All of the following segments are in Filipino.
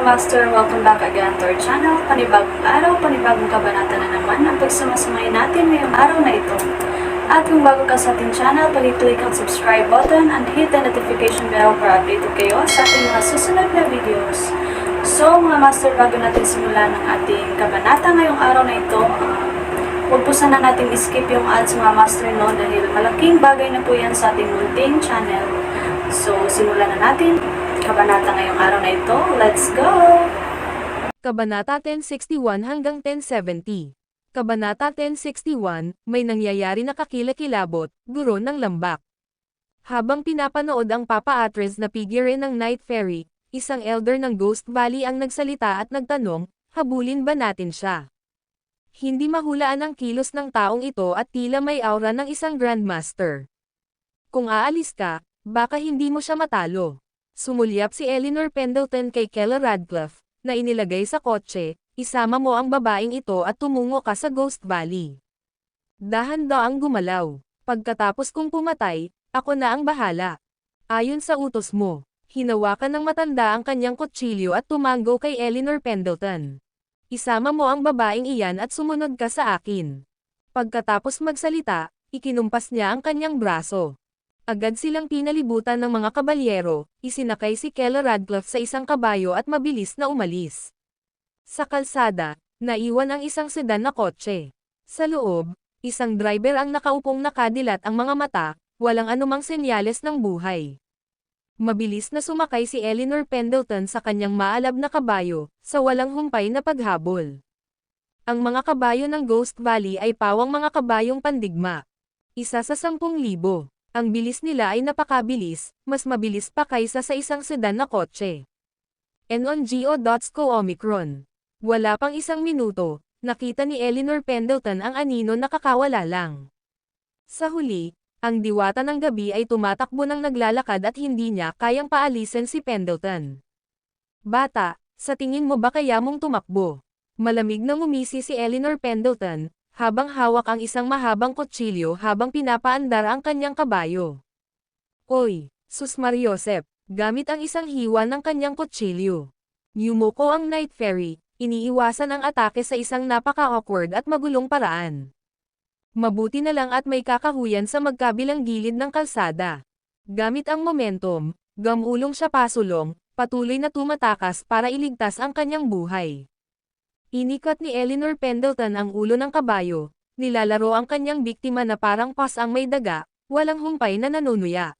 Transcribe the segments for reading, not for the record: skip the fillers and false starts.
Master, welcome back again to our channel. Panibagong araw, panibagong kabanata na naman ang pagsumasamayin natin ngayong araw na ito. At kung bago ka sa ating channel, pag-click ang subscribe button and hit the notification bell para updated kayo sa ating mga susunod na videos. So mga Master, bago natin simulan ang ating kabanata ngayong araw na ito, huwag po sana natin skip yung ads mga Master, no, dahil malaking bagay na po yan sa ating munting channel. So simulan na natin kabanata ngayong araw na ito. Let's go! Kabanata 1061 hanggang 1070. Kabanata 1061, may nangyayari na kakilakilabot, guro ng lambak. Habang pinapanood ang Papa Atres na figure ng Night Fairy, isang elder ng Ghost Valley ang nagsalita at nagtanong, habulin ba natin siya? Hindi mahulaan ang kilos ng taong ito at tila may aura ng isang Grandmaster. Kung aalis ka, baka hindi mo siya matalo. Sumulyap si Eleanor Pendleton kay Keller Radcliffe, na inilagay sa kotse, isama mo ang babaeng ito at tumungo ka sa Ghost Valley. Dahan-daang gumalaw. Pagkatapos kong pumatay, ako na ang bahala. Ayon sa utos mo, hinawakan ng matanda ang kanyang kutsilyo at tumanggo kay Eleanor Pendleton. Isama mo ang babaeng iyan at sumunod ka sa akin. Pagkatapos magsalita, ikinumpas niya ang kanyang braso. Agad silang pinalibutan ng mga kabalyero, isinakay si Keller Radcliffe sa isang kabayo at mabilis na umalis. Sa kalsada, naiwan ang isang sedan na kotse. Sa loob, isang driver ang nakaupong nakadilat ang mga mata, walang anumang senyales ng buhay. Mabilis na sumakay si Eleanor Pendleton sa kanyang maalab na kabayo, sa walang humpay na paghabol. Ang mga kabayo ng Ghost Valley ay pawang mga kabayong pandigma. Isa sa 10,000. Ang bilis nila ay napakabilis, mas mabilis pa kaysa sa isang sedan na kotse. NONGO.SCO Omicron. Wala pang isang minuto, nakita ni Eleanor Pendleton ang anino na kakawala lang. Sa huli, ang diwata ng gabi ay tumatakbo ng naglalakad at hindi niya kayang paalisin si Pendleton. Bata, sa tingin mo ba kaya mong tumakbo? Malamig na ngumisi si Eleanor Pendleton, habang hawak ang isang mahabang kutsilyo habang pinapaandar ang kanyang kabayo. Oy, Sus Mariosep, gamit ang isang hiwa ng kanyang kutsilyo. Yumuko ang Night Fairy, iniiwasan ang atake sa isang napaka-awkward at magulong paraan. Mabuti na lang at may kakahuyan sa magkabilang gilid ng kalsada. Gamit ang momentum, gamulong siya pasulong, patuloy na tumatakas para iligtas ang kanyang buhay. Inikat ni Eleanor Pendleton ang ulo ng kabayo, nilalaro ang kanyang biktima na parang pas ang may daga, walang humpay na nanunuya.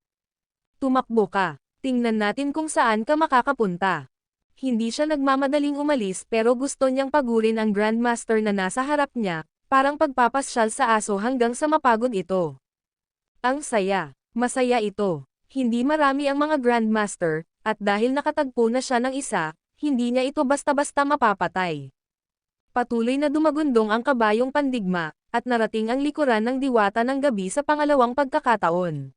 Tumakbo ka, tingnan natin kung saan ka makakapunta. Hindi siya nagmamadaling umalis pero gusto niyang pagurin ang Grandmaster na nasa harap niya, parang pagpapasyal sa aso hanggang sa mapagod ito. Ang saya, masaya ito. Hindi marami ang mga Grandmaster, at dahil nakatagpo na siya ng isa, hindi niya ito basta-basta mapapatay. Patuloy na dumagundong ang kabayong pandigma, at narating ang likuran ng diwata ng gabi sa pangalawang pagkakataon.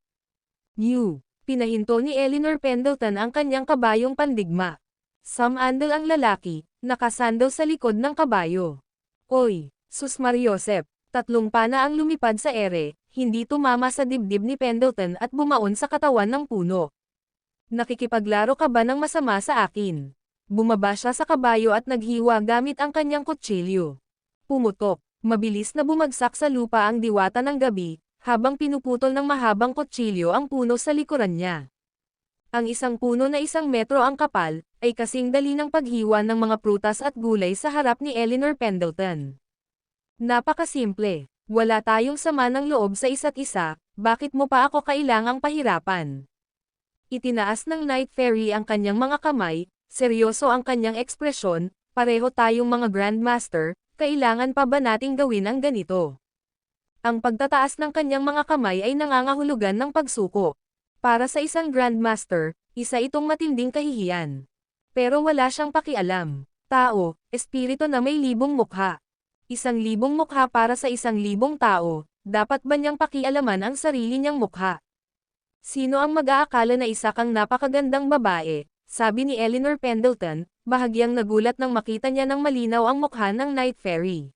Pinahinto ni Eleanor Pendleton ang kanyang kabayong pandigma. Samandal ang lalaki, nakasando sa likod ng kabayo. Oy, Sus Mariosep, 3 pana ang lumipad sa ere, hindi tumama sa dibdib ni Pendleton at bumaon sa katawan ng puno. Nakikipaglaro ka ba ng masama sa akin? Bumaba siya sa kabayo at naghiwa gamit ang kanyang kutsilyo. Pumutok, mabilis na bumagsak sa lupa ang diwata ng gabi, habang pinuputol ng mahabang kutsilyo ang puno sa likuran niya. Ang isang puno na 1 metro ang kapal, ay kasing dali ng paghiwa ng mga prutas at gulay sa harap ni Eleanor Pendleton. Napakasimple, wala tayong sama ng loob sa isa't isa, bakit mo pa ako kailangang pahirapan? Itinaas ng Night Fairy ang kanyang mga kamay, seryoso ang kanyang ekspresyon, pareho tayong mga Grandmaster, kailangan pa ba nating gawin ang ganito? Ang pagtataas ng kanyang mga kamay ay nangangahulugan ng pagsuko. Para sa isang Grandmaster, isa itong matinding kahihiyan. Pero wala siyang pakialam. Tao, espiritu na may 1,000 mukha. 1,000 mukha para sa 1,000 tao, dapat ba niyang pakialaman ang sarili niyang mukha? Sino ang mag-aakala na isa kang napakagandang babae? Sabi ni Eleanor Pendleton, bahagyang nagulat nang makita niya ng malinaw ang mukha ng Night Fairy.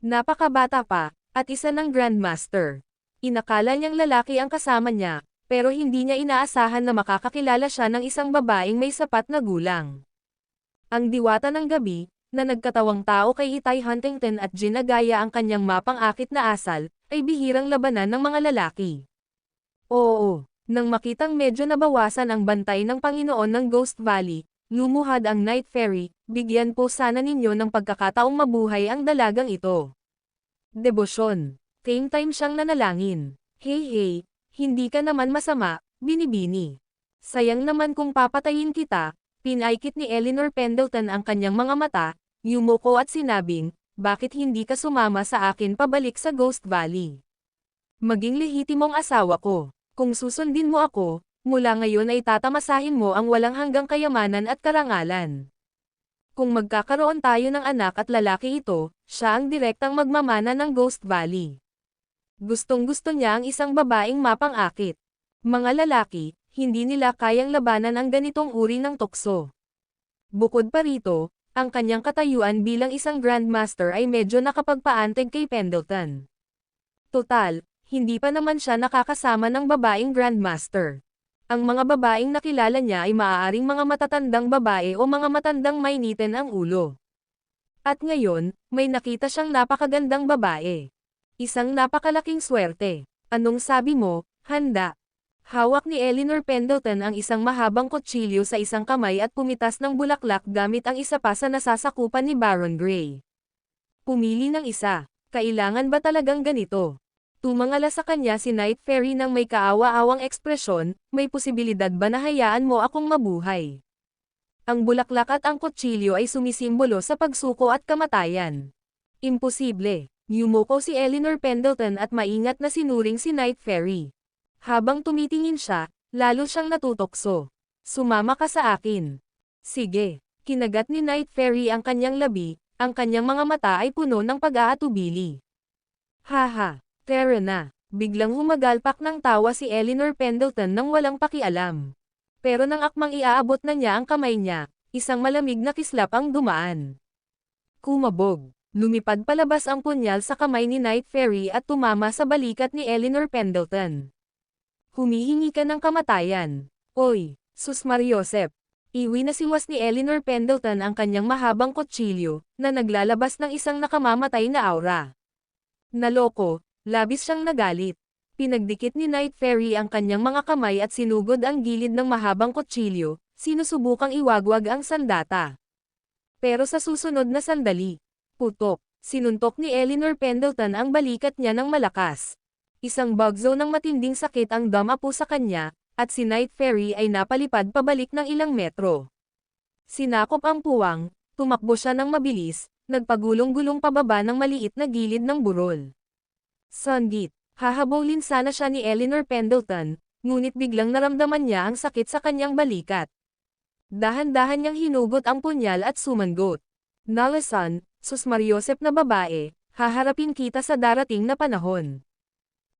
Napakabata pa, at isa ng Grandmaster. Inakala niyang lalaki ang kasama niya, pero hindi niya inaasahan na makakakilala siya ng isang babaeng may sapat na gulang. Ang diwata ng gabi, na nagkatawang tao kay Itay Huntington at ginagaya ang kanyang mapang-akit na asal, ay bihirang labanan ng mga lalaki. Oo, nang makitang medyo nabawasan ang bantay ng Panginoon ng Ghost Valley, lumuhad ang Night Fairy, bigyan po sana ninyo ng pagkakataong mabuhay ang dalagang ito. Debosyon. Same time siyang nanalangin. Hey, hindi ka naman masama, binibini. Sayang naman kung papatayin kita, pinaikit ni Eleanor Pendleton ang kanyang mga mata, yumuko at sinabing, bakit hindi ka sumama sa akin pabalik sa Ghost Valley? Maging lehitimong asawa ko. Kung susundin mo ako, mula ngayon ay tatamasahin mo ang walang hanggang kayamanan at karangalan. Kung magkakaroon tayo ng anak at lalaki ito, siya ang direktang magmamana ng Ghost Valley. Gustong-gusto niya ang isang babaeng mapang-akit. Mga lalaki, hindi nila kayang labanan ang ganitong uri ng tukso. Bukod pa rito, ang kanyang katayuan bilang isang Grandmaster ay medyo nakapagpaanteg kay Pendleton. Total, hindi pa naman siya nakakasama ng babaeng Grandmaster. Ang mga babaeng nakilala niya ay maaaring mga matatandang babae o mga matandang mainitin ang ulo. At ngayon, may nakita siyang napakagandang babae. Isang napakalaking swerte. Anong sabi mo, handa? Hawak ni Eleanor Pendleton ang isang mahabang kutsilyo sa isang kamay at pumitas ng bulaklak gamit ang isa pa sa nasasakupan ni Baron Gray. Pumili ng isa. Kailangan ba talagang ganito? Tumangala sa kanya si Night Fairy nang may kaawa-awang ekspresyon, may posibilidad ba na hayaan mo akong mabuhay? Ang bulaklak at ang kutsilyo ay sumisimbolo sa pagsuko at kamatayan. Imposible. Yumuko si Eleanor Pendleton at maingat na sinuring si Night Fairy. Habang tumitingin siya, lalo siyang natutokso. Sumama ka sa akin. Sige. Kinagat ni Night Fairy ang kanyang labi, ang kanyang mga mata ay puno ng pag-aatubili. Haha, tara na. Biglang humagalpak ng tawa si Eleanor Pendleton nang walang pakialam. Pero nang akmang iaabot na niya ang kamay niya, isang malamig na kislap ang dumaan. Kumabog. Lumipad palabas ang punyal sa kamay ni Night Fairy at tumama sa balikat ni Eleanor Pendleton. Humihingi ka ng kamatayan. Oy, sus Mariosep. Iwi na siwas ni Eleanor Pendleton ang kanyang mahabang kutsilyo, na naglalabas ng isang nakamamatay na aura. Naloko, labis siyang nagalit. Pinagdikit ni Night Fairy ang kanyang mga kamay at sinugod ang gilid ng mahabang kutsilyo, sinusubukang iwagwag ang sandata. Pero sa susunod na sandali, putok, sinuntok ni Eleanor Pendleton ang balikat niya ng malakas. Isang bugzo ng matinding sakit ang dumapo sa kanya, at si Night Fairy ay napalipad pabalik ng ilang metro. Sinakop ang puwang, tumakbo siya ng mabilis, nagpagulong-gulong pababa ng maliit na gilid ng burol. Sandit, hahabulin sana siya ni Eleanor Pendleton, ngunit biglang naramdaman niya ang sakit sa kanyang balikat. Dahan-dahan niyang hinugot ang punyal at sumangot. Nalasan, sus Mariosep na babae, haharapin kita sa darating na panahon.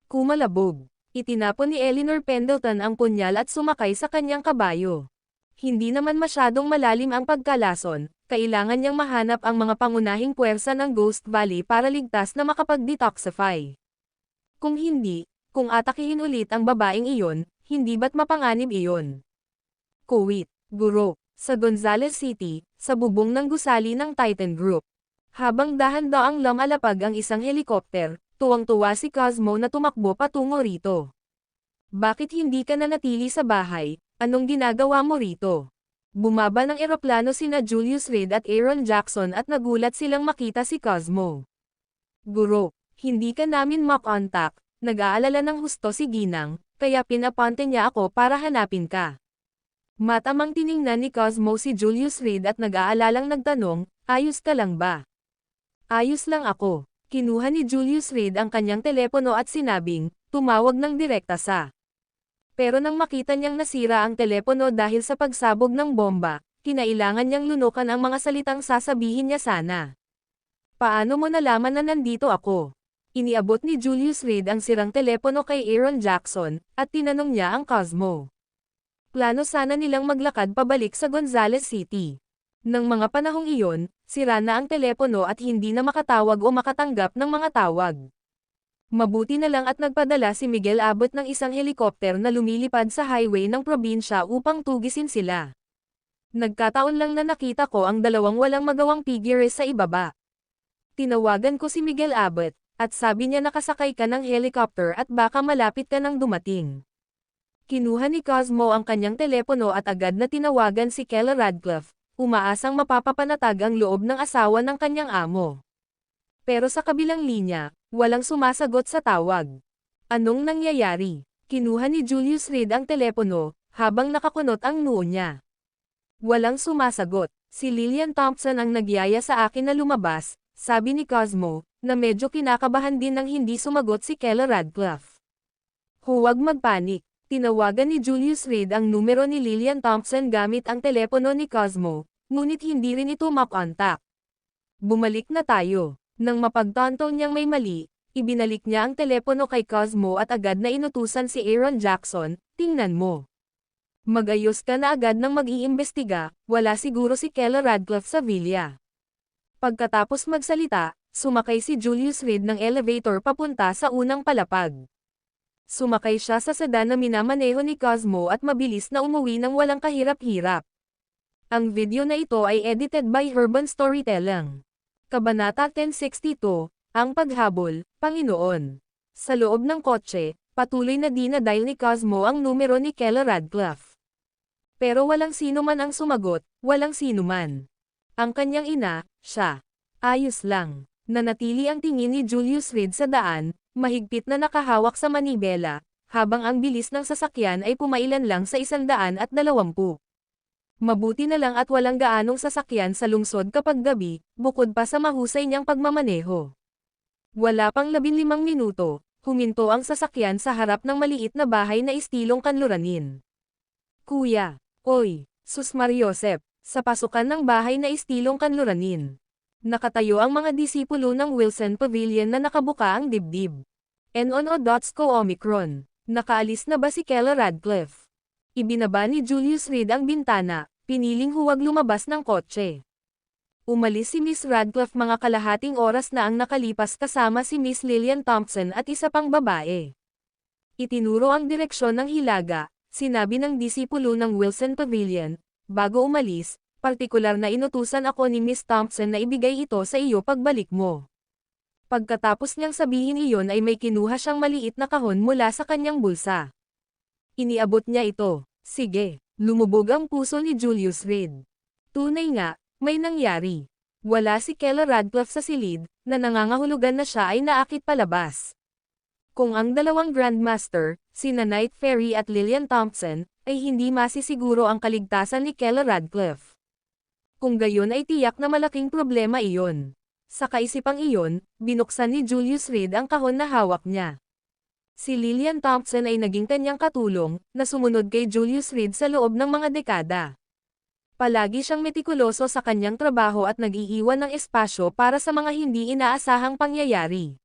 Kumalabog. Itinapon ni Eleanor Pendleton ang punyal at sumakay sa kanyang kabayo. Hindi naman masyadong malalim ang pagkalason, kailangan niyang mahanap ang mga pangunahing puwersa ng Ghost Valley para ligtas na makapag-detoxify. Kung hindi, kung atakihin ulit ang babaeng iyon, hindi ba't mapanganib iyon? Kuwait, Guro, sa Gonzales City, sa bubong ng gusali ng Titan Group. Habang dahan-daang lumalapag ang isang helikopter, tuwang-tuwa si Cosmo na tumakbo patungo rito. Bakit hindi ka nanatili sa bahay? Anong ginagawa mo rito? Bumaba ng eroplano sina Julius Reed at Aaron Jackson at nagulat silang makita si Cosmo. Guro, hindi ka namin makontak, nag-aalala ng husto si Ginang, kaya pinaponte niya ako para hanapin ka. Matamang tiningnan ni Cosmo si Julius Reed at nag-aalalang nagtanong, ayos ka lang ba? Ayos lang ako. Kinuha ni Julius Reed ang kanyang telepono at sinabing, tumawag ng direkta sa. Pero nang makita niyang nasira ang telepono dahil sa pagsabog ng bomba, kinailangan niyang lunukan ang mga salitang sasabihin niya sana. Paano mo nalaman na nandito ako? Iniabot ni Julius Reed ang sirang telepono kay Aaron Jackson, at tinanong niya ang Cosmo. Plano sana nilang maglakad pabalik sa Gonzales City. Nang mga panahong iyon, sira na ang telepono at hindi na makatawag o makatanggap ng mga tawag. Mabuti na lang at nagpadala si Miguel Abot ng isang helikopter na lumilipad sa highway ng probinsya upang tugisin sila. Nagkataon lang na nakita ko ang dalawang walang magawang figures sa ibaba. Tinawagan ko si Miguel Abbott, at sabi niya nakasakay ka ng helicopter at baka malapit ka nang dumating. Kinuha ni Cosmo ang kanyang telepono at agad na tinawagan si Kela Radcliffe, umaasang mapapapanatag ang loob ng asawa ng kanyang amo. Pero sa kabilang linya, walang sumasagot sa tawag. Anong nangyayari? Kinuha ni Julius Reed ang telepono, habang nakakunot ang noo niya. Walang sumasagot. Si Lillian Thompson ang nagyaya sa akin na lumabas, sabi ni Cosmo, na medyo kinakabahan din nang hindi sumagot si Kela Radcliffe. Huwag magpanik. Tinawagan ni Julius Reed ang numero ni Lillian Thompson gamit ang telepono ni Cosmo, ngunit hindi rin ito makontak. Bumalik na tayo. Nang mapagtanto niyang may mali, ibinalik niya ang telepono kay Cosmo at agad na inutusan si Aaron Jackson, tingnan mo. Mag-ayos ka na agad nang mag-iimbestiga, wala siguro si Kela Radcliffe sa villa. Pagkatapos magsalita, sumakay si Julius Reed ng elevator papunta sa unang palapag. Sumakay siya sa sedan na minamaneho ni Cosmo at mabilis na umuwi ng walang kahirap-hirap. Ang video na ito ay edited by Urban Storytelling. Kabanata 1062, Ang Paghabol, Panginoon. Sa loob ng kotse, patuloy na dinadial ni Cosmo ang numero ni Kela Radcliffe. Pero walang sino man ang sumagot, walang sino man. Ang kanyang ina, siya. Ayos lang. Nanatili ang tingin ni Julius Reed sa daan, mahigpit na nakahawak sa manibela, habang ang bilis ng sasakyan ay pumailan lang sa 120. Mabuti na lang at walang gaanong sasakyan sa lungsod kapag gabi, bukod pa sa mahusay niyang pagmamaneho. Wala pang 15 minuto, huminto ang sasakyan sa harap ng maliit na bahay na istilong kanluranin. Kuya, oy, Sus Mariosep, sa pasukan ng bahay na istilong kanluranin. Nakatayo ang mga disipulo ng Wilson Pavilion na nakabuka ang dibdib. NON.co Omicron. Nakaalis na ba si Kela Radcliffe? Ibinaba ni Julius Reed ang bintana, piniling huwag lumabas ng kotse. Umalis si Miss Radcliffe mga kalahating oras na ang nakalipas kasama si Miss Lillian Thompson at isa pang babae. Itinuro ang direksyon ng hilaga, sinabi ng disipulo ng Wilson Pavilion, bago umalis, partikular na inutusan ako ni Miss Thompson na ibigay ito sa iyo pagbalik mo. Pagkatapos niyang sabihin iyon ay may kinuha siyang maliit na kahon mula sa kanyang bulsa. Iniabot niya ito. Sige, lumubog ang puso ni Julius Reed. Tunay nga, may nangyari. Wala si Kela Radcliffe sa silid, na nangangahulugan na siya ay naakit palabas. Kung ang dalawang Grandmaster, sina Night Fairy at Lillian Thompson, ay hindi masisiguro ang kaligtasan ni Kela Radcliffe. Kung gayon ay tiyak na malaking problema iyon. Sa kaisipang iyon, binuksan ni Julius Reed ang kahon na hawak niya. Si Lillian Thompson ay naging kanyang katulong, na sumunod kay Julius Reed sa loob ng mga dekada. Palagi siyang metikuloso sa kanyang trabaho at nag-iiwan ng espasyo para sa mga hindi inaasahang pangyayari.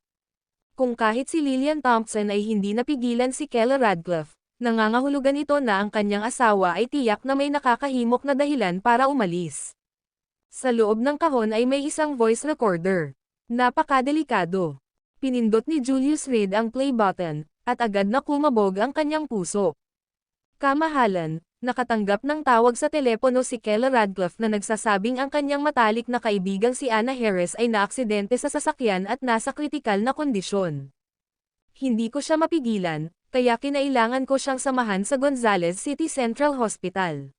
Kung kahit si Lillian Thompson ay hindi napigilan si Kela Radcliffe, nangangahulugan ito na ang kanyang asawa ay tiyak na may nakakahimok na dahilan para umalis. Sa loob ng kahon ay may isang voice recorder. Napakadelikado. Pinindot ni Julius Reed ang play button, at agad na kumabog ang kanyang puso. Kamahalan, nakatanggap ng tawag sa telepono si Kela Radcliffe na nagsasabing ang kanyang matalik na kaibigang si Anna Harris ay naaksidente sa sasakyan at nasa kritikal na kondisyon. Hindi ko siya mapigilan, kaya kinailangan ko siyang samahan sa Gonzales City Central Hospital.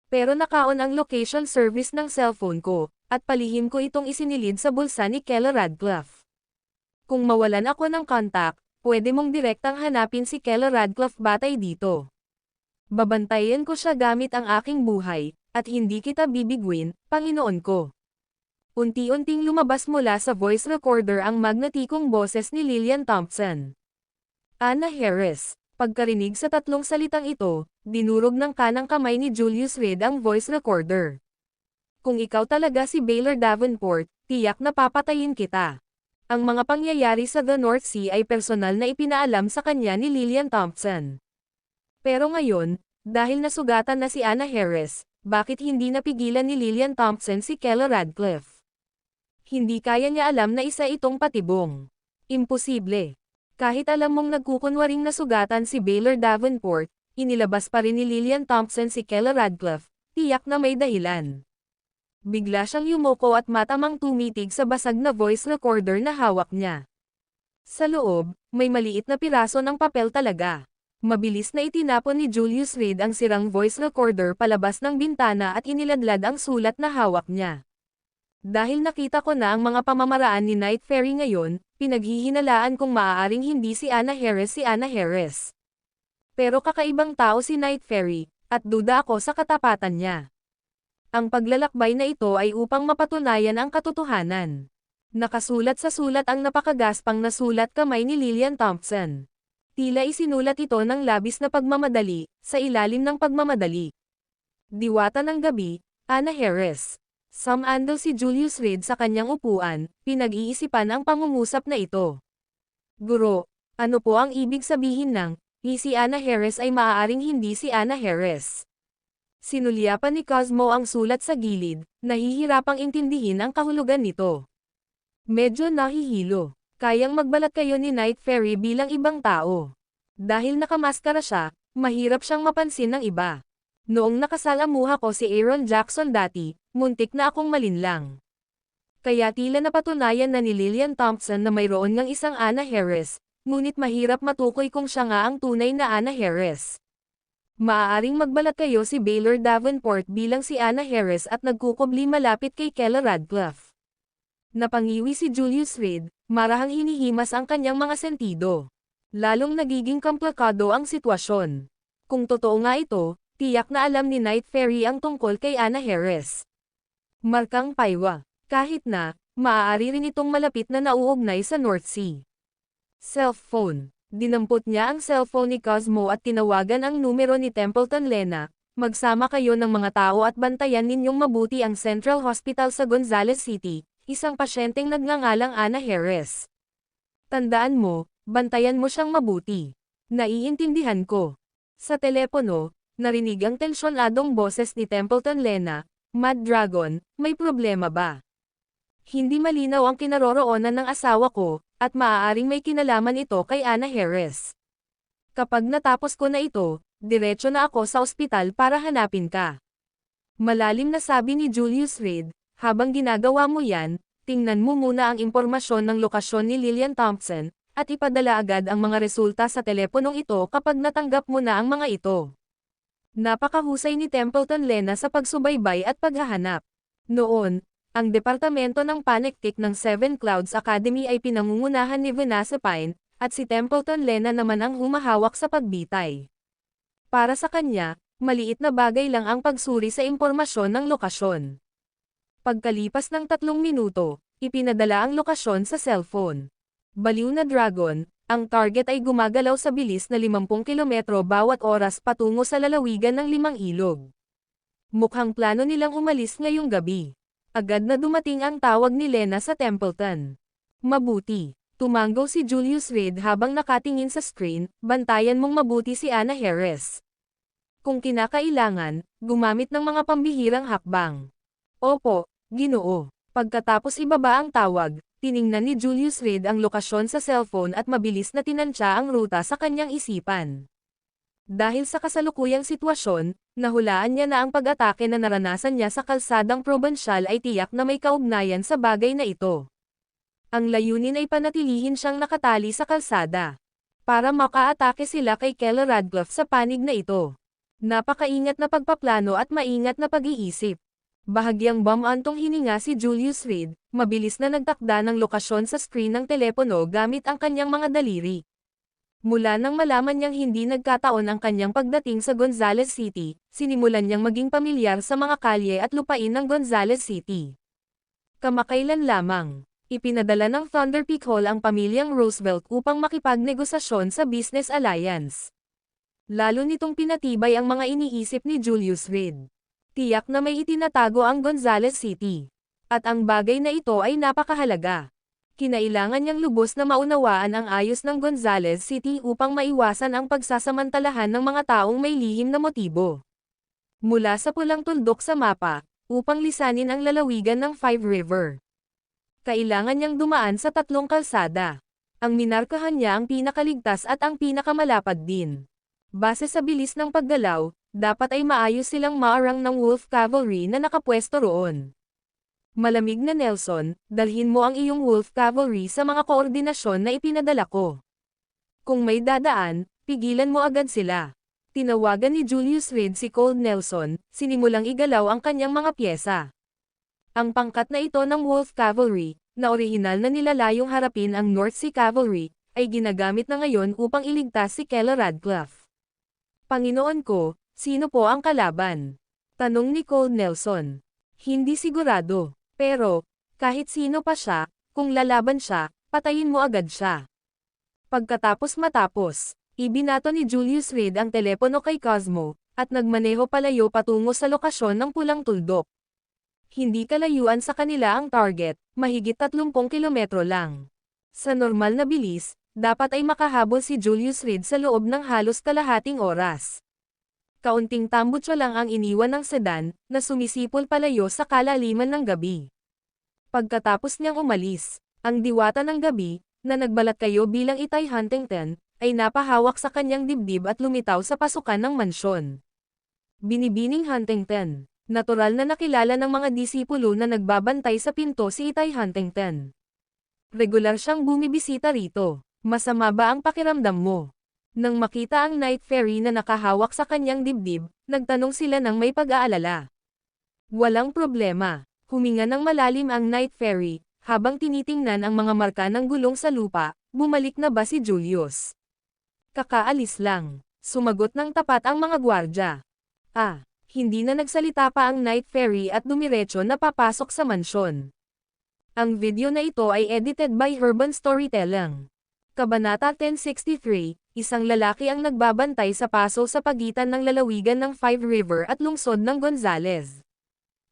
Pero nakaon ang location service ng cellphone ko, at palihim ko itong isinilid sa bulsa ni Kela Radcliffe. Kung mawalan ako ng contact, pwede mong direktang hanapin si Kela Radcliffe batay dito. Babantayan ko siya gamit ang aking buhay, at hindi kita bibigwin, Panginoon ko. Unti-unting lumabas mula sa voice recorder ang magnetikong boses ni Lillian Thompson. Anna Harris. Pagkarinig sa tatlong salitang ito, dinurog ng kanang kamay ni Julius Reed ang voice recorder. Kung ikaw talaga si Baylor Davenport, tiyak na papatayin kita. Ang mga pangyayari sa The North Sea ay personal na ipinaalam sa kanya ni Lillian Thompson. Pero ngayon, dahil nasugatan na si Anna Harris, bakit hindi napigilan ni Lillian Thompson si Kela Radcliffe? Hindi kaya niya alam na isa itong patibong. Imposible. Kahit alam mong nagkukunwaring nasugatan si Baylor Davenport, inilabas pa rin ni Lillian Thompson si Kela Radcliffe, tiyak na may dahilan. Bigla siyang yumuko at matamang tumitig sa basag na voice recorder na hawak niya. Sa loob, may maliit na piraso ng papel talaga. Mabilis na itinapon ni Julius Reed ang sirang voice recorder palabas ng bintana at iniladlad ang sulat na hawak niya. Dahil nakita ko na ang mga pamamaraan ni Night Fairy ngayon, pinaghihinalaan kong maaaring hindi si Anna Harris. Pero kakaibang tao si Night Fairy, at duda ako sa katapatan niya. Ang paglalakbay na ito ay upang mapatunayan ang katotohanan. Nakasulat sa sulat ang napakagaspang na sulat kamay ni Lillian Thompson. Tila isinulat ito ng labis na pagmamadali, sa ilalim ng pagmamadali. Diwata ng gabi, Anna Harris. Sumandal si Julius Reed sa kanyang upuan, pinag-iisipan ang pangungusap na ito. Guro, ano po ang ibig sabihin ng, si Anna Harris ay maaaring hindi si Anna Harris? Sinulyapan ni Cosmo ang sulat sa gilid, nahihirapang intindihin ang kahulugan nito. Medyo nahihilo. Kayang magbalat kayo ni Night Fairy bilang ibang tao. Dahil nakamaskara siya, mahirap siyang mapansin ng iba. Noong nakasalamuha ko si Aaron Jackson dati, muntik na akong malinlang. Kaya tila napatunayan na ni Lillian Thompson na mayroon ngang isang Anna Harris, ngunit mahirap matukoy kung siya nga ang tunay na Anna Harris. Maaaring magbalat kayo si Baylor Davenport bilang si Anna Harris at nagkukubli malapit kay Kella Radcliffe. Napangiwi si Julius Reed, marahang hinihimas ang kanyang mga sentido. Lalong nagiging komplikado ang sitwasyon. Kung totoo nga ito, tiyak na alam ni Night Fairy ang tungkol kay Anna Harris. Markang paywa. Kahit na, maaari rin itong malapit na nauugnay sa North Sea. Cellphone. Dinampot niya ang cellphone ni Cosmo at tinawagan ang numero ni Templeton Lena. Magsama kayo ng mga tao at bantayan ninyong mabuti ang Central Hospital sa Gonzales City, isang pasyenteng nagngangalang Anna Harris. Tandaan mo, bantayan mo siyang mabuti. Naiintindihan ko. Sa telepono, narinig ang tensyonadong boses ni Templeton Lena. Mad Dragon, may problema ba? Hindi malinaw ang kinaroroonan ng asawa ko, at maaaring may kinalaman ito kay Anna Harris. Kapag natapos ko na ito, diretso na ako sa ospital para hanapin ka. Malalim na sabi ni Julius Reed, habang ginagawa mo yan, tingnan mo muna ang impormasyon ng lokasyon ni Lillian Thompson, at ipadala agad ang mga resulta sa teleponong ito kapag natanggap mo na ang mga ito. Napakahusay ni Templeton Lena sa pagsubaybay at paghahanap. Noon, ang departamento ng Panektik ng Seven Clouds Academy ay pinangungunahan ni Vanessa Pine, at si Templeton Lena naman ang humahawak sa pagbitay. Para sa kanya, maliit na bagay lang ang pagsuri sa impormasyon ng lokasyon. Pagkalipas ng 3 minuto, ipinadala ang lokasyon sa cellphone. Baliw na Dragon, ang target ay gumagalaw sa bilis na 50 kilometro bawat oras patungo sa lalawigan ng 5 ilog. Mukhang plano nilang umalis ngayong gabi. Agad na dumating ang tawag ni Lena sa Templeton. Mabuti. Tumanggaw si Julius Reed habang nakatingin sa screen, bantayan mong mabuti si Anna Harris. Kung kinakailangan, gumamit ng mga pambihirang hakbang. Opo, Ginoo. Pagkatapos ibaba ang tawag, tiningnan ni Julius Reed ang lokasyon sa cellphone at mabilis na tinansya ang ruta sa kanyang isipan. Dahil sa kasalukuyang sitwasyon, nahulaan niya na ang pag-atake na naranasan niya sa kalsadang probinsyal ay tiyak na may kaugnayan sa bagay na ito. Ang layunin ay panatilihin siyang nakatali sa kalsada. Para makaatake sila kay Kella Radcliffe sa panig na ito. Napakaingat na pagpaplano at maingat na pag-iisip. Bahagyang bumantong hininga si Julius Reed, mabilis na nagtakda ng lokasyon sa screen ng telepono gamit ang kanyang mga daliri. Mula nang malaman niyang hindi nagkataon ang kanyang pagdating sa Gonzales City, sinimulan niyang maging pamilyar sa mga kalye at lupain ng Gonzales City. Kamakailan lamang, ipinadala ng Thunder Peak Hall ang pamilyang Roosevelt upang makipagnegosasyon sa Business Alliance. Lalo nitong pinatibay ang mga iniisip ni Julius Reed. Tiyak na may itinatago ang Gonzales City. At ang bagay na ito ay napakahalaga. Kinailangan niyang lubos na maunawaan ang ayos ng Gonzales City upang maiwasan ang pagsasamantalahan ng mga taong may lihim na motibo. Mula sa pulang tuldok sa mapa, upang lisanin ang lalawigan ng Five River. Kailangan niyang dumaan sa 3 kalsada. Ang minarkahan niya ang pinakaligtas at ang pinakamalapad din. Base sa bilis ng paggalaw, dapat ay maayos silang maarang ng Wolf Cavalry na nakapwesto roon. Malamig na Nelson, dalhin mo ang iyong Wolf Cavalry sa mga koordinasyon na ipinadala ko. Kung may dadaan, pigilan mo agad sila. Tinawagan ni Julius Reed si Cold Nelson, sinimulang igalaw ang kanyang mga pyesa. Ang pangkat na ito ng Wolf Cavalry, na orihinal na nilalayong harapin ang North Sea Cavalry, ay ginagamit na ngayon upang iligtas si Keller Radcliffe. Panginoon ko, sino po ang kalaban? Tanong ni Cold Nelson. Hindi sigurado, pero, kahit sino pa siya, kung lalaban siya, patayin mo agad siya. Matapos, ibinato ni Julius Reed ang telepono kay Cosmo, at nagmaneho palayo patungo sa lokasyon ng pulang tuldok. Hindi kalayuan sa kanila ang target, mahigit 30 kilometro lang. Sa normal na bilis, dapat ay makahabol si Julius Reed sa loob ng halos kalahating oras. Kaunting tambutso lang ang iniwan ng sedan, na sumisipol palayo sa kalaliman ng gabi. Pagkatapos niyang umalis, ang diwata ng gabi, na nagbalat kayo bilang Itay Huntington, ay napahawak sa kanyang dibdib at lumitaw sa pasukan ng mansyon. Binibining Huntington, natural na nakilala ng mga disipulo na nagbabantay sa pinto si Itay Huntington. Regular siyang bumibisita rito. Masama ba ang pakiramdam mo? Nang makita ang Night Fairy na nakahawak sa kanyang dibdib, nagtanong sila ng may pag-aalala. Walang problema. Huminga ng malalim ang Night Fairy, habang tinitingnan ang mga marka ng gulong sa lupa, bumalik na ba si Julius? Kakaalis lang. Sumagot ng tapat ang mga gwardya. Hindi na nagsalita pa ang Night Fairy at dumiretso na papasok sa mansyon. Ang video na ito ay edited by Urban Storytelling. Kabanata 1063, isang lalaki ang nagbabantay sa paso sa pagitan ng lalawigan ng Five River at lungsod ng Gonzales.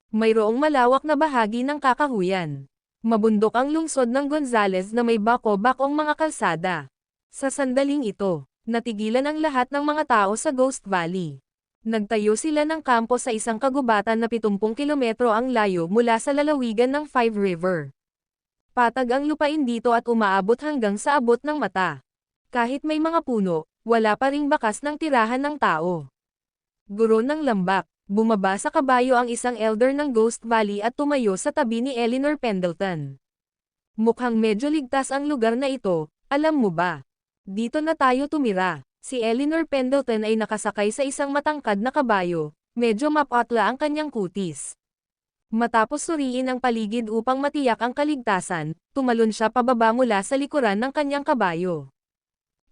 Mayroong malawak na bahagi ng kakahuyan. Mabundok ang lungsod ng Gonzales na may bako-bakong mga kalsada. Sa sandaling ito, natigilan ang lahat ng mga tao sa Ghost Valley. Nagtayo sila ng kampo sa isang kagubatan na 70 kilometro ang layo mula sa lalawigan ng Five River. Patag ang lupain dito at umaabot hanggang sa abot ng mata. Kahit may mga puno, wala pa ring bakas ng tirahan ng tao. Guro ng lambak, bumaba sa kabayo ang isang elder ng Ghost Valley at tumayo sa tabi ni Eleanor Pendleton. Mukhang medyo ligtas ang lugar na ito, alam mo ba? Dito na tayo tumira. Si Eleanor Pendleton ay nakasakay sa isang matangkad na kabayo, medyo mapatla ang kanyang kutis. Matapos suriin ang paligid upang matiyak ang kaligtasan, tumalon siya pababa mula sa likuran ng kanyang kabayo.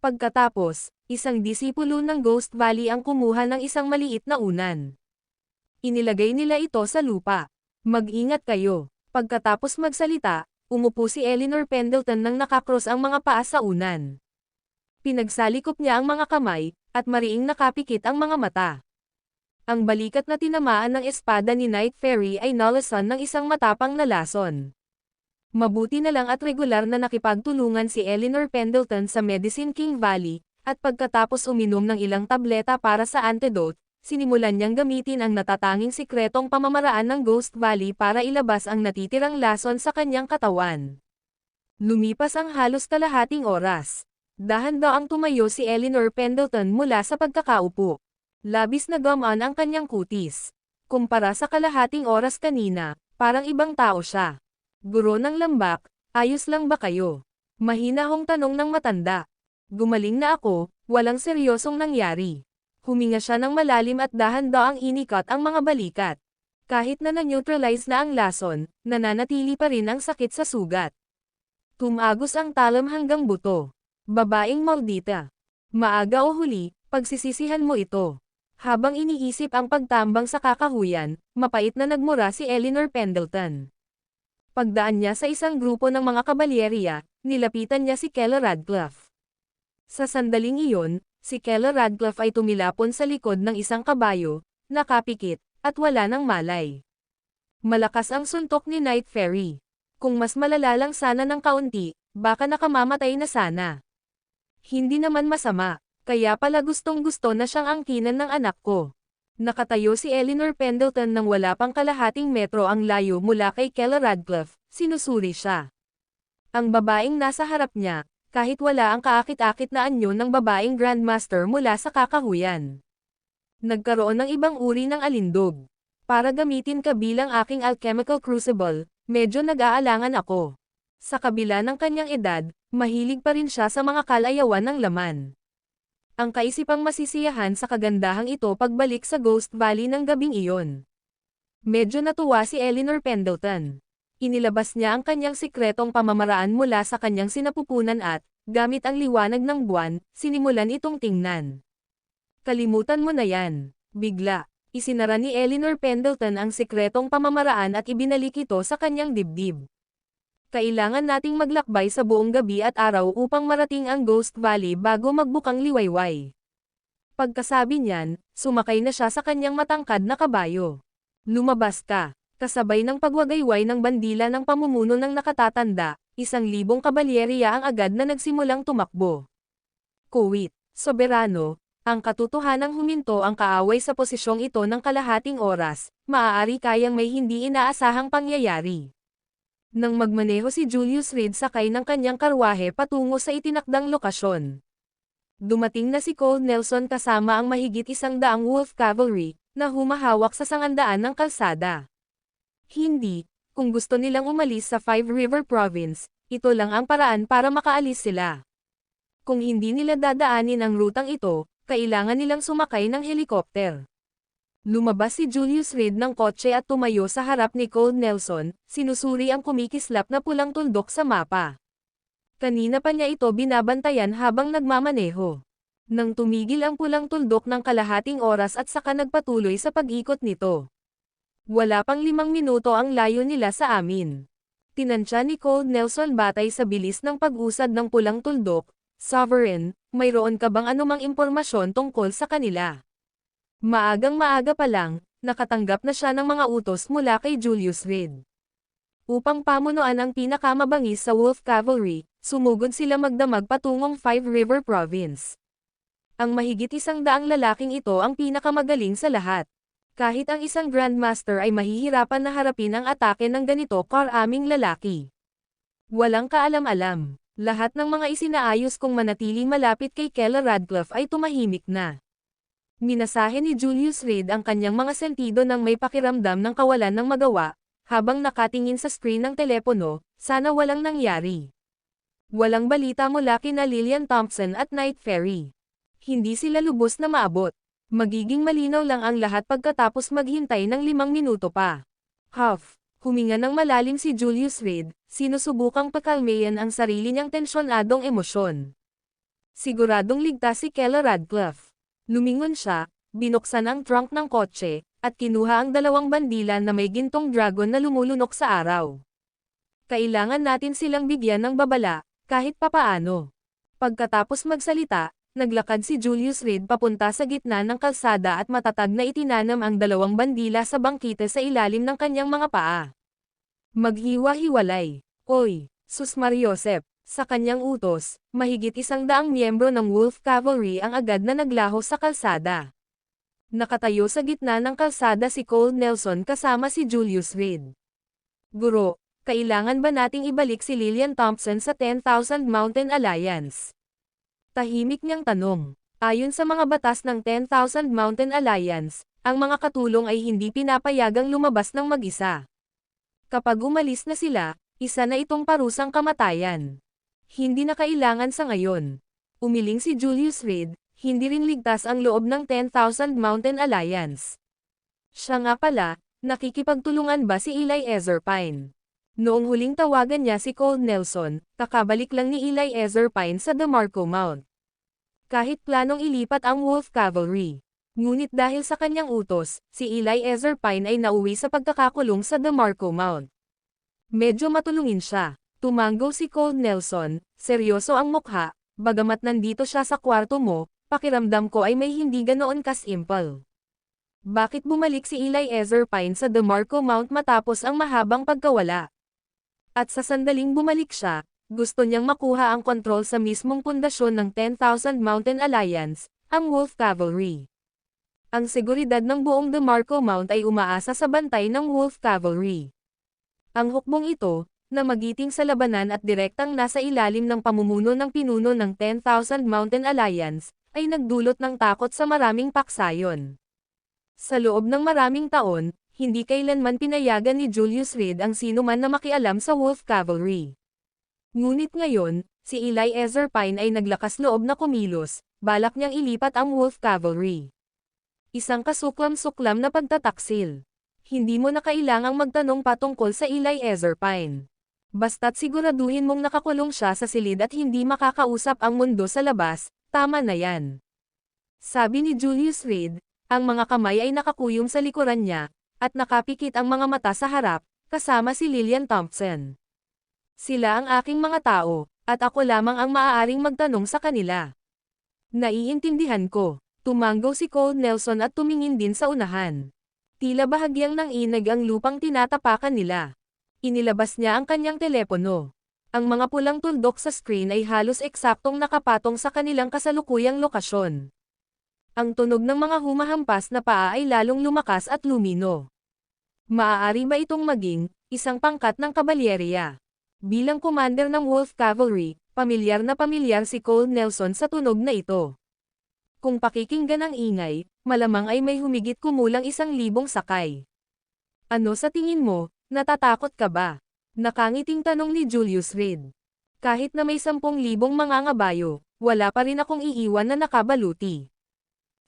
Pagkatapos, isang disipulo ng Ghost Valley ang kumuha ng isang maliit na unan. Inilagay nila ito sa lupa. Mag-ingat kayo. Pagkatapos magsalita, umupo si Eleanor Pendleton nang nakakross ang mga paa sa unan. Pinagsalikop niya ang mga kamay, at mariing nakapikit ang mga mata. Ang balikat na tinamaan ng espada ni Night Fairy ay nalasan ng isang matapang na lason. Mabuti na lang at regular na nakipagtulungan si Eleanor Pendleton sa Medicine King Valley, at pagkatapos uminom ng ilang tableta para sa antidote, sinimulan niyang gamitin ang natatanging sikretong pamamaraan ng Ghost Valley para ilabas ang natitirang lason sa kanyang katawan. Lumipas ang halos kalahating oras. Dahan-daang tumayo si Eleanor Pendleton mula sa pagkakaupo. Labis na gumaan ang kanyang kutis. Kumpara sa kalahating oras kanina, parang ibang tao siya. Guro ng lambak, ayos lang ba kayo? Mahinahong tanong ng matanda. Gumaling na ako, walang seryosong nangyari. Huminga siya ng malalim at dahan-daang inikot ang mga balikat. Kahit na na-neutralize na ang lason, nananatili pa rin ang sakit sa sugat. Tumagos ang talam hanggang buto. Babaeng maldita. Maaga o huli, pagsisisihan mo ito. Habang iniisip ang pagtambang sa kakahuyan, mapait na nagmura si Eleanor Pendleton. Pagdaan niya sa isang grupo ng mga kabalyeriya, nilapitan niya si Keller Radcliffe. Sa sandaling iyon, si Keller Radcliffe ay tumilapon sa likod ng isang kabayo, nakapikit, at wala ng malay. Malakas ang suntok ni Night Fairy. Kung mas malala lang sana ng kaunti, baka nakamamatay na sana. Hindi naman masama. Kaya pala gustong-gusto na siyang angkinan ng anak ko. Nakatayo si Eleanor Pendleton nang wala pang kalahating metro ang layo mula kay Keller Radcliffe, sinusuri siya. Ang babaeng nasa harap niya, kahit wala ang kaakit-akit na anyo ng babaeng Grandmaster mula sa kakahuyan. Nagkaroon ng ibang uri ng alindog. Para gamitin ka bilang aking alchemical crucible, medyo nag-aalangan ako. Sa kabila ng kanyang edad, mahilig pa rin siya sa mga kalayawan ng laman. Ang kaisipang masisiyahan sa kagandahang ito pagbalik sa Ghost Valley ng gabing iyon. Medyo natuwa si Eleanor Pendleton. Inilabas niya ang kanyang sikretong pamamaraan mula sa kanyang sinapupunan at, gamit ang liwanag ng buwan, sinimulan itong tingnan. Kalimutan mo na yan. Bigla, isinara ni Eleanor Pendleton ang sikretong pamamaraan at ibinalik ito sa kanyang dibdib. Kailangan nating maglakbay sa buong gabi at araw upang marating ang Ghost Valley bago magbukang liwayway. Pagkasabi niyan, sumakay na siya sa kanyang matangkad na kabayo. Lumabas ka. Kasabay ng pagwagayway ng bandila ng pamumuno ng nakatatanda, 1,000 kabalyeriya ang agad na nagsimulang tumakbo. Kuwit, soberano, ang katotohanang huminto ang kaaway sa posisyong ito ng kalahating oras, maaari kayang may hindi inaasahang pangyayari. Nang magmaneho si Julius Reed sakay ng kanyang karwahe patungo sa itinakdang lokasyon. Dumating na si Cole Nelson kasama ang mahigit 100 Wolf Cavalry, na humahawak sa sangandaan ng kalsada. Hindi, kung gusto nilang umalis sa Five River Province, ito lang ang paraan para makaalis sila. Kung hindi nila dadaanin ang rutang ito, kailangan nilang sumakay ng helikopter. Lumabas si Julius Reed ng kotse at tumayo sa harap ni Cole Nelson, sinusuri ang kumikislap na pulang tuldok sa mapa. Kanina pa niya ito binabantayan habang nagmamaneho. Nang tumigil ang pulang tuldok ng kalahating oras at saka nagpatuloy sa pag-ikot nito. Wala pang 5 minuto ang layo nila sa amin. Tinansya ni Cole Nelson batay sa bilis ng pag-usad ng pulang tuldok. Sovereign, mayroon ka bang anumang impormasyon tungkol sa kanila? Maagang maaga pa lang, nakatanggap na siya ng mga utos mula kay Julius Reed. Upang pamunuan ang pinakamabangis sa Wolf Cavalry, sumugod sila magdamag patungong Five River Province. Ang mahigit 100 lalaking ito ang pinakamagaling sa lahat. Kahit ang isang Grandmaster ay mahihirapan na harapin ang atake ng ganito karaming lalaki. Walang kaalam-alam. Lahat ng mga isinaayos kong manatiling malapit kay Keller Radcliffe ay tumahimik na. Minasahe ni Julius Reed ang kanyang mga sentido nang may pakiramdam ng kawalan ng magawa, habang nakatingin sa screen ng telepono, sana walang nangyari. Walang balita mula kina Lillian Thompson at Night Fairy. Hindi sila lubos na maabot. Magiging malinaw lang ang lahat pagkatapos maghintay ng 5 minuto pa. Huff, huminga ng malalim si Julius Reed, sinusubukang pakalmayan ang sarili niyang tensyonadong emosyon. Siguradong ligtas si Keller Radcliffe. Lumingon siya, binuksan ang trunk ng kotse, at kinuha ang 2 bandila na may gintong dragon na lumulunok sa araw. Kailangan natin silang bigyan ng babala, kahit papaano. Pagkatapos magsalita, naglakad si Julius Reed papunta sa gitna ng kalsada at matatag na itinanam ang 2 bandila sa bangkite sa ilalim ng kanyang mga paa. Maghiwa-hiwalay. Oy, Sus Mariosep, sa kanyang utos, mahigit 100 miyembro ng Wolf Cavalry ang agad na naglaho sa kalsada. Nakatayo sa gitna ng kalsada si Cole Nelson kasama si Julius Reed. Guro, kailangan ba nating ibalik si Lillian Thompson sa 10,000 Mountain Alliance? Tahimik niyang tanong. Ayon sa mga batas ng 10,000 Mountain Alliance, ang mga katulong ay hindi pinapayagang lumabas ng mag-isa. Kapag umalis na sila, isa na itong parusang kamatayan. Hindi na kailangan sa ngayon. Umiling si Julius Reed, hindi rin ligtas ang loob ng 10,000 Mountain Alliance. Siya nga pala, nakikipagtulungan ba si Eli Ezerpine? Noong huling tawagan niya si Cole Nelson, kakabalik lang ni Eli Ezerpine sa DeMarco Mount. Kahit planong ilipat ang Wolf Cavalry. Ngunit dahil sa kanyang utos, si Eli Ezerpine ay nauwi sa pagkakakulong sa DeMarco Mount. Medyo matulungin siya. Tumango si Cole Nelson, seryoso ang mukha, bagamat nandito siya sa kwarto mo, pakiramdam ko ay may hindi ganoon ka-simple. Bakit bumalik si Eli Ezerpine sa DeMarco Mount matapos ang mahabang pagkawala? At sa sandaling bumalik siya, gusto niyang makuha ang kontrol sa mismong pundasyon ng 10,000 Mountain Alliance, ang Wolf Cavalry. Ang seguridad ng buong DeMarco Mount ay umaasa sa bantay ng Wolf Cavalry. Ang hukbong ito, na magiting sa labanan at direktang nasa ilalim ng pamumuno ng pinuno ng 10,000 Mountain Alliance, ay nagdulot ng takot sa maraming paksayon. Sa loob ng maraming taon, hindi kailanman pinayagan ni Julius Reed ang sinuman na makialam sa Wolf Cavalry. Ngunit ngayon, si Eli Ezerpine ay naglakas loob na kumilos, balak niyang ilipat ang Wolf Cavalry. Isang kasuklam-suklam na pagtataksil. Hindi mo na kailangang magtanong patungkol sa Eli Ezerpine. Basta't siguraduhin mong nakakulong siya sa silid at hindi makakausap ang mundo sa labas, tama na yan. Sabi ni Julius Reed, ang mga kamay ay nakakuyom sa likuran niya, at nakapikit ang mga mata sa harap, kasama si Lillian Thompson. Sila ang aking mga tao, at ako lamang ang maaaring magtanong sa kanila. Naiintindihan ko. Tumanggaw si Cole Nelson at tumingin din sa unahan. Tila bahagyang nanginag ang lupang tinatapakan nila. Inilabas niya ang kanyang telepono. Ang mga pulang tuldok sa screen ay halos eksaktong nakapatong sa kanilang kasalukuyang lokasyon. Ang tunog ng mga humahampas na paa ay lalong lumakas at lumino. Maaari ba itong maging isang pangkat ng kabalyeriya? Bilang commander ng Wolf Cavalry, pamilyar na pamilyar si Cole Nelson sa tunog na ito. Kung pakikinggan ang ingay, malamang ay may humigit kumulang 1,000 sakay. Ano sa tingin mo, natatakot ka ba? Nakangiting tanong ni Julius Reed. Kahit na may 10,000 mangangabayo, wala pa rin akong iiwan na nakabaluti.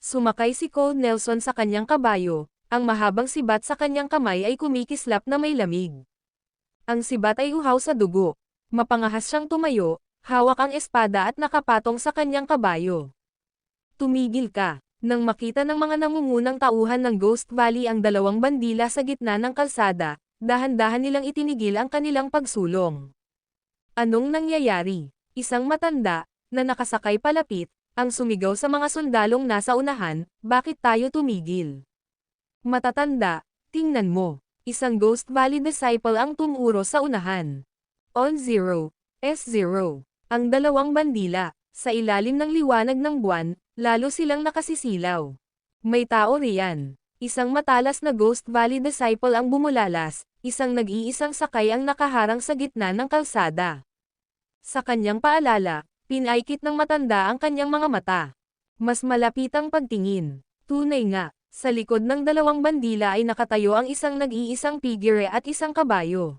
Sumakay si Cole Nelson sa kanyang kabayo, ang mahabang sibat sa kanyang kamay ay kumikislap na may lamig. Ang sibat ay uhaw sa dugo. Mapangahas siyang tumayo, hawak ang espada at nakapatong sa kanyang kabayo. Tumigil ka. Nang makita ng mga nangungunang tauhan ng Ghost Valley ang dalawang bandila sa gitna ng kalsada, dahan-dahan nilang itinigil ang kanilang pagsulong. Anong nangyayari? Isang matanda, na nakasakay palapit, ang sumigaw sa mga sundalong nasa unahan, bakit tayo tumigil? Matatanda, tingnan mo. Isang Ghost Valley disciple ang tumuro sa unahan. On 0, S0. Ang dalawang bandila, sa ilalim ng liwanag ng buwan, lalo silang nakasisilaw. May tao riyan. Isang matalas na Ghost Valley disciple ang bumulalas, isang nag-iisang sakay ang nakaharang sa gitna ng kalsada. Sa kanyang paalala, pinaikit ng matanda ang kanyang mga mata. Mas malapitang pagtingin. Tunay nga, sa likod ng dalawang bandila ay nakatayo ang isang nag-iisang figure at isang kabayo.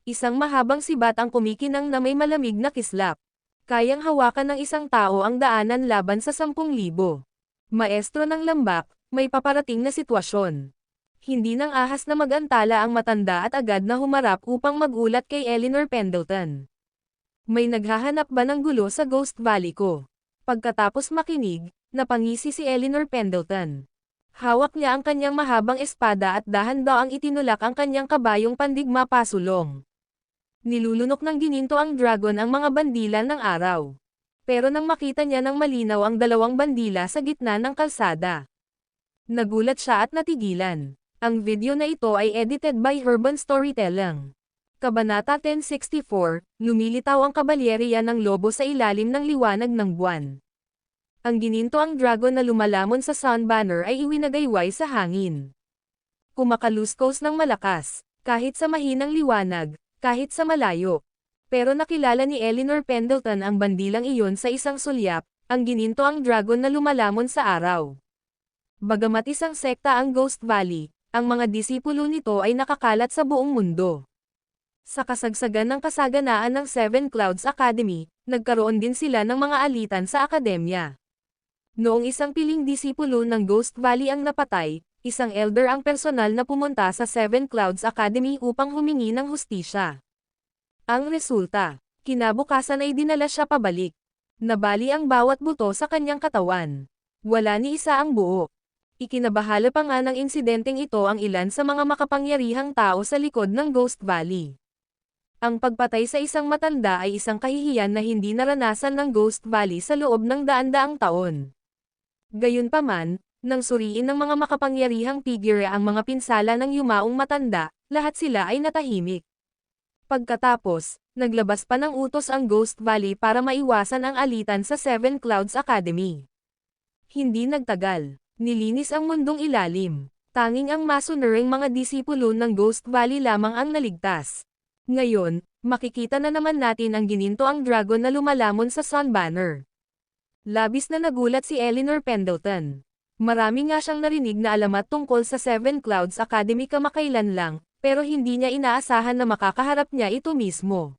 Isang mahabang sibat ang kumikinang na may malamig na kislap. Kayang hawakan ng isang tao ang daanan laban sa 10,000. Maestro ng lambak, may paparating na sitwasyon. Hindi nang ahas na mag-antala ang matanda at agad na humarap upang magulat kay Eleanor Pendleton. May naghahanap ba ng gulo sa Ghost Valley ko? Pagkatapos makinig, napangisi si Eleanor Pendleton. Hawak niya ang kanyang mahabang espada at dahan-daang itinulak ang kanyang kabayong pandigma pasulong. Nilulunok ng gininto ang dragon ang mga bandila ng araw. Pero nang makita niya ng malinaw ang dalawang bandila sa gitna ng kalsada, nagulat siya at natigilan. Ang video na ito ay edited by Urban Storytelling. Kabanata 1064, lumilitaw ang kabalyeriya ng lobo sa ilalim ng liwanag ng buwan. Ang gininto ang dragon na lumalamon sa sun banner ay iwinagayway sa hangin. Kumakaluskos ng malakas, kahit sa mahinang liwanag, kahit sa malayo. Pero nakilala ni Eleanor Pendleton ang bandilang iyon sa isang sulyap, ang gininto ang dragon na lumalamon sa araw. Bagamat isang sekta ang Ghost Valley, ang mga disipulo nito ay nakakalat sa buong mundo. Sa kasagsagan ng kasaganaan ng Seven Clouds Academy, nagkaroon din sila ng mga alitan sa akademya. Noong isang piling disipulo ng Ghost Valley ang napatay, isang elder ang personal na pumunta sa Seven Clouds Academy upang humingi ng hustisya. Ang resulta, kinabukasan ay dinala siya pabalik. Nabali ang bawat buto sa kanyang katawan. Wala ni isa ang buo. Ikinabahala pa nga ng insidenteng ito ang ilan sa mga makapangyarihang tao sa likod ng Ghost Valley. Ang pagpatay sa isang matanda ay isang kahihiyan na hindi naranasan ng Ghost Valley sa loob ng daan-daang taon. Gayunpaman, nang suriin ng mga makapangyarihang figure ang mga pinsala ng yumaong matanda, lahat sila ay natahimik. Pagkatapos, naglabas pa ng utos ang Ghost Valley para maiwasan ang alitan sa Seven Clouds Academy. Hindi nagtagal, nilinis ang mundong ilalim. Tanging ang masunuring mga disipulo ng Ghost Valley lamang ang naligtas. Ngayon, makikita na naman natin ang gininto ang dragon na lumalamon sa sun banner. Labis na nagulat si Eleanor Pendleton. Marami nga siyang narinig na alamat tungkol sa Seven Clouds Academy kamakailan lang, pero hindi niya inaasahan na makakaharap niya ito mismo.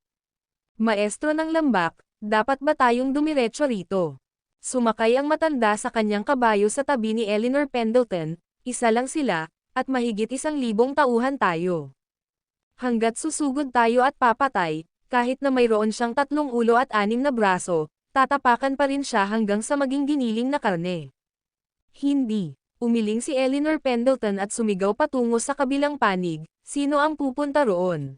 Maestro ng lambak, dapat ba tayong dumiretso rito? Sumakay ang matanda sa kanyang kabayo sa tabi ni Eleanor Pendleton, isa lang sila, at mahigit 1,000 tauhan tayo. Hanggat susugod tayo at papatay, kahit na mayroon siyang 3 ulo at 6 na braso, tatapakan pa rin siya hanggang sa maging giniling na karne. Hindi. Umiling si Eleanor Pendleton at sumigaw patungo sa kabilang panig, sino ang pupunta roon?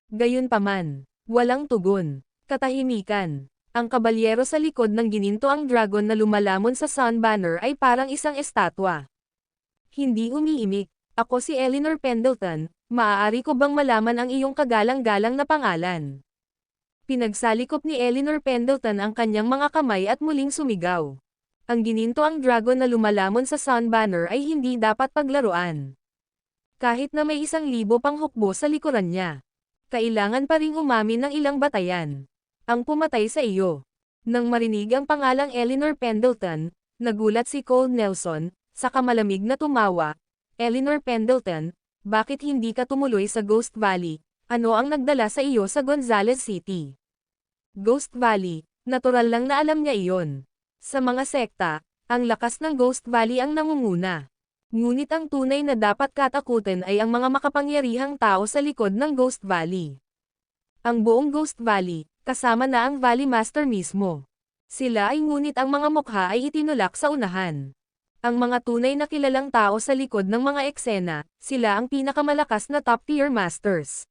Gayunpaman, walang tugon. Katahimikan. Ang kabalyero sa likod ng gininto ang dragon na lumalamon sa sun banner ay parang isang estatwa. Hindi umiimik. Ako si Eleanor Pendleton, maaari ko bang malaman ang iyong kagalang-galang na pangalan? Pinagsalikop ni Eleanor Pendleton ang kanyang mga kamay at muling sumigaw. Ang gininto ang dragon na lumalamon sa sun banner ay hindi dapat paglaruan. Kahit na may 1,000 pang hukbo sa likuran niya. Kailangan pa ring umamin ng ilang batayan. Ang pumatay sa iyo. Nang marinig ang pangalang Eleanor Pendleton, nagulat si Cole Nelson, saka malamig na tumawa. Eleanor Pendleton, bakit hindi ka tumuloy sa Ghost Valley? Ano ang nagdala sa iyo sa Gonzales City? Ghost Valley, natural lang na alam niya iyon. Sa mga sekta, ang lakas ng Ghost Valley ang nangunguna. Ngunit ang tunay na dapat katakutin ay ang mga makapangyarihang tao sa likod ng Ghost Valley. Ang buong Ghost Valley, kasama na ang Valley Master mismo. Sila ay ngunit ang mga mukha ay itinulak sa unahan. Ang mga tunay na kilalang tao sa likod ng mga eksena, sila ang pinakamalakas na top-tier masters.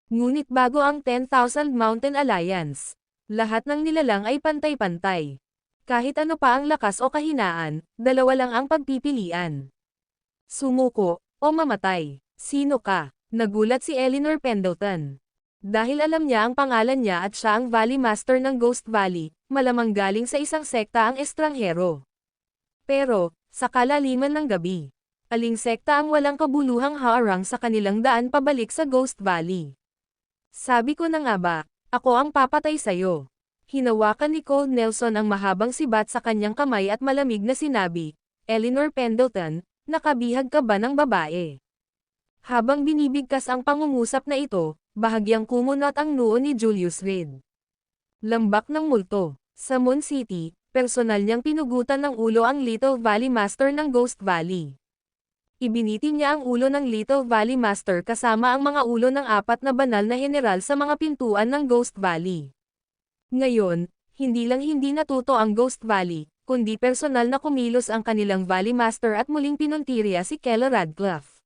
Ngunit bago ang 10,000 Mountain Alliance, lahat ng nilalang ay pantay-pantay. Kahit ano pa ang lakas o kahinaan, dalawa lang ang pagpipilian. Sumuko, o mamatay. Sino ka? Nagulat si Eleanor Pendleton. Dahil alam niya ang pangalan niya at siya ang Valley Master ng Ghost Valley, malamang galing sa isang sekta ang estranghero. Pero, sa kalaliman ng gabi, aling sekta ang walang kabuluhang harang sa kanilang daan pabalik sa Ghost Valley? Sabi ko na nga ba, ako ang papatay sa'yo. Hinawakan ni Cole Nelson ang mahabang sibat sa kanyang kamay at malamig na sinabi, Eleanor Pendleton, nakabihag ka ba ng babae? Habang binibigkas ang pangungusap na ito, bahagyang kumunat ang noo ni Julius Reed. Lambak ng multo. Sa Moon City, personal niyang pinugutan ng ulo ang Little Valley Master ng Ghost Valley. Ibiniti niya ang ulo ng Little Valley Master kasama ang mga ulo ng 4 na banal na general sa mga pintuan ng Ghost Valley. Ngayon, hindi lang hindi natuto ang Ghost Valley, kundi personal na kumilos ang kanilang Valley Master at muling pinuntirya si Keller Radcliffe.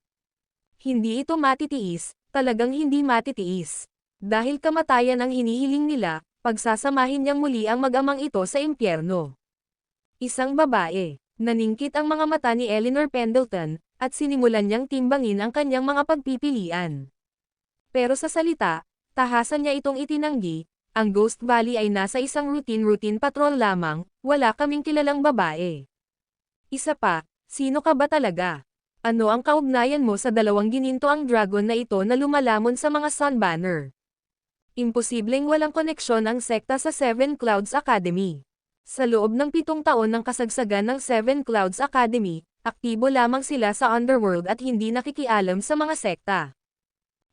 Hindi ito matitiis, talagang hindi matitiis. Dahil kamatayan ang hinihiling nila, pagsasamahin niyang muli ang mag-amang ito sa impyerno. Isang babae. Naningkit ang mga mata ni Eleanor Pendleton, at sinimulan niyang timbangin ang kanyang mga pagpipilian. Pero sa salita, tahasan niya itong itinanggi. Ang Ghost Valley ay nasa isang routine patrol lamang, wala kaming kilalang babae. Isa pa, sino ka ba talaga? Ano ang kaugnayan mo sa dalawang gininto ang dragon na ito na lumalamon sa mga sun banner? Imposibleng walang koneksyon ang sekta sa Seven Clouds Academy. Sa loob ng 7 taon ng kasagsagan ng Seven Clouds Academy, aktibo lamang sila sa underworld at hindi nakikialam sa mga sekta.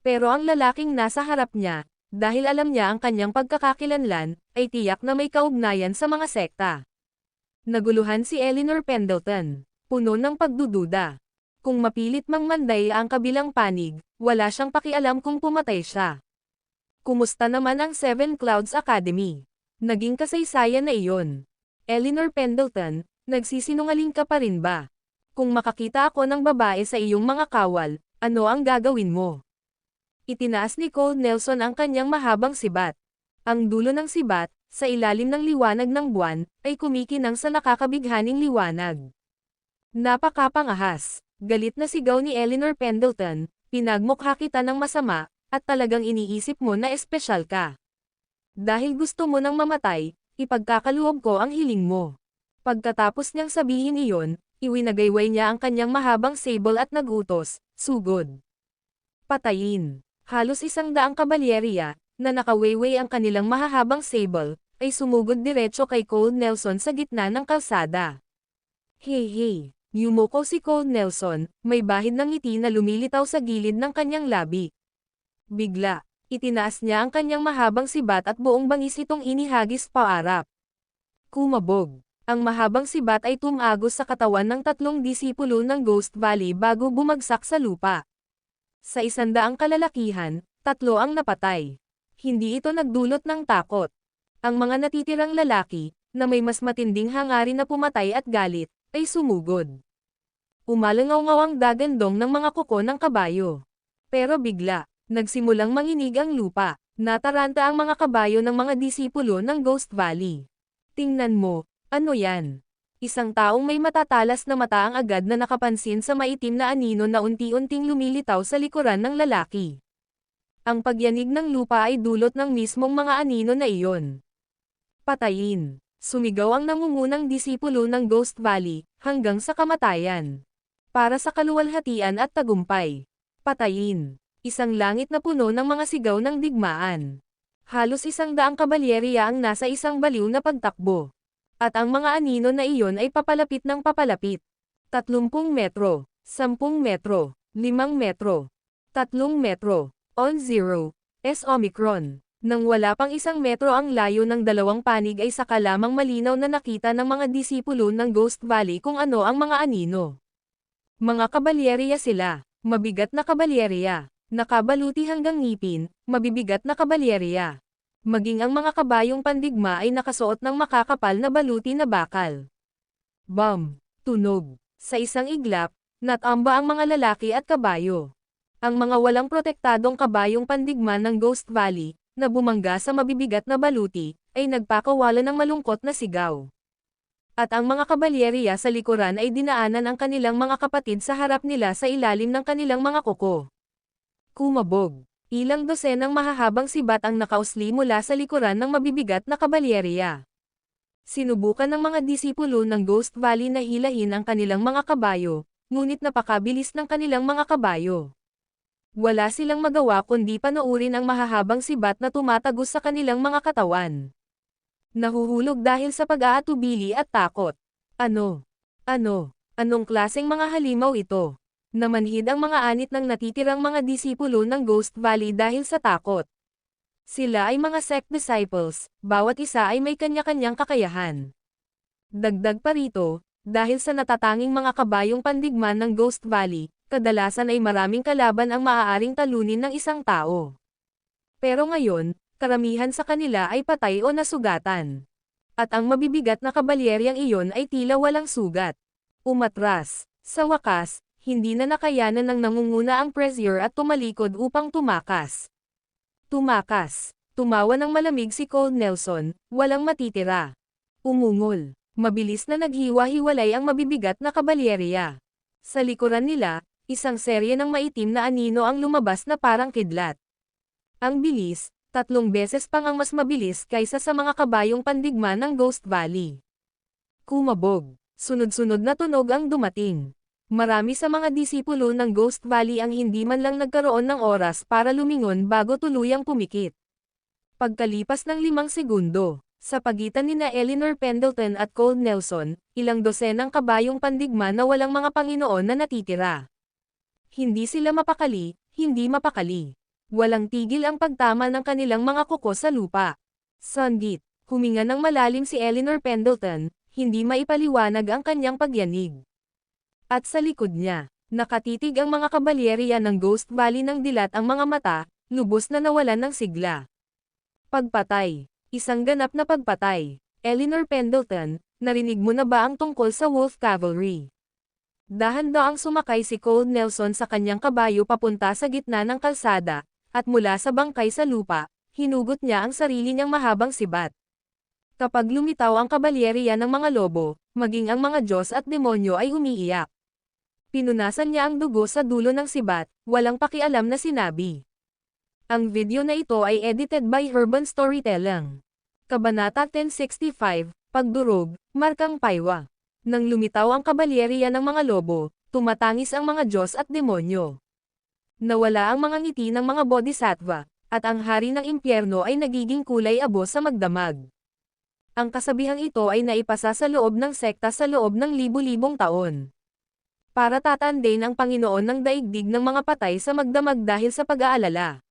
Pero ang lalaking nasa harap niya, dahil alam niya ang kanyang pagkakakilanlan, ay tiyak na may kaugnayan sa mga sekta. Naguluhan si Eleanor Pendleton, puno ng pagdududa. Kung mapilit mang manday ang kabilang panig, wala siyang pakialam kung pumatay siya. Kumusta naman ang Seven Clouds Academy? Naging kasaysayan na iyon. Eleanor Pendleton, nagsisinungaling ka pa rin ba? Kung makakita ako ng babae sa iyong mga kawal, ano ang gagawin mo? Itinaas ni Cole Nelson ang kanyang mahabang sibat. Ang dulo ng sibat, sa ilalim ng liwanag ng buwan, ay kumikinang sa nakakabighaning liwanag. Napakapangahas. Galit na sigaw ni Eleanor Pendleton, pinagmukha kita ng masama, at talagang iniisip mo na espesyal ka. Dahil gusto mo nang mamatay, ipagkakaluob ko ang hiling mo. Pagkatapos niyang sabihin iyon, iwinagayway niya ang kanyang mahabang sable at nagutos, sugod. Patayin. Halos 100 kabalyeriya, na nakawayway ang kanilang mahahabang sable, ay sumugod diretso kay Cole Nelson sa gitna ng kalsada. Hey, yumuko si Cole Nelson, may bahid ng ngiti na lumilitaw sa gilid ng kanyang labi. Bigla, itinaas niya ang kanyang mahabang sibat at buong bangis itong inihagis paarap. Kumabog. Ang mahabang sibat ay tumagos sa katawan ng tatlong disipulo ng Ghost Valley bago bumagsak sa lupa. Sa 100 kalalakihan, 3 ang napatay. Hindi ito nagdulot ng takot. Ang mga natitirang lalaki, na may mas matinding hangarin na pumatay at galit, ay sumugod. Umalangaw-ngaw ang dagandong ng mga kuko ng kabayo. Pero bigla, nagsimulang manginig ang lupa. Nataranta ang mga kabayo ng mga disipulo ng Ghost Valley. Tingnan mo, ano yan? Isang taong may matatalas na mata ang agad na nakapansin sa maitim na anino na unti-unting lumilitaw sa likuran ng lalaki. Ang pagyanig ng lupa ay dulot ng mismong mga anino na iyon. Patayin! Sumigaw ang nangungunang disipulo ng Ghost Valley, hanggang sa kamatayan. Para sa kaluwalhatian at tagumpay. Patayin! Isang langit na puno ng mga sigaw ng digmaan. Halos 100 kabalyeriya ang nasa isang baliw na pagtakbo. At ang mga anino na iyon ay papalapit ng papalapit. 30 metro, 10 metro, 5 metro, 3 metro, on 0, S Omicron. Nang wala pang 1 metro ang layo ng dalawang panig ay saka lamang malinaw na nakita ng mga disipulo ng Ghost Valley kung ano ang mga anino. Mga kabalyeriya sila, mabigat na kabalyeriya, nakabaluti hanggang ngipin, mabibigat na kabalyeriya. Maging ang mga kabayong pandigma ay nakasuot ng makakapal na baluti na bakal. Bam! Tunog! Sa isang iglap, natamba ang mga lalaki at kabayo. Ang mga walang protektadong kabayong pandigma ng Ghost Valley, na bumangga sa mabibigat na baluti, ay nagpakawala ng malungkot na sigaw. At ang mga kabalyeriya sa likuran ay dinaanan ang kanilang mga kapatid sa harap nila sa ilalim ng kanilang mga kuko. Kumabog. Ilang dosenang mahahabang sibat ang nakausli mula sa likuran ng mabibigat na kabalyeriya. Sinubukan ng mga disipulo ng Ghost Valley na hilahin ang kanilang mga kabayo, ngunit napakabilis ng kanilang mga kabayo. Wala silang magawa kundi panoorin ang mahahabang sibat na tumatagos sa kanilang mga katawan. Nahuhulog dahil sa pag-aatubili at takot. Anong klaseng mga halimaw ito? Namanhid ang mga anit ng natitirang mga disipulo ng Ghost Valley dahil sa takot. Sila ay mga sect disciples, bawat isa ay may kanya-kanyang kakayahan. Dagdag pa rito, dahil sa natatanging mga kabayong pandigman ng Ghost Valley, kadalasan ay maraming kalaban ang maaaring talunin ng isang tao. Pero ngayon, karamihan sa kanila ay patay o nasugatan. At ang mabibigat na kabalyeryang iyon ay tila walang sugat. Umatras. Sa wakas, hindi na nakayanan ng nangunguna ang pressure at tumalikod upang tumakas. Tumawa ng malamig si Cole Nelson, walang matitira. Umungol. Mabilis na naghiwa-hiwalay ang mabibigat na kabalyerya. Sa likuran nila, isang serye ng maitim na anino ang lumabas na parang kidlat. Ang bilis, 3 beses pang ang mas mabilis kaysa sa mga kabayong pandigma ng Ghost Valley. Kumabog. Sunod-sunod na tunog ang dumating. Marami sa mga disipulo ng Ghost Valley ang hindi man lang nagkaroon ng oras para lumingon bago tuluyang pumikit. Pagkalipas ng 5 segundo, sa pagitan nina Elinor Pendleton at Cole Nelson, ilang dosenang kabayong pandigma na walang mga Panginoon na natitira. Hindi sila mapakali, hindi mapakali. Walang tigil ang pagtama ng kanilang mga kuko sa lupa. Sandit, huminga ng malalim si Elinor Pendleton, hindi maipaliwanag ang kanyang pagyanig. At sa likod niya, nakatitig ang mga kabalyeriya ng Ghost Valley ng dilat ang mga mata, lubos na nawalan ng sigla. Pagpatay. Isang ganap na pagpatay. Elinor Pendleton, narinig mo na ba ang tungkol sa Wolf Cavalry? Dahan-daang sumakay si Cole Nelson sa kanyang kabayo papunta sa gitna ng kalsada, at mula sa bangkay sa lupa, hinugot niya ang sarili niyang mahabang sibat. Kapag lumitaw ang kabalyeriya ng mga lobo, maging ang mga Diyos at demonyo ay umiiyak. Pinunasan niya ang dugo sa dulo ng sibat, walang pakialam na sinabi. Ang video na ito ay edited by Urban Storytelling. Kabanata 1065, Pagdurog, Markang Paywa. Nang lumitaw ang kabalyeriya ng mga lobo, tumatangis ang mga Diyos at demonyo. Nawala ang mga ngiti ng mga bodhisattva, at ang hari ng impyerno ay nagiging kulay abo sa magdamag. Ang kasabihang ito ay naipasa sa loob ng sekta sa loob ng libu-libong taon. Para tatandain ang Panginoon ng daigdig ng mga patay sa magdamag dahil sa pag-aalala.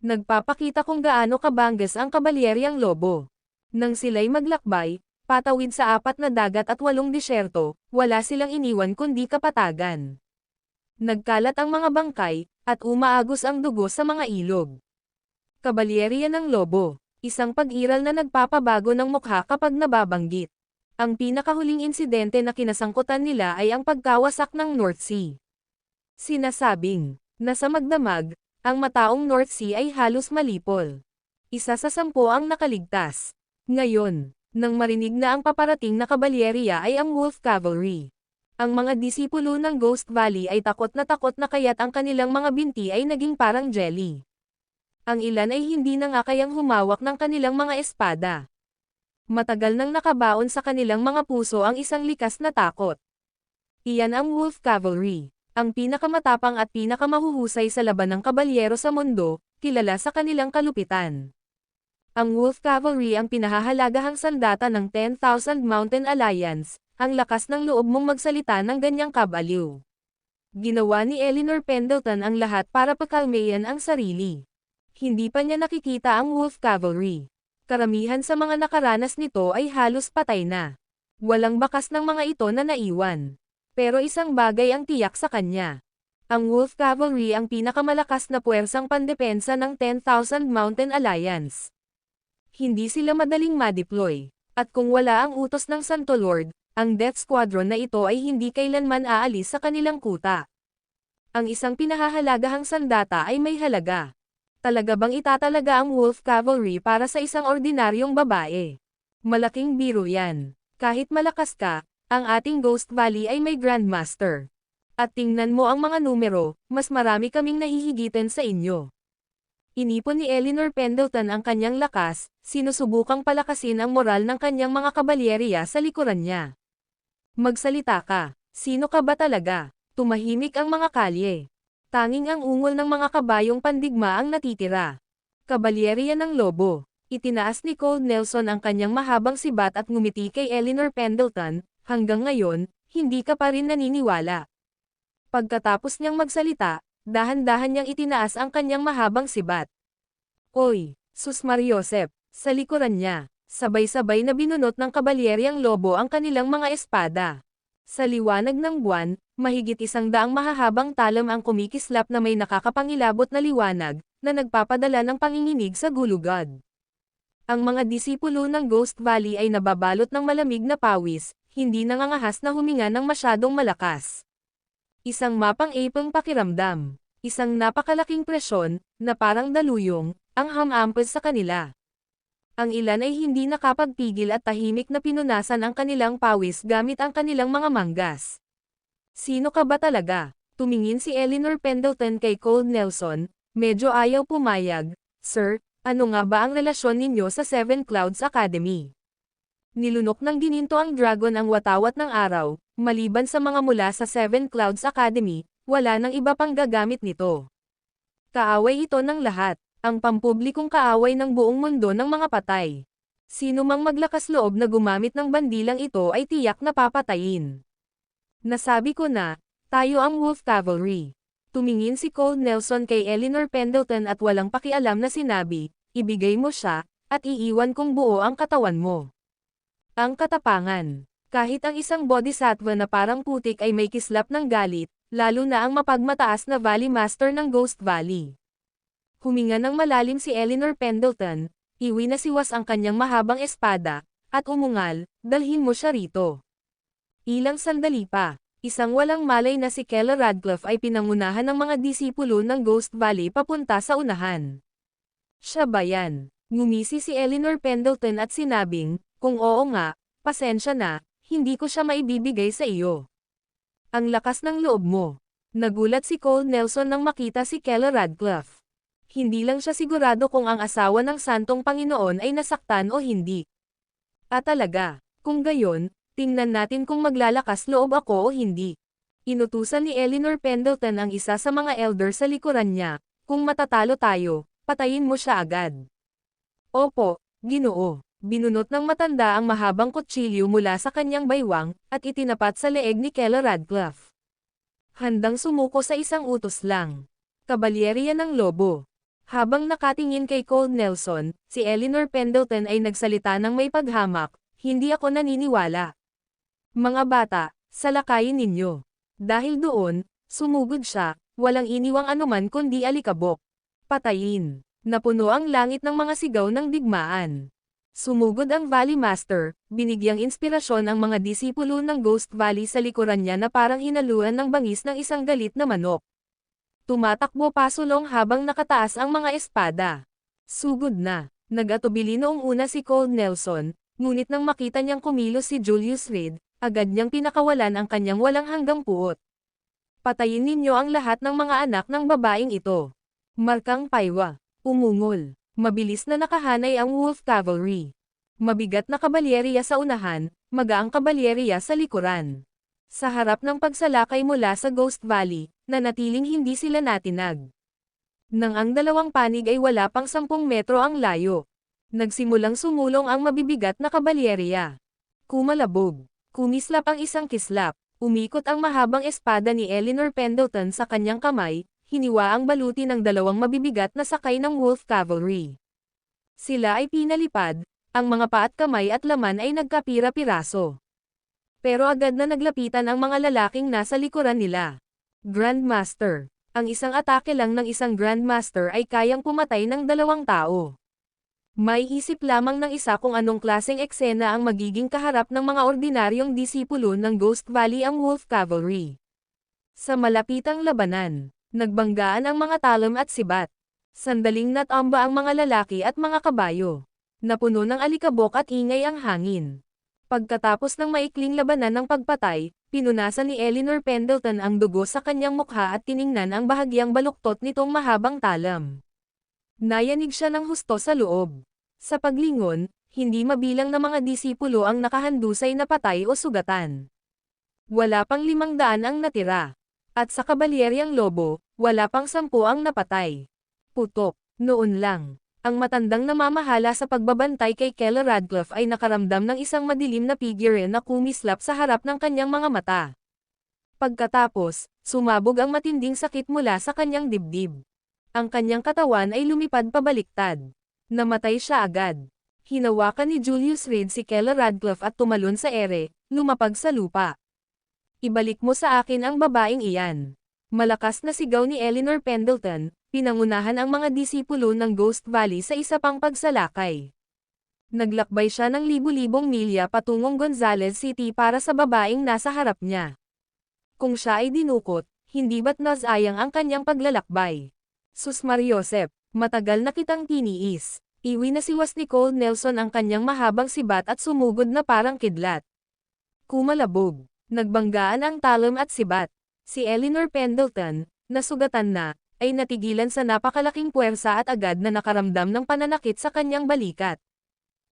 Nagpapakita kung gaano kabanggas ang kabalyeryang lobo. Nang sila'y maglakbay, patawid sa 4 na dagat at 8 disyerto, wala silang iniwan kundi kapatagan. Nagkalat ang mga bangkay, at umaagos ang dugo sa mga ilog. Kabalyerya ng lobo, isang pag-iral na nagpapabago ng mukha kapag nababanggit. Ang pinakahuling insidente na kinasangkutan nila ay ang pagkawasak ng North Sea. Sinasabing, nasa magdamag, ang mataong North Sea ay halos malipol. Isa sa 10 ang nakaligtas. Ngayon, nang marinig na ang paparating na kabalyerya ay ang Wolf Cavalry. Ang mga disipulo ng Ghost Valley ay takot na kaya't ang kanilang mga binti ay naging parang jelly. Ang ilan ay hindi na nga kayang humawak ng kanilang mga espada. Matagal nang nakabaon sa kanilang mga puso ang isang likas na takot. Iyan ang Wolf Cavalry, ang pinakamatapang at pinakamahuhusay sa laban ng kabalyero sa mundo, kilala sa kanilang kalupitan. Ang Wolf Cavalry ang pinahahalagahang sandata ng 10,000 Mountain Alliance, ang lakas ng loob mong magsalita ng ganyang kabaliw. Ginawa ni Elinor Pendleton ang lahat para pakalmayan ang sarili. Hindi pa niya nakikita ang Wolf Cavalry. Karamihan sa mga nakaranas nito ay halos patay na. Walang bakas ng mga ito na naiwan. Pero isang bagay ang tiyak sa kanya. Ang Wolf Cavalry ang pinakamalakas na puwersang pandepensa ng 10,000 Mountain Alliance. Hindi sila madaling ma-deploy. At kung wala ang utos ng Santo Lord, ang Death Squadron na ito ay hindi kailanman aalis sa kanilang kuta. Ang isang pinahahalagahang sandata ay may halaga. Talaga bang itatalaga ang Wolf Cavalry para sa isang ordinaryong babae? Malaking biro yan. Kahit malakas ka, ang ating Ghost Valley ay may Grandmaster. At tingnan mo ang mga numero, mas marami kaming nahihigitan sa inyo. Inipon ni Elinor Pendleton ang kanyang lakas, sinusubukang palakasin ang moral ng kanyang mga kabalyerya sa likuran niya. Magsalita ka, sino ka ba talaga? Tumahimik ang mga kalye. Tanging ang ungol ng mga kabayong pandigma ang natitira. Kabalyerya ng lobo. Itinaas ni Cold Nelson ang kanyang mahabang sibat at ngumiti kay Elinor Pendleton, hanggang ngayon, hindi ka pa rin naniniwala. Pagkatapos niyang magsalita, dahan-dahan niyang itinaas ang kanyang mahabang sibat. Oy, Sus Mariosep, sa likuran niya, sabay-sabay na binunot ng kabalyeryang lobo ang kanilang mga espada. Sa liwanag ng buwan, mahigit 100 mahahabang talam ang kumikislap na may nakakapangilabot na liwanag, na nagpapadala ng panginginig sa gulugad. Ang mga disipulo ng Ghost Valley ay nababalot ng malamig na pawis, hindi nangangahas na huminga ng masyadong malakas. Isang mapang-ipang pakiramdam, isang napakalaking presyon, na parang daluyong, ang hamampes sa kanila. Ang ilan ay hindi nakapagpigil at tahimik na pinunasan ang kanilang pawis gamit ang kanilang mga manggas. Sino ka ba talaga? Tumingin si Elinor Pendleton kay Cold Nelson, medyo ayaw pumayag. Sir, ano nga ba ang relasyon ninyo sa Seven Clouds Academy? Nilunok ng gininto ang dragon ang watawat ng araw, maliban sa mga mula sa Seven Clouds Academy, wala nang iba pang gagamit nito. Kaaway ito ng lahat. Ang pampublikong kaaway ng buong mundo ng mga patay. Sino mang maglakas loob na gumamit ng bandilang ito ay tiyak na papatayin. Nasabi ko na, tayo ang Wolf Cavalry. Tumingin si Cold Nelson kay Elinor Pendleton at walang pakialam na sinabi, ibigay mo siya, at iiwan kong buo ang katawan mo. Ang katapangan. Kahit ang isang bodhisattva na parang putik ay may kislap ng galit, lalo na ang mapagmataas na Valley Master ng Ghost Valley. Huminga ng malalim si Elinor Pendleton, iwinasiwas ang kanyang mahabang espada, at umungal, dalhin mo siya rito. Ilang sandali pa, isang walang malay na si Keller Radcliffe ay pinangunahan ng mga disipulo ng Ghost Valley papunta sa unahan. Siya ba yan? Ngumisi si Elinor Pendleton at sinabing, kung oo nga, pasensya na, hindi ko siya maibibigay sa iyo. Ang lakas ng loob mo. Nagulat si Cold Nelson nang makita si Keller Radcliffe. Hindi lang siya sigurado kung ang asawa ng Santong Panginoon ay nasaktan o hindi. At talaga, kung gayon, tingnan natin kung maglalakas loob ako o hindi. Inutusan ni Elinor Pendleton ang isa sa mga elder sa likuran niya, kung matatalo tayo, patayin mo siya agad. Opo, Ginoo. Binunot ng matanda ang mahabang kutsilyo mula sa kanyang baywang, at itinapat sa leeg ni Keller Radcliffe. Handang sumuko sa isang utos lang. Kabalyeriya ng lobo. Habang nakatingin kay Cole Nelson, si Eleanor Pendleton ay nagsalita ng may paghamak, "Hindi ako naniniwala. Mga bata, salakayin ninyo." Dahil doon, sumugod siya, walang iniwang anuman kundi alikabok. Patayin. Napuno ang langit ng mga sigaw ng digmaan. Sumugod ang Valley Master, binigyang inspirasyon ang mga disipulo ng Ghost Valley sa likuran niya na parang hinaluan ng bangis ng isang galit na manok. Tumatakbo pasulong habang nakataas ang mga espada. Sugod na. Nag-atubili noong una si Cole Nelson, ngunit nang makita niyang kumilos si Julius Reed, agad niyang pinakawalan ang kanyang walang hanggang puot. "Patayin ninyo ang lahat ng mga anak ng babaeng ito." Markang paywa. Umungol. Mabilis na nakahanay ang Wolf Cavalry. Mabigat na kabalyeriya sa unahan, magaang kabalyeriya sa likuran. Sa harap ng pagsalakay mula sa Ghost Valley, nanatiling hindi sila natinag. Nang ang dalawang panig ay wala pang 10 metro ang layo, nagsimulang sumulong ang mabibigat na kabalyeriya. Kumalabog. Kumislap ang isang kislap. Umikot ang mahabang espada ni Eleanor Pendleton sa kanyang kamay, hiniwa ang baluti ng dalawang mabibigat na sakay ng Wolf Cavalry. Sila ay pinalipad, ang mga paa at kamay at laman ay nagkapira-piraso. Pero agad na naglapitan ang mga lalaking nasa likuran nila. Grandmaster. Ang isang atake lang ng isang Grandmaster ay kayang pumatay ng 2 tao. May isip lamang ng isa kung anong klaseng eksena ang magiging kaharap ng mga ordinaryong disipulo ng Ghost Valley ang Wolf Cavalry. Sa malapitang labanan, nagbanggaan ang mga talon at sibat. Sandaling natamba ang mga lalaki at mga kabayo. Napuno ng alikabok at ingay ang hangin. Pagkatapos ng maikling labanan ng pagpatay, pinunasan ni Eleanor Pendleton ang dugo sa kanyang mukha at tiningnan ang bahagyang baluktot nitong mahabang talam. Nayanig siya ng husto sa loob. Sa paglingon, hindi mabilang na mga disipulo ang nakahandusay na patay o sugatan. Wala pang 500 ang natira. At sa kabalyeryang lobo, wala pang 10 ang napatay. Putok. Noon lang, ang matandang namamahala sa pagbabantay kay Keller Radcliffe ay nakaramdam ng isang madilim na figure na kumislap sa harap ng kanyang mga mata. Pagkatapos, sumabog ang matinding sakit mula sa kanyang dibdib. Ang kanyang katawan ay lumipad pabaliktad. Namatay siya agad. Hinawakan ni Julius Reed si Keller Radcliffe at tumalon sa ere, lumapag sa lupa. "Ibalik mo sa akin ang babaeng iyan." Malakas na sigaw ni Eleanor Pendleton, pinangunahan ang mga disipulo ng Ghost Valley sa isa pang pagsalakay. Naglakbay siya ng libu-libong milya patungong Gonzales City para sa babaeng nasa harap niya. Kung siya ay dinukot, hindi ba't nasayang ang kanyang paglalakbay? "Sus Mariosep, matagal na kitang tiniis." Iwi na siwas ni Cole Nelson ang kanyang mahabang sibat at sumugod na parang kidlat. Kumalabog. Nagbanggaan ang talon at sibat. Si Eleanor Pendleton, nasugatan na, ay natigilan sa napakalaking puwersa at agad na nakaramdam ng pananakit sa kanyang balikat.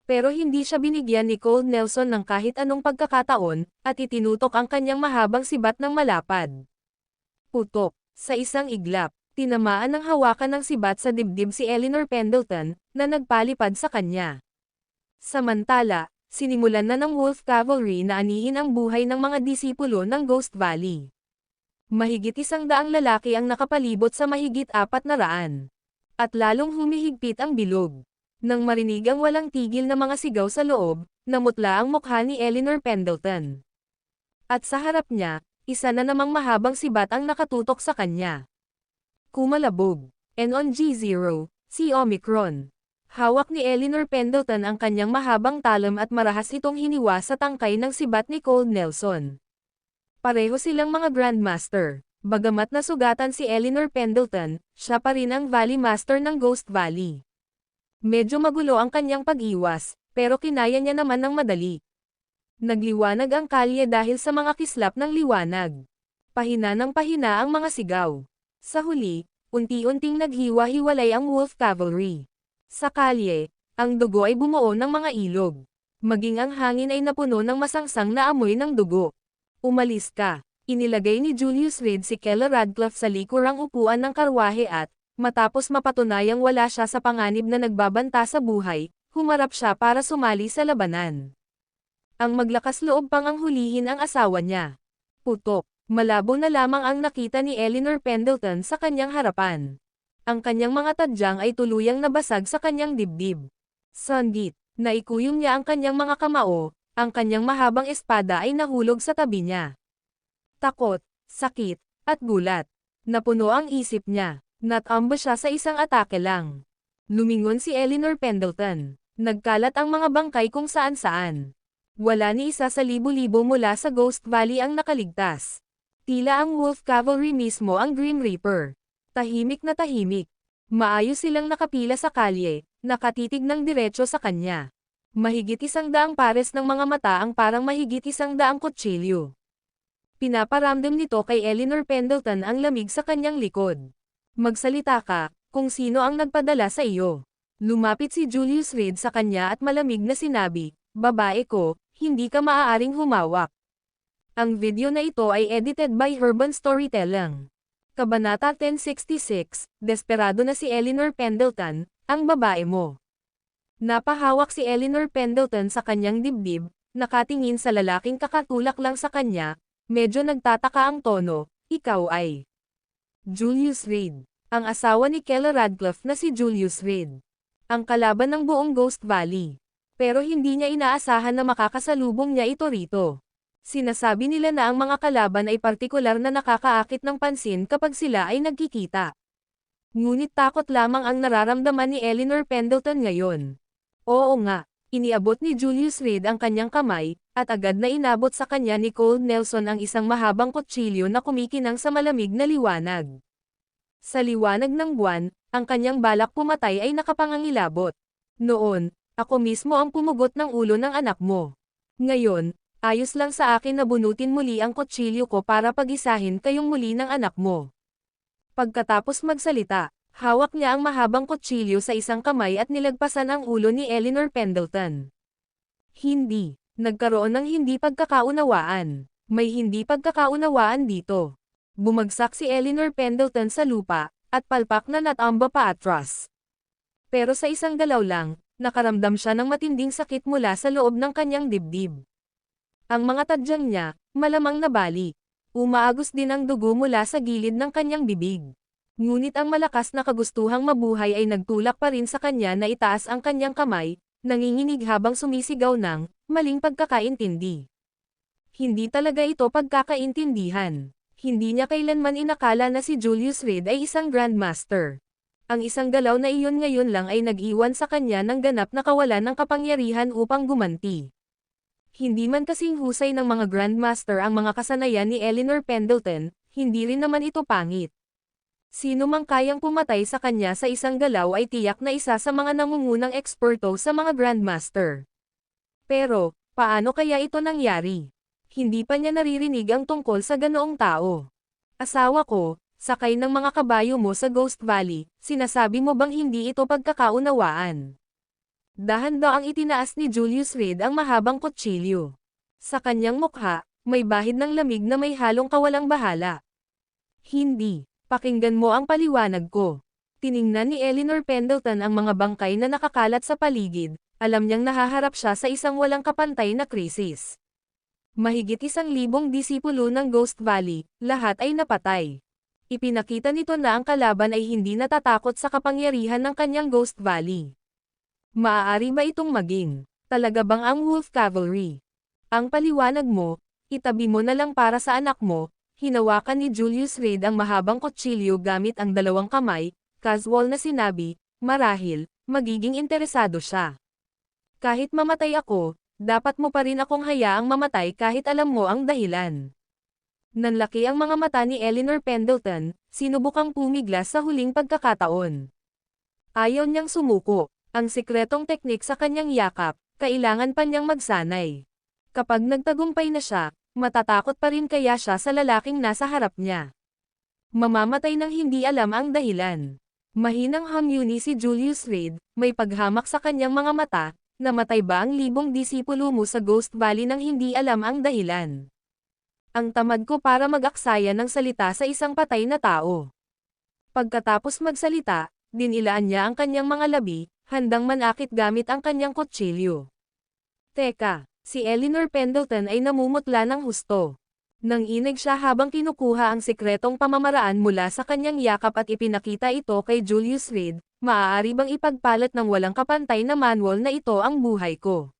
Pero hindi siya binigyan ni Cole Nelson ng kahit anong pagkakataon, at itinutok ang kanyang mahabang sibat ng malapad. Putok. Sa isang iglap, tinamaan ng hawakan ng sibat sa dibdib si Eleanor Pendleton, na nagpalipad sa kanya. Samantala, sinimulan na ng Wolf Cavalry na anihin ang buhay ng mga disipulo ng Ghost Valley. Mahigit 100 lalaki ang nakapalibot sa mahigit 400. At lalong humihigpit ang bilog. Nang marinig ang walang tigil na mga sigaw sa loob, namutla ang mukha ni Eleanor Pendleton. At sa harap niya, isa na namang mahabang sibat ang nakatutok sa kanya. Kumalabog. NONG-0, si Omicron. Hawak ni Eleanor Pendleton ang kanyang mahabang talam at marahas itong hiniwa sa tangkay ng sibat ni Cole Nelson. Pareho silang mga Grandmaster. Bagamat nasugatan si Eleanor Pendleton, siya pa rin ang Valley Master ng Ghost Valley. Medyo magulo ang kanyang pag-iwas, pero kinaya niya naman ng madali. Nagliwanag ang kalye dahil sa mga kislap ng liwanag. Pahina ng pahina ang mga sigaw. Sa huli, unti-unting naghiwa-hiwalay ang Wolf Cavalry. Sa kalye, ang dugo ay bumuo ng mga ilog. Maging ang hangin ay napuno ng masangsang na amoy ng dugo. "Umalis ka." Inilagay ni Julius Reed si Keller Radcliffe sa likurang upuan ng karwahe at, matapos mapatunayang wala siya sa panganib na nagbabanta sa buhay, humarap siya para sumali sa labanan. Ang maglakas loob pang ang hulihin ang asawa niya. Putok, malabo na lamang ang nakita ni Eleanor Pendleton sa kanyang harapan. Ang kanyang mga tadyang ay tuluyang nabasag sa kanyang dibdib. Sandit, naikuyong niya ang kanyang mga kamao, ang kanyang mahabang espada ay nahulog sa tabi niya. Takot, sakit, at gulat. Napuno ang isip niya. Natamba siya sa isang atake lang. Lumingon si Eleanor Pendleton. Nagkalat ang mga bangkay kung saan-saan. Wala ni isa sa libo-libo mula sa Ghost Valley ang nakaligtas. Tila ang Wolf Cavalry mismo ang Grim Reaper. Tahimik na tahimik. Maayos silang nakapila sa kalye, nakatitig ng diretso sa kanya. Mahigit 100 pares ng mga mata ang parang mahigit 100 kutsilyo. Pinaparamdam nito kay Eleanor Pendleton ang lamig sa kanyang likod. Magsalita ka, kung sino ang nagpadala sa iyo. Lumapit si Julius Reed sa kanya at malamig na sinabi, "Babae ko, hindi ka maaaring humawak." Ang video na ito ay edited by Urban Storytelling. Kabanata 1066, desperado na si Eleanor Pendleton, ang babae mo. Napahawak si Eleanor Pendleton sa kanyang dibdib, nakatingin sa lalaking kakatulak lang sa kanya, medyo nagtataka ang tono, ikaw ay Julius Reed, ang asawa ni Keller Radcliffe na si Julius Reed. Ang kalaban ng buong Ghost Valley. Pero hindi niya inaasahan na makakasalubong niya ito rito. Sinasabi nila na ang mga kalaban ay partikular na nakakaakit ng pansin kapag sila ay nagkikita. Ngunit takot lamang ang nararamdaman ni Eleanor Pendleton ngayon. Oo nga, iniabot ni Julius Reed ang kanyang kamay, at agad na inabot sa kanya ni Cole Nelson ang isang mahabang kutsilyo na kumikinang sa malamig na liwanag. Sa liwanag ng buwan, ang kanyang balak pumatay ay nakapangangilabot. Noon, ako mismo ang pumugot ng ulo ng anak mo. Ngayon, ayos lang sa akin na bunutin muli ang kutsilyo ko para pagisahin kayong muli ng anak mo. Pagkatapos magsalita, hawak niya ang mahabang kutsilyo sa isang kamay at nilagpasan ang ulo ni Eleanor Pendleton. Hindi. Nagkaroon ng hindi pagkakaunawaan. May hindi pagkakaunawaan dito. Bumagsak si Eleanor Pendleton sa lupa, at palpak na natamba pa atras. Pero sa isang galaw lang, nakaramdam siya ng matinding sakit mula sa loob ng kanyang dibdib. Ang mga tadyang niya, malamang nabali. Umaagos din ang dugo mula sa gilid ng kanyang bibig. Ngunit ang malakas na kagustuhang mabuhay ay nagtulak pa rin sa kanya na itaas ang kanyang kamay, nanginginig habang sumisigaw ng, maling pagkakaintindi. Hindi talaga ito pagkakaintindihan. Hindi niya kailanman inakala na si Julius Reed ay isang Grandmaster. Ang isang galaw na iyon ngayon lang ay nag-iwan sa kanya ng ganap na kawalan ng kapangyarihan upang gumanti. Hindi man kasing husay ng mga Grandmaster ang mga kasanayan ni Eleanor Pendleton, hindi rin naman ito pangit. Sino mang kayang pumatay sa kanya sa isang galaw ay tiyak na isa sa mga nangungunang eksperto sa mga Grandmaster. Pero, paano kaya ito nangyari? Hindi pa niya naririnig ang tungkol sa ganoong tao. Asawa ko, sakay ng mga kabayo mo sa Ghost Valley, sinasabi mo bang hindi ito pagkakaunawaan? Dahan-daang itinaas ni Julius Reed ang mahabang kutsilyo. Sa kanyang mukha, may bahid ng lamig na may halong kawalang bahala. Hindi, pakinggan mo ang paliwanag ko. Tiningnan ni Eleanor Pendleton ang mga bangkay na nakakalat sa paligid, alam niyang nahaharap siya sa isang walang kapantay na krisis. Mahigit 1,000 disipulo ng Ghost Valley, lahat ay napatay. Ipinakita nito na ang kalaban ay hindi natatakot sa kapangyarihan ng kanyang Ghost Valley. Maaari ba itong maging, talaga bang ang Wolf Cavalry? Ang paliwanag mo, itabi mo na lang para sa anak mo. Hinawakan ni Julius Reed ang mahabang kutsilyo gamit ang dalawang kamay, casual na sinabi, marahil, magiging interesado siya. Kahit mamatay ako, dapat mo pa rin akong hayaang mamatay kahit alam mo ang dahilan. Nanlaki ang mga mata ni Eleanor Pendleton, sinubukang pumiglas sa huling pagkakataon. Ayaw niyang sumuko, ang sikretong teknik sa kanyang yakap, kailangan pa niyang magsanay. Kapag nagtagumpay na siya, matatakot pa rin kaya siya sa lalaking nasa harap niya. Mamamatay nang hindi alam ang dahilan. Mahinang hamyuni si Julius Reed, may paghamak sa kanyang mga mata. Namatay ba ang 1,000 disipulo mo sa Ghost Valley nang hindi alam ang dahilan? Ang tamad ko para mag-aksaya ng salita sa isang patay na tao. Pagkatapos magsalita, dinilaan niya ang kanyang mga labi, handang manakit gamit ang kanyang kutsilyo. Teka, si Eleanor Pendleton ay namumutla ng husto. Nanginig siya habang kinukuha ang sikretong pamamaraan mula sa kanyang yakap at ipinakita ito kay Julius Reed. Maaari bang ipagpalat ng walang kapantay na manual na ito ang buhay ko?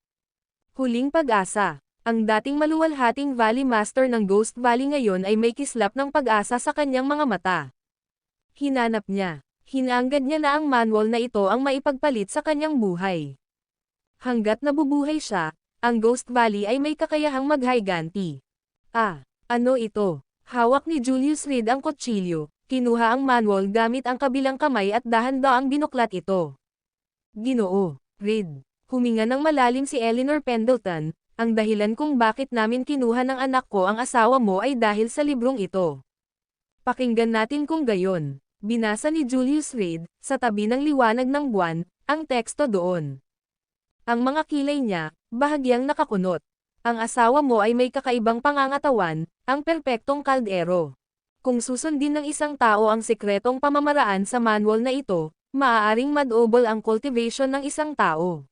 Huling pag-asa. Ang dating maluwalhating Valley Master ng Ghost Valley ngayon ay may kislap ng pag-asa sa kanyang mga mata. Hinanap niya. Hinanggad niya na ang manual na ito ang maipagpalit sa kanyang buhay. Hanggat nabubuhay siya, ang Ghost Valley ay may kakayahang maghiganti. Ano ito? Hawak ni Julius Reed ang kutsilyo, kinuha ang manual gamit ang kabilang kamay at dahan-daang binuklat ito. Ginoo, Reed, huminga ng malalim si Eleanor Pendleton, ang dahilan kung bakit namin kinuha ng anak ko ang asawa mo ay dahil sa librong ito. Pakinggan natin kung gayon. Binasa ni Julius Reed, sa tabi ng liwanag ng buwan, ang teksto doon. Ang mga kilay niya, bahagyang nakakunot. Ang asawa mo ay may kakaibang pangangatawan, ang perpektong kaldero. Kung susundin ng isang tao ang sikretong pamamaraan sa manual na ito, maaaring madobol ang cultivation ng isang tao.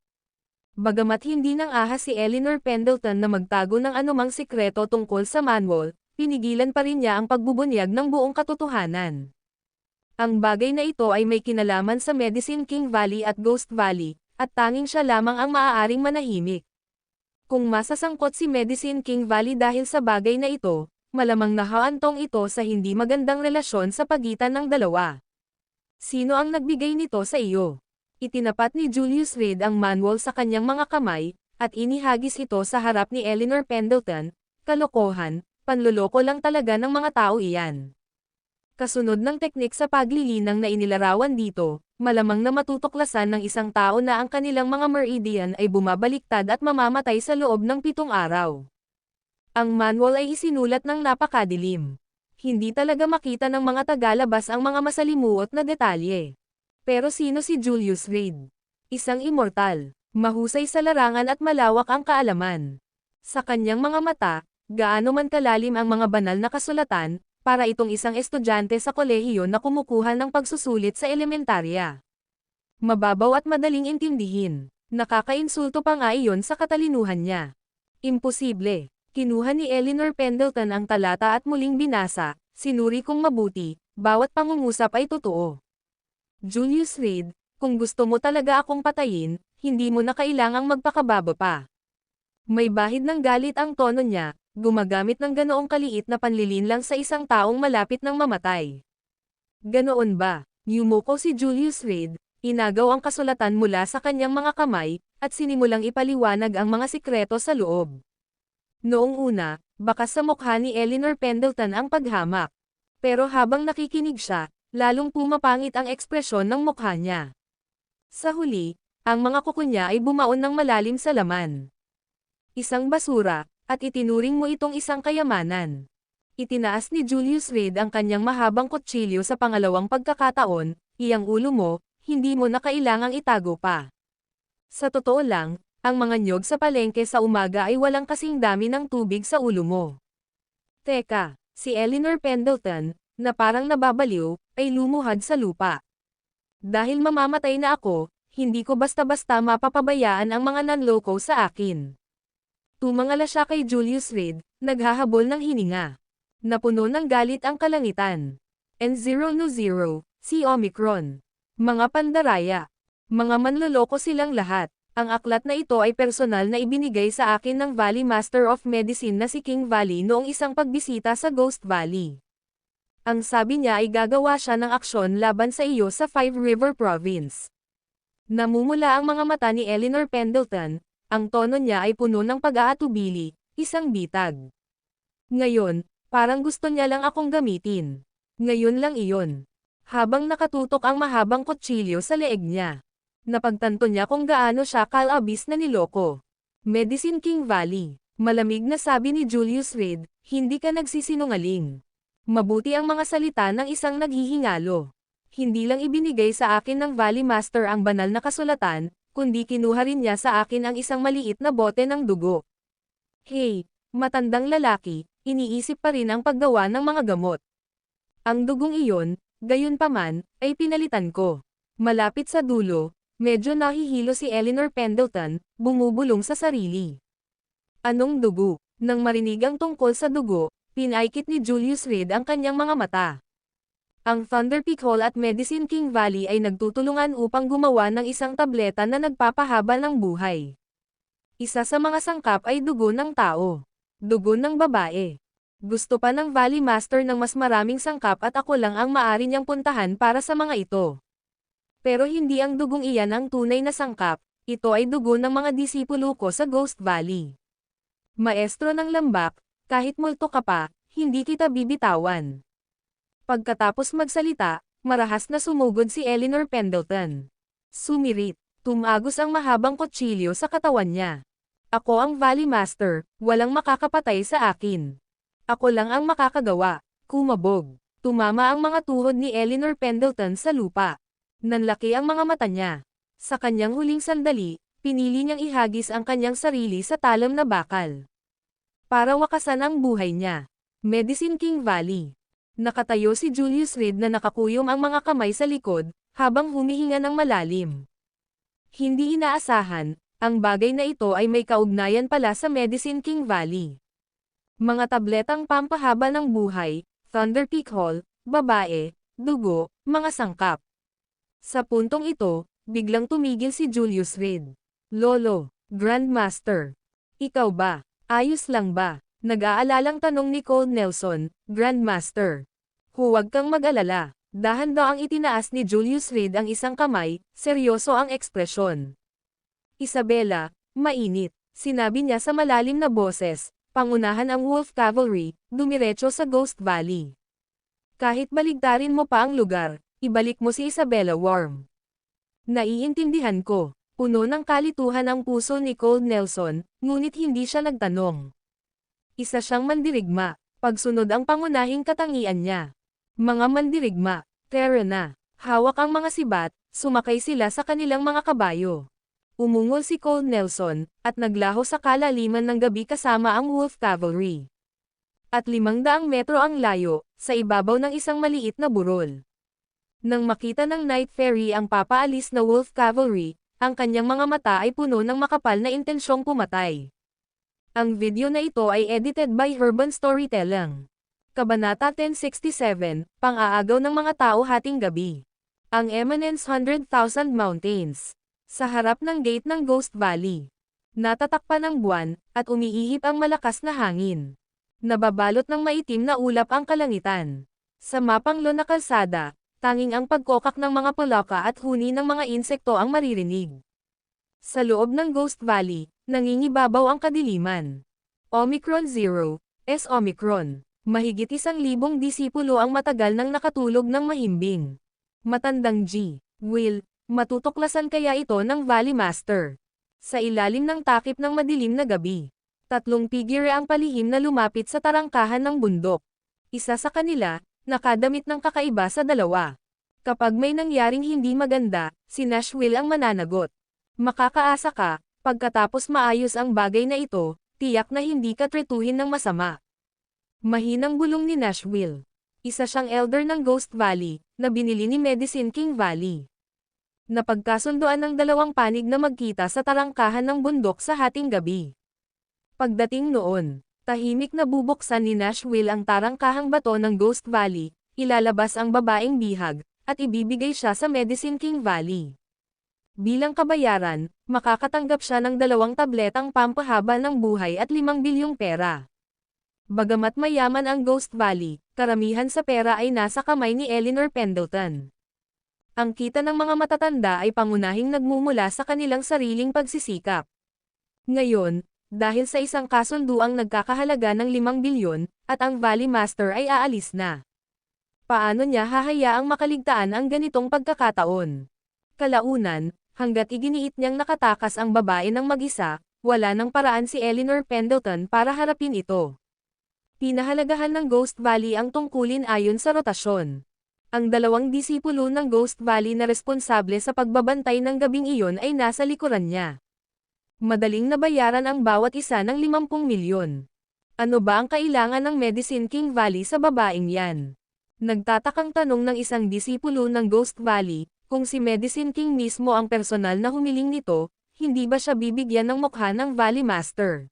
Bagamat hindi nang ahas si Eleanor Pendleton na magtago ng anumang sikreto tungkol sa manual, pinigilan pa rin niya ang pagbubunyag ng buong katotohanan. Ang bagay na ito ay may kinalaman sa Medicine King Valley at Ghost Valley, at tanging siya lamang ang maaaring manahimik. Kung masasangkot si Medicine King Valley dahil sa bagay na ito, malamang nahaantong ito sa hindi magandang relasyon sa pagitan ng dalawa. Sino ang nagbigay nito sa iyo? Itinapat ni Julius Reed ang manual sa kanyang mga kamay, at inihagis ito sa harap ni Eleanor Pendleton. Kalokohan, panloloko lang talaga ng mga tao iyan. Kasunod ng teknik sa paglilinang na inilarawan dito, malamang na matutuklasan ng isang tao na ang kanilang mga meridian ay bumabaliktad at mamamatay sa loob ng 7 araw. Ang manual ay isinulat ng napakadilim. Hindi talaga makita ng mga tagalabas ang mga masalimuot na detalye. Pero sino si Julius Reed? Isang immortal, mahusay sa larangan at malawak ang kaalaman. Sa kanyang mga mata, gaano man kalalim ang mga banal na kasulatan, para itong isang estudyante sa kolehiyo na kumukuha ng pagsusulit sa elementarya. Mababaw at madaling intindihin. Nakakainsulto pa nga iyon sa katalinuhan niya. Imposible. Kinuha ni Eleanor Pendleton ang talata at muling binasa, sinuri kong mabuti, bawat pangungusap ay totoo. Julius Reed, kung gusto mo talaga akong patayin, hindi mo na kailangang magpakababa pa. May bahid ng galit ang tono niya, gumagamit ng ganoong kaliit na panlilinlang sa isang taong malapit ng mamatay. Ganoon ba? Yumuko si Julius Reed, inagaw ang kasulatan mula sa kanyang mga kamay, at sinimulang ipaliwanag ang mga sikreto sa loob. Noong una, bakas sa mukha ni Eleanor Pendleton ang paghamak. Pero habang nakikinig siya, lalong pumapangit ang ekspresyon ng mukha niya. Sa huli, ang mga kuko niya ay bumaon ng malalim sa laman. Isang basura, at itinuring mo itong isang kayamanan. Itinaas ni Julius Reed ang kanyang mahabang kutsilyo sa pangalawang pagkakataon, iyang ulo mo, hindi mo na kailangang itago pa. Sa totoo lang, ang mga nyog sa palengke sa umaga ay walang kasing dami ng tubig sa ulo mo. Teka, si Eleanor Pendleton, na parang nababaliw, ay lumuhad sa lupa. Dahil mamamatay na ako, hindi ko basta-basta mapapabayaan ang mga nanloko sa akin. Tumangala siya kay Julius Reed, naghahabol ng hininga. Napuno ng galit ang kalangitan. N0 si Omicron. Mga pandaraya. Mga manloloko silang lahat. Ang aklat na ito ay personal na ibinigay sa akin ng Valley Master of Medicine na si King Valley noong isang pagbisita sa Ghost Valley. Ang sabi niya ay gagawa siya ng aksyon laban sa iyo sa Five River Province. Namumula ang mga mata ni Eleanor Pendleton. Ang tono niya ay puno ng pag-aatubili, isang bitag. Ngayon, parang gusto niya lang akong gamitin. Ngayon lang iyon. Habang nakatutok ang mahabang kutsilyo sa leeg niya. Napagtanto niya kung gaano siya kalabis na niloko. Medicine King Valley. Malamig na sabi ni Julius Reed, hindi ka nagsisinungaling. Mabuti ang mga salita ng isang naghihingalo. Hindi lang ibinigay sa akin ng Valley Master ang banal na kasulatan, kundi kinuha rin niya sa akin ang isang maliit na bote ng dugo. Hey, matandang lalaki, iniisip pa rin ang paggawa ng mga gamot. Ang dugong iyon, gayunpaman, ay pinalitan ko. Malapit sa dulo, Medyo nahihilo si Eleanor Pendleton, bumubulong sa sarili. Anong dugo? Nang marinig ang tungkol sa dugo, pinaikit ni Julius Reed ang kanyang mga mata. Ang Thunder Peak Hall at Medicine King Valley ay nagtutulungan upang gumawa ng isang tableta na nagpapahaba ng buhay. Isa sa mga sangkap ay dugo ng tao. Dugo ng babae. Gusto pa ng Valley Master ng mas maraming sangkap at ako lang ang maaari niyang puntahan para sa mga ito. Pero hindi ang dugong iyan ang tunay na sangkap, ito ay dugo ng mga disipulo ko sa Ghost Valley. Maestro ng lambak, kahit multo ka pa, hindi kita bibitawan. Pagkatapos magsalita, marahas na sumugod si Eleanor Pendleton. Sumirit, tumagos ang mahabang kutsilyo sa katawan niya. Ako ang Valley Master, walang makakapatay sa akin. Ako lang ang makakagawa. Kumabog. Tumama ang mga tuhod ni Eleanor Pendleton sa lupa. Nanlaki ang mga mata niya. Sa kanyang huling sandali, pinili niyang ihagis ang kanyang sarili sa talam na bakal. Para wakasan ang buhay niya. Medicine King Valley. Nakatayo si Julius Reed na nakakuyom ang mga kamay sa likod, habang humihinga ng malalim. Hindi inaasahan, ang bagay na ito ay may kaugnayan pala sa Medicine King Valley. Mga tabletang pampahaba ng buhay, Thunder Peak Hall, babae, dugo, mga sangkap. Sa puntong ito, biglang tumigil si Julius Reed. Lolo, Grandmaster. Ikaw ba? Ayos lang ba? Nag-aalalang tanong ni Cole Nelson, Grandmaster. Huwag kang mag-alala. Dahan-daang itinaas ni Julius Reed ang isang kamay, seryoso ang ekspresyon. Isabella, mainit, sinabi niya sa malalim na boses. Pangunahan ang Wolf Cavalry, dumiretso sa Ghost Valley. Kahit baligtarin mo pa ang lugar, ibalik mo si Isabella Worm. Naiintindihan ko. Puno ng kalituhan ang puso ni Cole Nelson, ngunit hindi siya nagtanong. Isa siyang mandirigma, pagsunod ang pangunahing katangian niya. Mga mandirigma, tara na, hawak ang mga sibat, sumakay sila sa kanilang mga kabayo. Umungol si Cole Nelson, at naglaho sa kalaliman ng gabi kasama ang Wolf Cavalry. At 500 metro ang layo, sa ibabaw ng isang maliit na burol. Nang makita ng Night Fairy ang papaalis na Wolf Cavalry, ang kanyang mga mata ay puno ng makapal na intensyong pumatay. Ang video na ito ay edited by Urban Storytelling. Kabanata 1067, Pang-aagaw ng mga tao hating gabi. Ang Eminence 100,000 Mountains. Sa harap ng gate ng Ghost Valley. Natatakpan ng buwan, at umiihip ang malakas na hangin. Nababalot ng maitim na ulap ang kalangitan. Sa mapanglo na kalsada, tanging ang pagkokak ng mga palaka at huni ng mga insekto ang maririnig. Sa loob ng Ghost Valley, nangingibabaw ang kadiliman. Omicron Zero, S. Omicron. Mahigit 1,000 disipulo ang matagal nang nakatulog ng mahimbing. Matandang G. Will, matutuklasan kaya ito ng Valley Master. Sa ilalim ng takip ng madilim na gabi. 3 figure ang palihim na lumapit sa tarangkahan ng bundok. Isa sa kanila, nakadamit ng kakaiba sa dalawa. Kapag may nangyaring hindi maganda, si Nashville ang mananagot. Makakaasa ka, pagkatapos maayos ang bagay na ito, tiyak na hindi ka tretuhin ng masama. Mahinang bulong ni Nashville. Isa siyang elder ng Ghost Valley, na binili ni Medicine King Valley. Napagkasunduan ng dalawang panig na magkita sa tarangkahan ng bundok sa hating gabi. Pagdating noon, tahimik na bubuksan ni Nashville ang tarangkahang bato ng Ghost Valley, ilalabas ang babaeng bihag, at ibibigay siya sa Medicine King Valley. Bilang kabayaran, makakatanggap siya ng 2 tabletang pampahaba ng buhay at 5 bilyong pera. Bagamat mayaman ang Ghost Valley, karamihan sa pera ay nasa kamay ni Eleanor Pendleton. Ang kita ng mga matatanda ay pangunahing nagmumula sa kanilang sariling pagsisikap. Ngayon, dahil sa isang kasunduang nagkakahalaga ng 5 bilyon, at ang Valley Master ay aalis na. Paano niya hahayaang makaligtaan ang ganitong pagkakataon? Kalaunan, hanggat iginiit niyang nakatakas ang babae ng mag-isa, wala nang paraan si Eleanor Pendleton para harapin ito. Pinahalagahan ng Ghost Valley ang tungkulin ayon sa rotasyon. Ang 2 disipulo ng Ghost Valley na responsable sa pagbabantay ng gabing iyon ay nasa likuran niya. Madaling nabayaran ang bawat isa ng 50 milyon. Ano ba ang kailangan ng Medicine King Valley sa babaeng yan? Nagtatakang tanong ng isang disipulo ng Ghost Valley, Kung si Medicine King mismo ang personal na humiling nito, hindi ba siya bibigyan ng mukha ng Valley Master?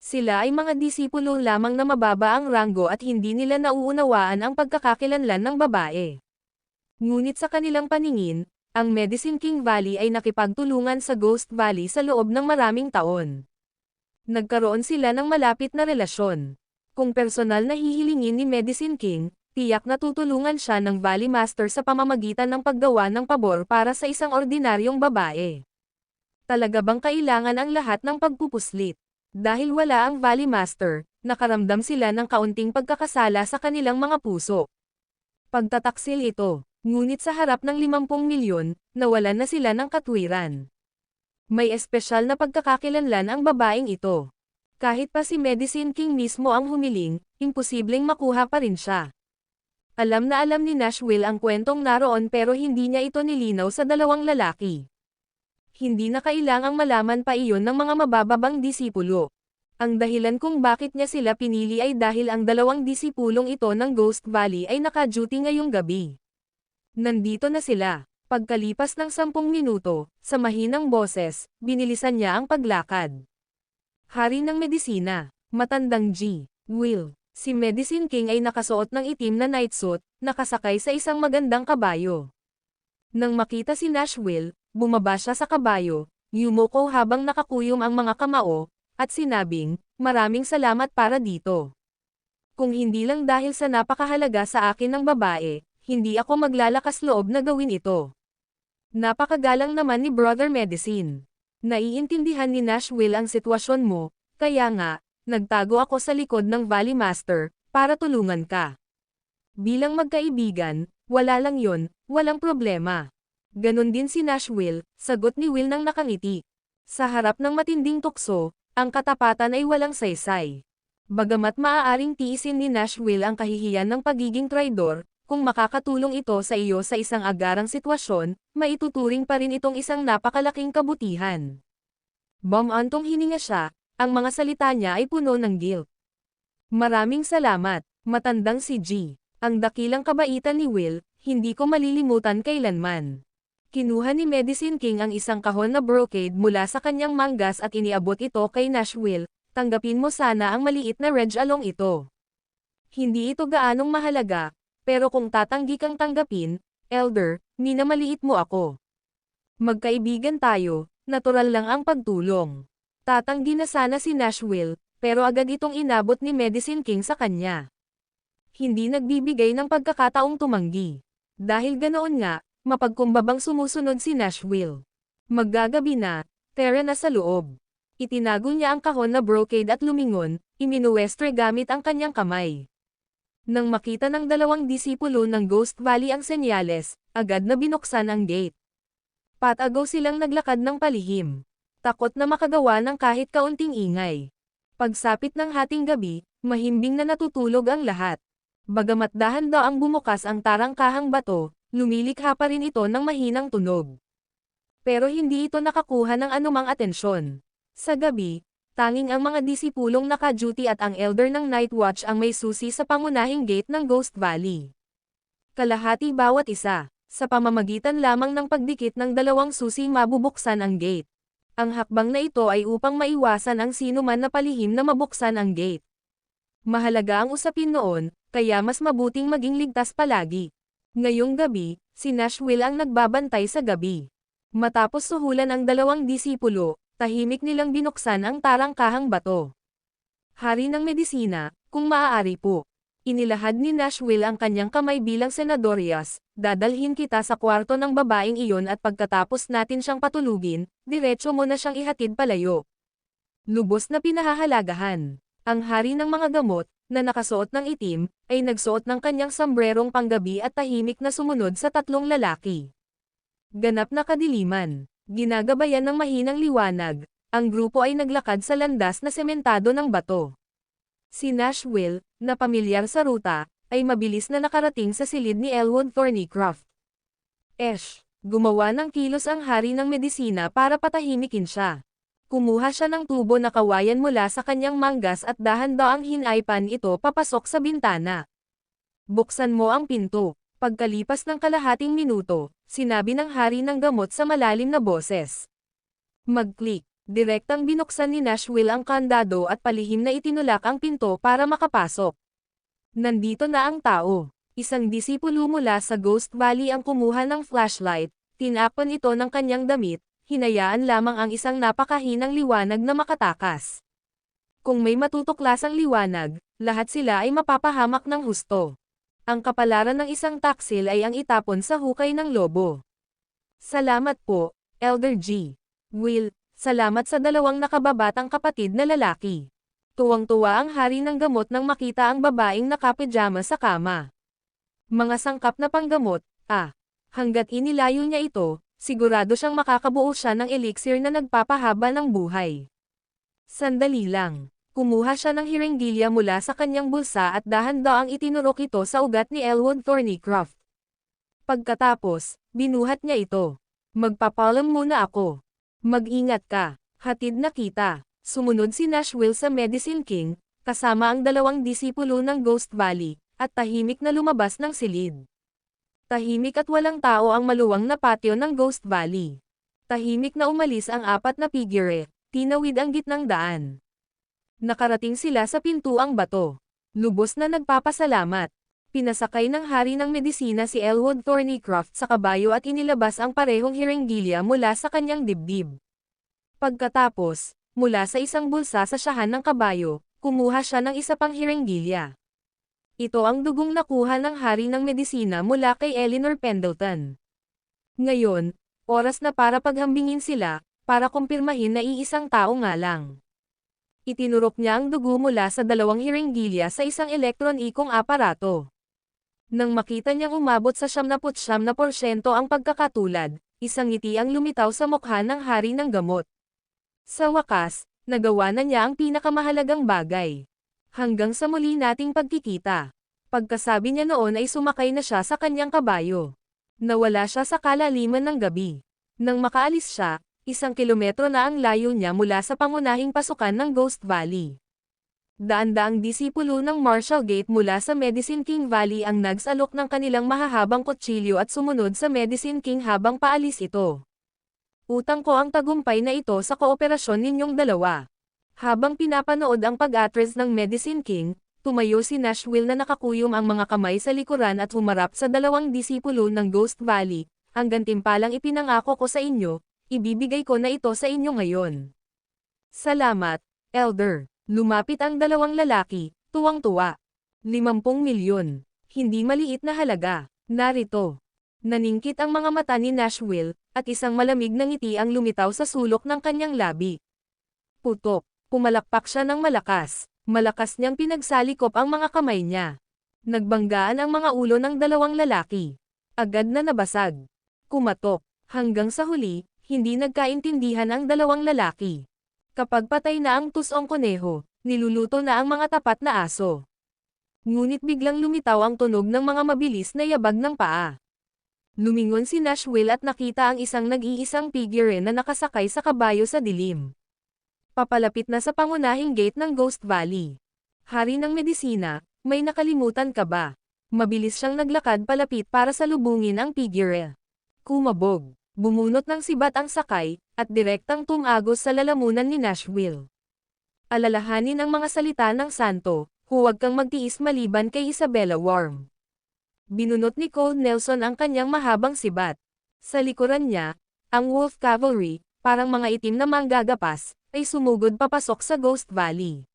Sila ay mga disipulo lamang na mababa ang ranggo at hindi nila nauunawaan ang pagkakakilanlan ng babae. Ngunit sa kanilang paningin, ang Medicine King Valley ay nakipagtulungan sa Ghost Valley sa loob ng maraming taon. Nagkaroon sila ng malapit na relasyon. Kung personal na hihilingin ni Medicine King, tiyak na tutulungan siya ng Valley Master sa pamamagitan ng paggawa ng pabor para sa isang ordinaryong babae. Talaga bang kailangan ang lahat ng pagpupuslit? Dahil wala ang Valley Master, nakaramdam sila ng kaunting pagkakasala sa kanilang mga puso. Pagtataksil ito. Ngunit sa harap ng 50 milyon, nawalan na sila ng katwiran. May espesyal na pagkakakilanlan ang babaeng ito. Kahit pa si Medicine King mismo ang humiling, imposibleng makuha pa rin siya. Alam na alam ni Nashville ang kwentong naroon pero hindi niya ito nilinaw sa dalawang lalaki. Hindi na kailangang malaman pa iyon ng mga mabababang disipulo. Ang dahilan kung bakit niya sila pinili ay dahil ang dalawang disipulong ito ng Ghost Valley ay naka-duty ngayong gabi. Nandito na sila. Pagkalipas ng 10 minuto, sa mahinang boses, binilisan niya ang paglakad. Hari ng medisina, matandang G. Will. Si Medicine King ay nakasuot ng itim na nightsuit, nakasakay sa isang magandang kabayo. Nang makita si Nashville, bumaba siya sa kabayo, yumuko habang nakakuyom ang mga kamao, at sinabing, "Maraming salamat para dito. Kung hindi lang dahil sa napakahalaga sa akin ng babae, hindi ako maglalakas loob na gawin ito." Napakagalang naman ni Brother Medicine. Naiintindihan ni Nashville ang sitwasyon mo, kaya nga, nagtago ako sa likod ng Valley Master, para tulungan ka. Bilang magkaibigan, wala lang yon, walang problema. Ganon din si Nashville, sagot ni Will nang nakangiti. Sa harap ng matinding tukso, ang katapatan ay walang saysay. Bagamat maaaring tiisin ni Nashville ang kahihiyan ng pagiging traidor, kung makakatulong ito sa iyo sa isang agarang sitwasyon, maituturing pa rin itong isang napakalaking kabutihan. Bumantong hininga siya, ang mga salita niya ay puno ng guilt. Maraming salamat, matandang si G. Ang dakilang kabaitan ni Will, hindi ko malilimutan kailanman. Kinuha ni Medicine King ang isang kahon na brocade mula sa kanyang manggas at iniabot ito kay Nashville. Tanggapin mo sana ang maliit na Reg Along ito. Hindi ito gaanong mahalaga, pero kung tatanggi kang tanggapin, Elder, minamaliit mo ako. Magkaibigan tayo, natural lang ang pagtulong. Tatanggi na sana si Nashville, pero agad itong inabot ni Medicine King sa kanya. Hindi nagbibigay ng pagkakataong tumanggi. Dahil ganoon nga, mapagkumbabang sumusunod si Nashville. Maggagabi na, tara na sa loob. Itinago niya ang kahon na brocade at lumingon, iminuwestre gamit ang kanyang kamay. Nang makita ng dalawang disipulo ng Ghost Valley ang senyales, agad na binuksan ang gate. Patagaw silang naglakad ng palihim. Takot na makagawa ng kahit kaunting ingay. Pagsapit ng hating gabi, mahimbing na natutulog ang lahat. Bagamat dahan-daang bumukas ang tarangkahang bato, lumilikha pa rin ito ng mahinang tunog. Pero hindi ito nakakuha ng anumang atensyon. Sa gabi, tanging ang mga disipulong naka-duty at ang elder ng Night Watch ang may susi sa pangunahing gate ng Ghost Valley. Kalahati bawat isa, sa pamamagitan lamang ng pagdikit ng dalawang susi mabubuksan ang gate. Ang hakbang na ito ay upang maiwasan ang sinuman na palihim na mabuksan ang gate. Mahalaga ang usapin noon, kaya mas mabuting maging ligtas palagi. Ngayong gabi, si Nashville ang nagbabantay sa gabi. Matapos suhulan ang dalawang disipulo, tahimik nilang binuksan ang tarangkahang bato. Hari ng medisina, kung maaari po. Inilahad ni Nashville ang kanyang kamay bilang senadorias, dadalhin kita sa kwarto ng babaeng iyon at pagkatapos natin siyang patulugin, diretso mo na siyang ihatid palayo. Lubos na pinahahalagahan. Ang hari ng mga gamot, na nakasuot ng itim, ay nagsuot ng kanyang sombrerong panggabi at tahimik na sumunod sa tatlong lalaki. Ganap na kadiliman. Ginagabayan ng mahinang liwanag, ang grupo ay naglakad sa landas na sementado ng bato. Si Nashville, na pamilyar sa ruta, ay mabilis na nakarating sa silid ni Elwood Thornycroft. Gumawa ng kilos ang hari ng medisina para patahimikin siya. Kumuha siya ng tubo na kawayan mula sa kanyang manggas at dahan-daang hinaypan ito papasok sa bintana. Buksan mo ang pinto. Pagkalipas ng kalahating minuto, sinabi ng hari ng gamot sa malalim na boses. Mag-click. Direktang binuksan ni Nashville ang kandado at palihim na itinulak ang pinto para makapasok. Nandito na ang tao. Isang disipulo mula sa Ghost Valley ang kumuha ng flashlight, tinapon ito ng kanyang damit, hinayaan lamang ang isang napakahinang liwanag na makatakas. Kung may matutuklasang liwanag, lahat sila ay mapapahamak ng husto. Ang kapalaran ng isang taksil ay ang itapon sa hukay ng lobo. Salamat po, Elder G. Will, salamat sa dalawang nakababatang kapatid na lalaki. Tuwang-tuwa ang hari ng gamot nang makita ang babaeng nakapijama sa kama. Mga sangkap na panggamot, hanggat inilayo niya ito, sigurado siyang makakabuo siya ng elixir na nagpapahaba ng buhay. Sandali lang. Kumuha siya ng hirenggilya mula sa kanyang bulsa at dahan-daang itinurok ito sa ugat ni Elwood Thornycroft. Pagkatapos, binuhat niya ito. Magpapalam muna ako. Mag-ingat ka. Hatid na kita. Sumunod si Nashville sa Medicine King, kasama ang dalawang disipulo ng Ghost Valley, at tahimik na lumabas ng silid. Tahimik at walang tao ang maluwang na patio ng Ghost Valley. Tahimik na umalis ang apat na figure, tinawid ang gitnang daan. Nakarating sila sa pintuang bato. Lubos na nagpapasalamat. Pinasakay ng hari ng medisina si Elwood Thornycroft sa kabayo at inilabas ang parehong hirenggilya mula sa kanyang dibdib. Pagkatapos, mula sa isang bulsa sa syahan ng kabayo, kumuha siya ng isa pang hirenggilya. Ito ang dugong nakuha ng hari ng medisina mula kay Eleanor Pendleton. Ngayon, oras na para paghambingin sila, para kumpirmahin na iisang tao nga lang. Itinurok niya ang dugo mula sa dalawang hirenggilya sa isang elektron-ikong aparato. Nang makita niyang umabot sa 99% ang pagkakatulad, isang ngiti ang lumitaw sa mukha ng hari ng gamot. Sa wakas, nagawa na niya ang pinakamahalagang bagay. Hanggang sa muli nating pagkikita. Pagkasabi niya noon ay sumakay na siya sa kanyang kabayo. Nawala siya sa kalaliman ng gabi. Nang makaalis siya, 1 kilometro na ang layo niya mula sa pangunahing pasukan ng Ghost Valley. Daan-daang disipulo ng Marshall Gate mula sa Medicine King Valley ang nagsalok ng kanilang mahahabang kutsilyo at sumunod sa Medicine King habang paalis ito. Utang ko ang tagumpay na ito sa kooperasyon ninyong dalawa. Habang pinapanood ang pag-atres ng Medicine King, tumayo si Nashville na nakakuyom ang mga kamay sa likuran at humarap sa dalawang disipulo ng Ghost Valley. Ang gantimpalang ipinangako ko sa inyo, ibibigay ko na ito sa inyo ngayon. Salamat, Elder. Lumapit ang dalawang lalaki, tuwang-tuwa. 50 milyon. Hindi maliit na halaga. Narito. Naningkit ang mga mata ni Nashville, at isang malamig na ngiti ang lumitaw sa sulok ng kanyang labi. Putok. Pumalakpak siya ng malakas. Malakas niyang pinagsalikop ang mga kamay niya. Nagbanggaan ang mga ulo ng dalawang lalaki. Agad na nabasag. Kumatok. Hanggang sa huli, hindi nagkaintindihan ang dalawang lalaki. Kapag patay na ang tusong koneho, niluluto na ang mga tapat na aso. Ngunit biglang lumitaw ang tunog ng mga mabilis na yabag ng paa. Lumingon si Nashville at nakita ang isang nag-iisang figure na nakasakay sa kabayo sa dilim. Papalapit na sa pangunahing gate ng Ghost Valley. Hari ng medisina, may nakalimutan ka ba? Mabilis siyang naglakad palapit para salubungin ang figure. Kumabog. Bumunot ng sibat ang sakay, at direktang tumagos sa lalamunan ni Nashville. Alalahanin ang mga salita ng santo, huwag kang magtiis maliban kay Isabella Worm. Binunot ni Cole Nelson ang kanyang mahabang sibat. Sa likuran niya, ang Wolf Cavalry, parang mga itim na manggagapas, ay sumugod papasok sa Ghost Valley.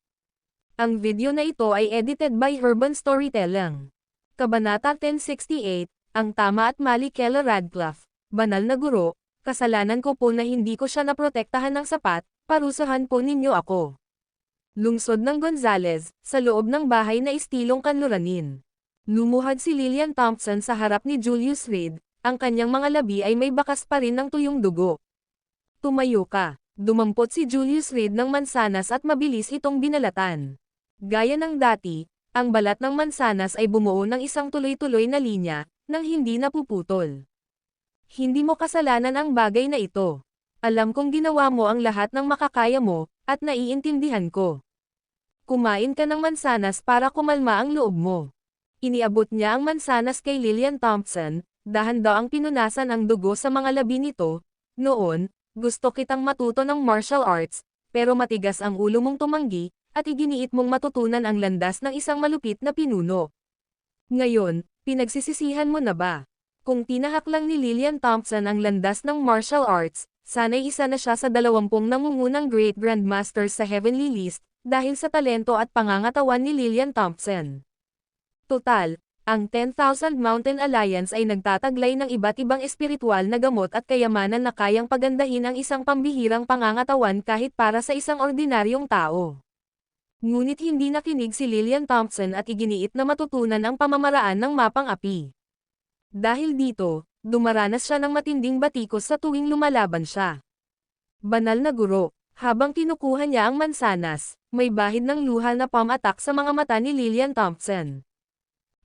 Ang video na ito ay edited by Urban Storytelling. Kabanata 1068, ang tama at mali Kela Radcliffe. Banal na guro, kasalanan ko po na hindi ko siya naprotektahan ng sapat, parusahan po ninyo ako. Lungsod ng Gonzales, sa loob ng bahay na istilong kanluranin. Lumuhad si Lillian Thompson sa harap ni Julius Reed, ang kanyang mga labi ay may bakas pa rin ng tuyong dugo. Tumayo ka. Dumampot si Julius Reed ng mansanas at mabilis itong binalatan. Gaya ng dati, ang balat ng mansanas ay bumuo ng isang tuloy-tuloy na linya, nang hindi napuputol. Hindi mo kasalanan ang bagay na ito. Alam kong ginawa mo ang lahat ng makakaya mo, at naiintindihan ko. Kumain ka ng mansanas para kumalma ang loob mo. Iniabot niya ang mansanas kay Lillian Thompson, dahan-daang pinunasan ang dugo sa mga labi nito. Noon, gusto kitang matuto ng martial arts, pero matigas ang ulo mong tumanggi, at iginiit mong matutunan ang landas ng isang malupit na pinuno. Ngayon, pinagsisisihan mo na ba? Kung tinahak lang ni Lillian Thompson ang landas ng martial arts, sana'y isa na siya sa 20 nangungunang Great Grandmasters sa Heavenly List, dahil sa talento at pangangatawan ni Lillian Thompson. Total, ang 10,000 Mountain Alliance ay nagtataglay ng iba't ibang espiritual na gamot at kayamanan na kayang pagandahin ang isang pambihirang pangangatawan kahit para sa isang ordinaryong tao. Ngunit hindi nakinig si Lillian Thompson at iginiit na matutunan ang pamamaraan ng mapang api. Dahil dito, dumaranas siya ng matinding batikos sa tuwing lumalaban siya. Banal na guro, habang kinukuha niya ang mansanas, may bahid ng luha na palm attack sa mga mata ni Lillian Thompson.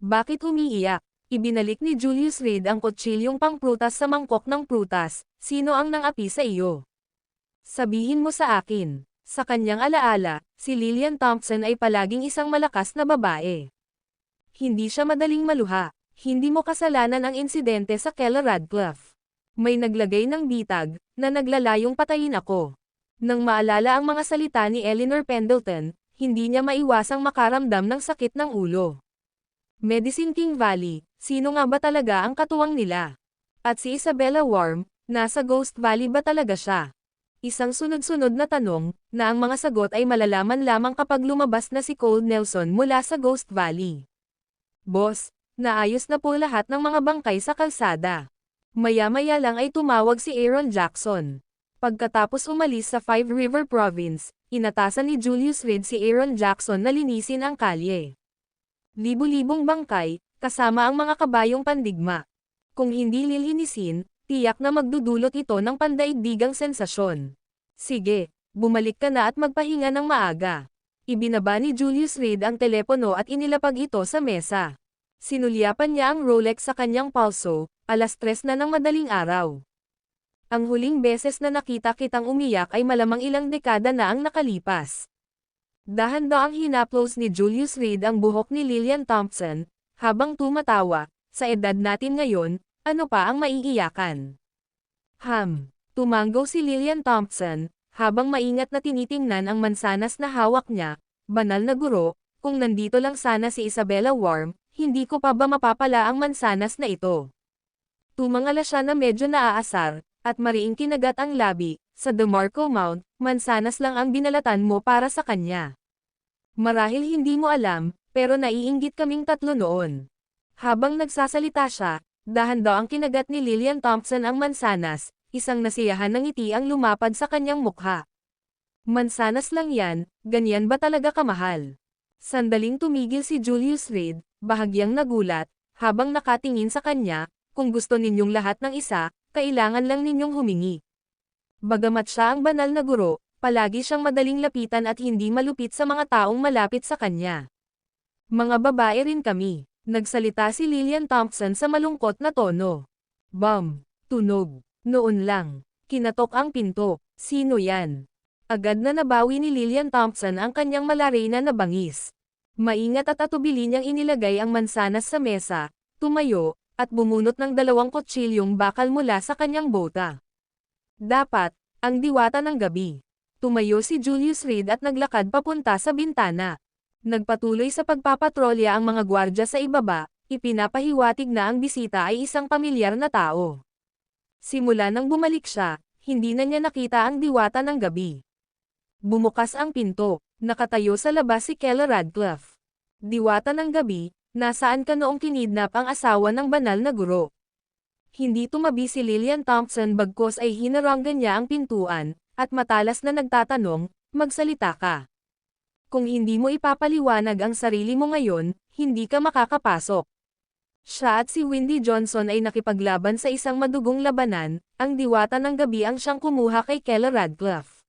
Bakit umiiyak? Ibinalik ni Julius Reed ang kutsilyong pangprutas sa mangkok ng prutas. Sino ang nangapi sa iyo? Sabihin mo sa akin. Sa kanyang alaala, si Lillian Thompson ay palaging isang malakas na babae. Hindi siya madaling maluha. Hindi mo kasalanan ang insidente sa Keller Radcliffe. May naglagay ng bitag, na naglalayong patayin ako. Nang maalala ang mga salita ni Eleanor Pendleton, hindi niya maiwasang makaramdam ng sakit ng ulo. Medicine King Valley, sino nga ba talaga ang katuwang nila? At si Isabella Worm, nasa Ghost Valley ba talaga siya? Isang sunod-sunod na tanong, na ang mga sagot ay malalaman lamang kapag lumabas na si Cole Nelson mula sa Ghost Valley. Boss, naayos na po lahat ng mga bangkay sa kalsada. Maya-maya lang ay tumawag si Aaron Jackson. Pagkatapos umalis sa Five River Province, inatasan ni Julius Reed si Aaron Jackson na linisin ang kalye. Libu-libong bangkay, kasama ang mga kabayong pandigma. Kung hindi lilinisin, tiyak na magdudulot ito ng pandaigdigang sensasyon. Sige, bumalik ka na at magpahinga ng maaga. Ibinaba ni Julius Reed ang telepono at inilapag ito sa mesa. Sinulyapan niya ang Rolex sa kanyang pulso, 3:00 na ng madaling araw. Ang huling beses na nakita kitang umiyak ay malamang ilang dekada na ang nakalipas. Dahan-daang hinaplos ni Julius Reed ang buhok ni Lillian Thompson, habang tumatawa, sa edad natin ngayon, ano pa ang maiiyakan? Tumango si Lillian Thompson, habang maingat na tinitingnan ang mansanas na hawak niya. Banal na guro, kung nandito lang sana si Isabella Worm, hindi ko pa ba mapapala ang mansanas na ito? Tumangala siya na medyo naaasar, at mariing kinagat ang labi. Sa DeMarco Mount, mansanas lang ang binalatan mo para sa kanya. Marahil hindi mo alam, pero naiinggit kaming tatlo noon. Habang nagsasalita siya, dahan-daang kinagat ni Lillian Thompson ang mansanas, isang nasiyahan ng ngiti ang lumapad sa kanyang mukha. Mansanas lang yan, ganyan ba talaga kamahal? Sandaling tumigil si Julius Reed, bahagyang nagulat, habang nakatingin sa kanya, kung gusto ninyong lahat ng isa, kailangan lang ninyong humingi. Bagamat siya ang banal na guro, palagi siyang madaling lapitan at hindi malupit sa mga taong malapit sa kanya. Mga babae rin kami, nagsalita si Lillian Thompson sa malungkot na tono. Bam! Tunog. Noon lang. Kinatok ang pinto. Sino yan? Agad na nabawi ni Lillian Thompson ang kanyang malarena na bangis. Maingat at atubili niyang inilagay ang mansanas sa mesa, tumayo, at bumunot ng 2 kutsilyong bakal mula sa kanyang bota. Dapat, ang diwata ng gabi. Tumayo si Julius Reed at naglakad papunta sa bintana. Nagpatuloy sa pagpapatrolya ang mga gwardya sa ibaba, ipinapahiwatig na ang bisita ay isang pamilyar na tao. Simula nang bumalik siya, hindi na niya nakita ang diwata ng gabi. Bumukas ang pinto, nakatayo sa labas si Keller Radcliffe. Diwata ng gabi, nasaan ka noong kinidnap ang asawa ng banal na guro? Hindi tumabi si Lillian Thompson bagkos ay hinaranggan niya ang pintuan, at matalas na nagtatanong, magsalita ka. Kung hindi mo ipapaliwanag ang sarili mo ngayon, hindi ka makakapasok. Siya at si Windy Johnson ay nakipaglaban sa isang madugong labanan, ang diwata ng gabi ang siyang kumuha kay Keller Radcliffe.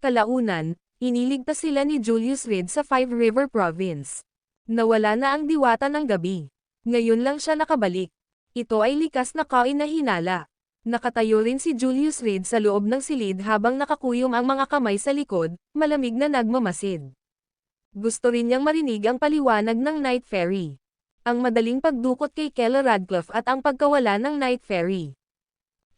Kalaunan, iniligtas sila ni Julius Reed sa Five River Province. Nawala na ang diwata ng gabi. Ngayon lang siya nakabalik. Ito ay likas na kain na hinala. Nakatayo rin si Julius Reed sa loob ng silid habang nakakuyom ang mga kamay sa likod, malamig na nagmamasid. Gusto rin niyang marinig ang paliwanag ng Night Fairy. ang madaling pagdukot kay Kela Radcliffe at ang pagkawala ng Night Fairy.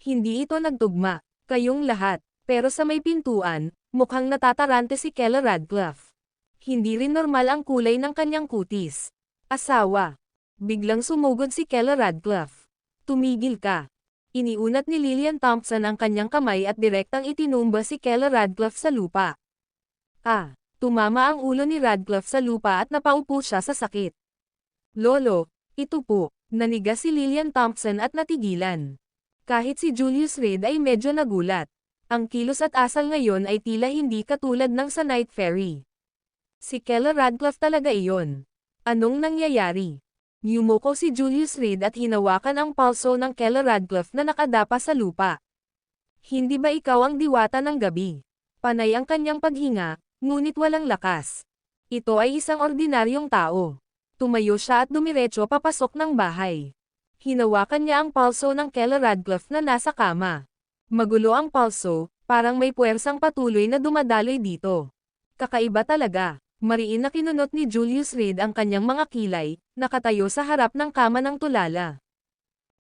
Hindi ito nagtugma, kayong lahat, pero sa may pintuan, mukhang natatarante si Kela Radcliffe. Hindi rin normal ang kulay ng kanyang kutis. Asawa. Biglang sumugod si Kela Radcliffe. Tumigil ka. Iniunat ni Lillian Thompson ang kanyang kamay at direktang itinumba si Kela Radcliffe sa lupa. Tumama ang ulo ni Radcliffe sa lupa at napaupo siya sa sakit. Lolo, ito po, nanigas si Lillian Thompson at natigilan. Kahit si Julius Reed ay medyo nagulat. Ang kilos at asal ngayon ay tila hindi katulad ng sa Night Fairy. Si Kela Radcliffe talaga iyon. Anong nangyayari? Yumuko si Julius Reed at hinawakan ang palso ng Kela Radcliffe na nakadapa sa lupa. Hindi ba ikaw ang diwata ng gabi? Panay ang kanyang paghinga, ngunit walang lakas. Ito ay isang ordinaryong tao. Tumayo siya at dumiretso papasok ng bahay. Hinawakan niya ang palso ng Kela Radcliffe na nasa kama. Magulo ang palso, parang may puwersang patuloy na dumadaloy dito. Kakaiba talaga. Mariin na kinunot ni Julius Reed ang kanyang mga kilay, nakatayo sa harap ng kama ng tulala.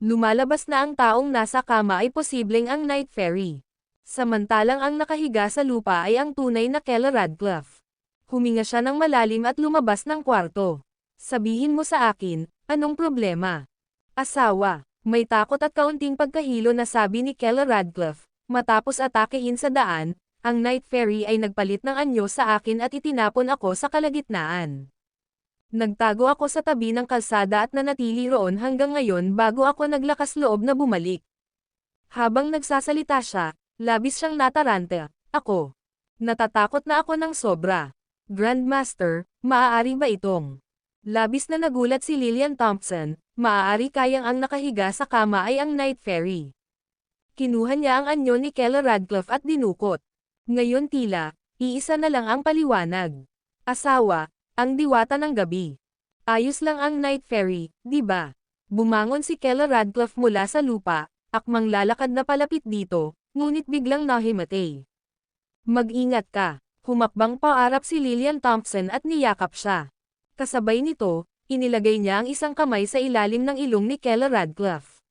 Lumalabas na ang taong nasa kama ay posibleng ang Night Fairy. Samantalang ang nakahiga sa lupa ay ang tunay na Kela Radcliffe. Huminga siya ng malalim at lumabas ng kwarto. Sabihin mo sa akin, anong problema? Asawa, may takot at kaunting pagkahilo na sabi ni Kela Radcliffe, matapos atakehin sa daan. Ang Night Fairy ay nagpalit ng anyo sa akin at itinapon ako sa kalagitnaan. Nagtago ako sa tabi ng kalsada at nanatili roon hanggang ngayon bago ako naglakas loob na bumalik. Habang nagsasalita siya, labis siyang natarante. Ako. Natatakot na ako ng sobra. Grandmaster, maaari ba itong? Labis na nagulat si Lillian Thompson, maaari kayang ang nakahiga sa kama ay ang Night Fairy. Kinuha niya ang anyo ni Kela Radcliffe at dinukot. Ngayon tila, iisa na lang ang paliwanag. Asawa, ang diwata ng gabi. Ayos lang ang Night Fairy, di ba? Bumangon si Kela Radcliffe mula sa lupa, akmang lalakad na palapit dito, ngunit biglang nahimatay. Mag-ingat ka, humakbang paarap si Lillian Thompson at niyakap siya. Kasabay nito, inilagay niya ang isang kamay sa ilalim ng ilong ni Kela Radcliffe.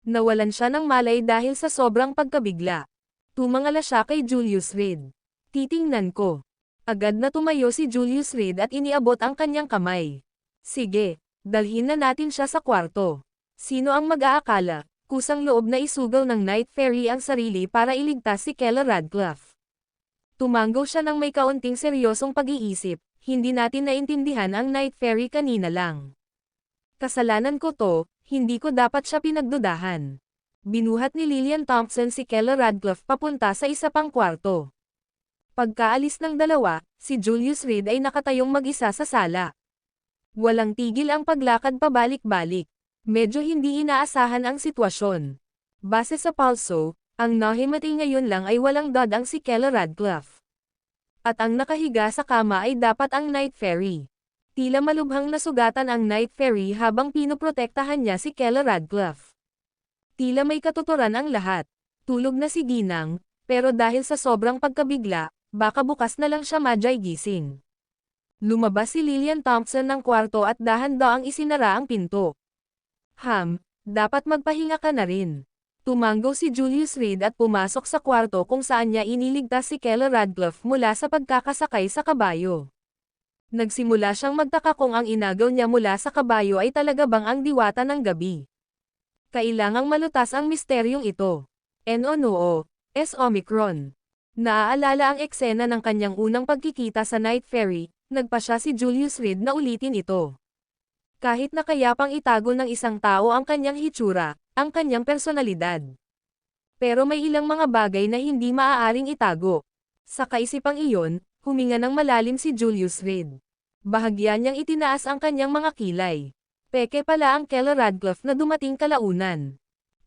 Nawalan siya ng malay dahil sa sobrang pagkabigla. Tumangala siya kay Julius Reed. Titingnan ko. Agad na tumayo si Julius Reed at iniabot ang kanyang kamay. Sige, dalhin na natin siya sa kwarto. Sino ang mag-aakala, kusang loob na isugaw ng Night Fairy ang sarili para iligtas si Kela Radcliffe. Tumanggo siya ng may kaunting seryosong pag-iisip, hindi natin naintindihan ang Night Fairy kanina lang. Kasalanan ko to, hindi ko dapat siya pinagdudahan. Binuhat ni Lillian Thompson si Kela Radcliffe papunta sa isa pang kwarto. Pagkaalis ng dalawa, si Julius Reed ay nakatayong mag-isa sa sala. Walang tigil ang paglakad pabalik-balik. Medyo hindi inaasahan ang sitwasyon. Base sa palso, ang nahimatay ngayon lang ay walang dadang si Kela Radcliffe. At ang nakahiga sa kama ay dapat ang Night Fairy. Tila malubhang nasugatan ang Night Fairy habang pinoprotektahan niya si Kela Radcliffe. Tila may katuturan ang lahat. Tulog na si Ginang, pero dahil sa sobrang pagkabigla, baka bukas na lang siya madyay gising. Lumabas si Lillian Thompson ng kwarto at dahan-daang isinara ang pinto. Dapat magpahinga ka na rin. Tumanggo si Julius Reed at pumasok sa kwarto kung saan niya iniligtas si Kela Radcliffe mula sa pagkakasakay sa kabayo. Nagsimula siyang magtaka kung ang inagaw niya mula sa kabayo ay talaga bang ang diwata ng gabi. Kailangang malutas ang misteryong ito. NONO, S. Omicron. Naaalala ang eksena ng kanyang unang pagkikita sa Night Fairy, nagpa siya si Julius Reed na ulitin ito. Kahit na kaya pang itago ng isang tao ang kanyang hitsura, ang kanyang personalidad. Pero may ilang mga bagay na hindi maaaring itago. Sa kaisipang iyon, huminga ng malalim si Julius Reed. Bahagya niyang itinaas ang kanyang mga kilay. Peke pala ang Kela Radcliffe na dumating kalaunan.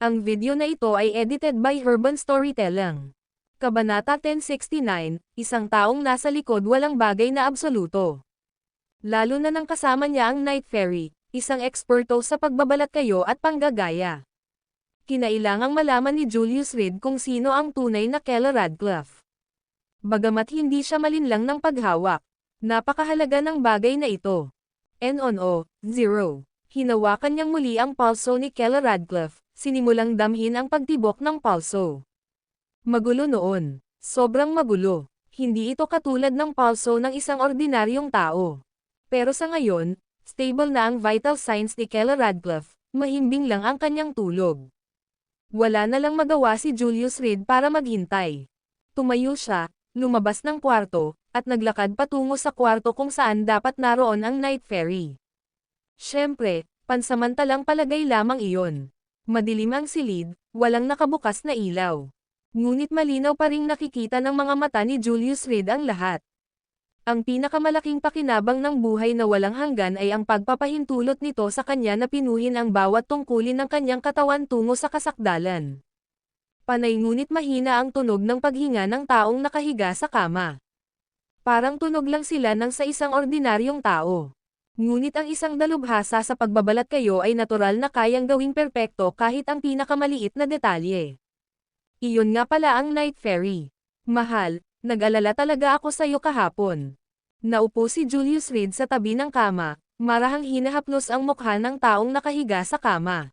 Ang video na ito ay edited by Urban Storytelling. Kabanata 1069, isang taong nasa likod walang bagay na absoluto. Lalo na nang kasama niya ang Night Fairy, isang eksperto sa pagbabalat kayo at panggagaya. Kinailangang malaman ni Julius Reed kung sino ang tunay na Kela Radcliffe. Bagamat hindi siya malinlang ng paghawak, napakahalaga ng bagay na ito. NONO, 0. Hinawakan niyang muli ang pulso ni Kela Radcliffe, sinimulang damhin ang pagtibok ng pulso. Magulo noon. Sobrang magulo. Hindi ito katulad ng pulso ng isang ordinaryong tao. Pero sa ngayon, stable na ang vital signs ni Kela Radcliffe, mahimbing lang ang kanyang tulog. Wala na lang magawa si Julius Reed para maghintay. Tumayo siya, lumabas ng kwarto, at naglakad patungo sa kwarto kung saan dapat naroon ang Night Fairy. Siyempre, pansamantalang palagay lamang iyon. Madilim ang silid, walang nakabukas na ilaw. Ngunit malinaw pa ring nakikita ng mga mata ni Julius Reed ang lahat. Ang pinakamalaking pakinabang ng buhay na walang hanggan ay ang pagpapahintulot nito sa kanya na pinuhin ang bawat tungkulin ng kanyang katawan tungo sa kasakdalan. Panay ngunit mahina ang tunog ng paghinga ng taong nakahiga sa kama. Parang tunog lang sila ng sa isang ordinaryong tao. Ngunit ang isang dalubhasa sa pagbabalat kayo ay natural na kayang gawing perpekto kahit ang pinakamaliit na detalye. Iyon nga pala ang Night Fairy. Mahal, nag-alala talaga ako sa iyo kahapon. Naupo si Julius Reed sa tabi ng kama, marahang hinahaplos ang mukha ng taong nakahiga sa kama.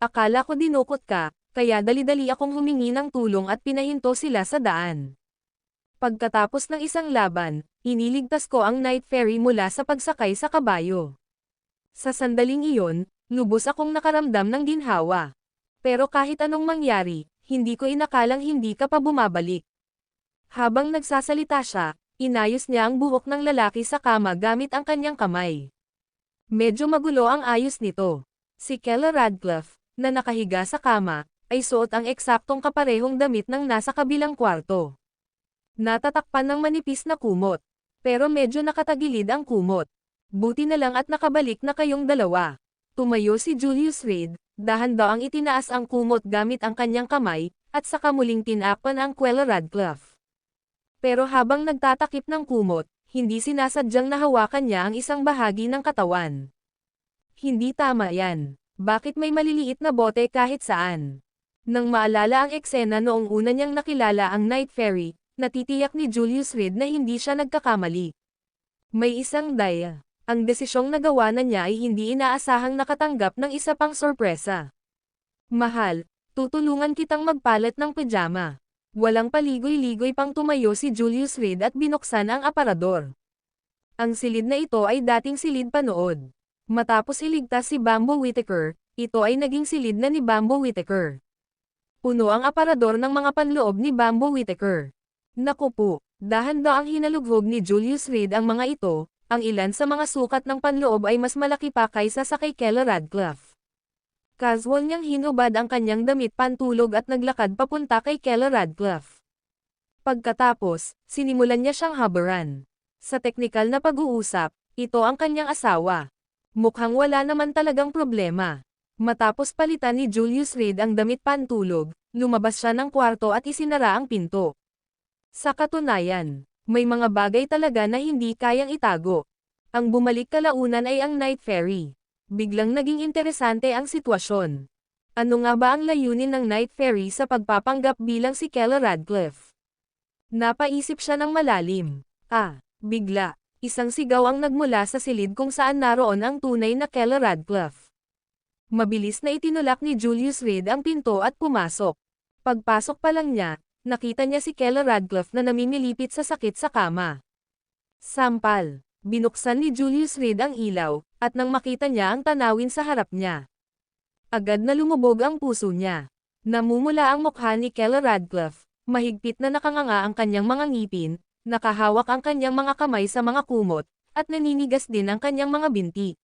Akala ko dinukot ka, kaya dali-dali akong humingi ng tulong at pinahinto sila sa daan. Pagkatapos ng isang laban, iniligtas ko ang Night Fairy mula sa pagsakay sa kabayo. Sa sandaling iyon, lubos akong nakaramdam ng ginhawa. Pero kahit anong mangyari, hindi ko inakalang hindi ka pa bumabalik. Habang nagsasalita siya, inayos niya ang buhok ng lalaki sa kama gamit ang kanyang kamay. Medyo magulo ang ayos nito. Si Kela Radcliffe, na nakahiga sa kama, ay suot ang eksaktong kaparehong damit ng nasa kabilang kwarto. Natatakpan ng manipis na kumot. Pero medyo nakatagilid ang kumot. Buti na lang at nakabalik na kayong dalawa. Tumayo si Julius Reed, dahan-daang itinaas ang kumot gamit ang kanyang kamay, at saka muling tinakpan ang Kela Radcliffe. Pero habang nagtatakip ng kumot, hindi sinasadyang nahawakan niya ang isang bahagi ng katawan. Hindi tama yan. Bakit may maliliit na bote kahit saan? Nang maalala ang eksena noong una niyang nakilala ang Night Fairy, natitiyak ni Julius Reed na hindi siya nagkakamali. May isang daya. Ang desisyong nagawa na niya ay hindi inaasahang nakatanggap ng isa pang sorpresa. Mahal, tutulungan kitang magpalit ng pajama. Walang paligoy-ligoy pang tumayo si Julius Reed at binuksan ang aparador. Ang silid na ito ay dating silid panood. Matapos iligtas si Bamboo Whittaker, ito ay naging silid na ni Bamboo Whittaker. Puno ang aparador ng mga panloob ni Bamboo Whittaker. Naku po, dahan-daang hinalughog ni Julius Reed ang mga ito, ang ilan sa mga sukat ng panloob ay mas malaki pa kaysa sa kay Kela Radcliffe. Casual niyang hinubad ang kanyang damit pantulog at naglakad papunta kay Kela Radcliffe. Pagkatapos, sinimulan niya siyang habaran. Sa teknikal na pag-uusap, ito ang kanyang asawa. Mukhang wala naman talagang problema. Matapos palitan ni Julius Reed ang damit pantulog, lumabas siya ng kwarto at isinara ang pinto. Sa katunayan, may mga bagay talaga na hindi kayang itago. Ang bumalik kalaunan ay ang Night Fairy. Biglang naging interesante ang sitwasyon. Ano nga ba ang layunin ng Night Fairy sa pagpapanggap bilang si Kela Radcliffe? Napaisip siya ng malalim. Bigla, isang sigaw ang nagmula sa silid kung saan naroon ang tunay na Kela Radcliffe. Mabilis na itinulak ni Julius Reed ang pinto at pumasok. Pagpasok pa lang niya, nakita niya si Kela Radcliffe na namimilipit sa sakit sa kama. Sampal. Binuksan ni Julius Reed ang ilaw, at nang makita niya ang tanawin sa harap niya, agad na lumubog ang puso niya. Namumula ang mukha ni Kela Radcliffe, mahigpit na nakanganga ang kanyang mga ngipin, nakahawak ang kanyang mga kamay sa mga kumot, at naninigas din ang kanyang mga binti.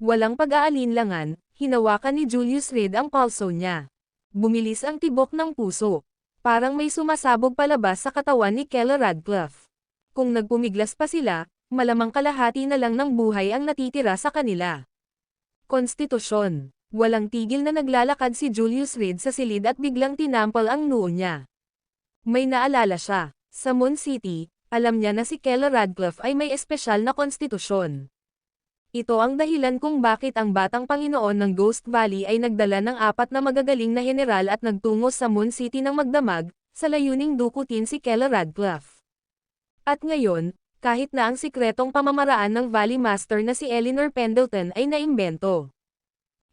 Walang pag-aalinlangan, hinawakan ni Julius Reed ang pulso niya. Bumilis ang tibok ng puso. Parang may sumasabog palabas sa katawan ni Kela Radcliffe. Kung nagpumiglas pa sila, malamang kalahati na lang ng buhay ang natitira sa kanila. Konstitusyon. Walang tigil na naglalakad si Julius Reed sa silid at biglang tinampal ang noo niya. May naalala siya. Sa Moon City, alam niya na si Kela Radcliffe ay may espesyal na konstitusyon. Ito ang dahilan kung bakit ang batang Panginoon ng Ghost Valley ay nagdala ng 4 na magagaling na general at nagtungo sa Moon City ng magdamag, sa layuning dukutin si Kela Radcliffe. At ngayon, kahit na ang sikretong pamamaraan ng Valley Master na si Elinor Pendleton ay naimbento.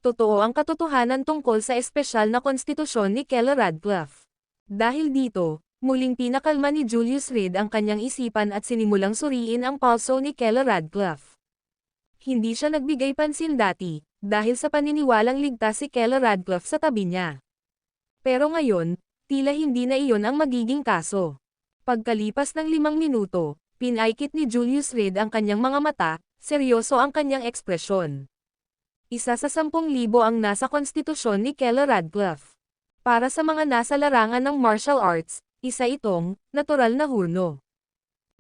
Totoo ang katotohanan tungkol sa espesyal na konstitusyon ni Keller Radcliffe. Dahil dito, muling pinakalma ni Julius Reed ang kanyang isipan at sinimulang suriin ang pulso ni Keller Radcliffe. Hindi siya nagbigay pansin dati, dahil sa paniniwalang ligtas si Keller Radcliffe sa tabi niya. Pero ngayon, tila hindi na iyon ang magiging kaso. Pagkalipas ng 5 minuto, pinaikit ni Julius Reed ang kanyang mga mata, seryoso ang kanyang ekspresyon. Isa sa 10,000 ang nasa konstitusyon ni Keller Radcliffe. Para sa mga nasa larangan ng martial arts, isa itong natural na hurno.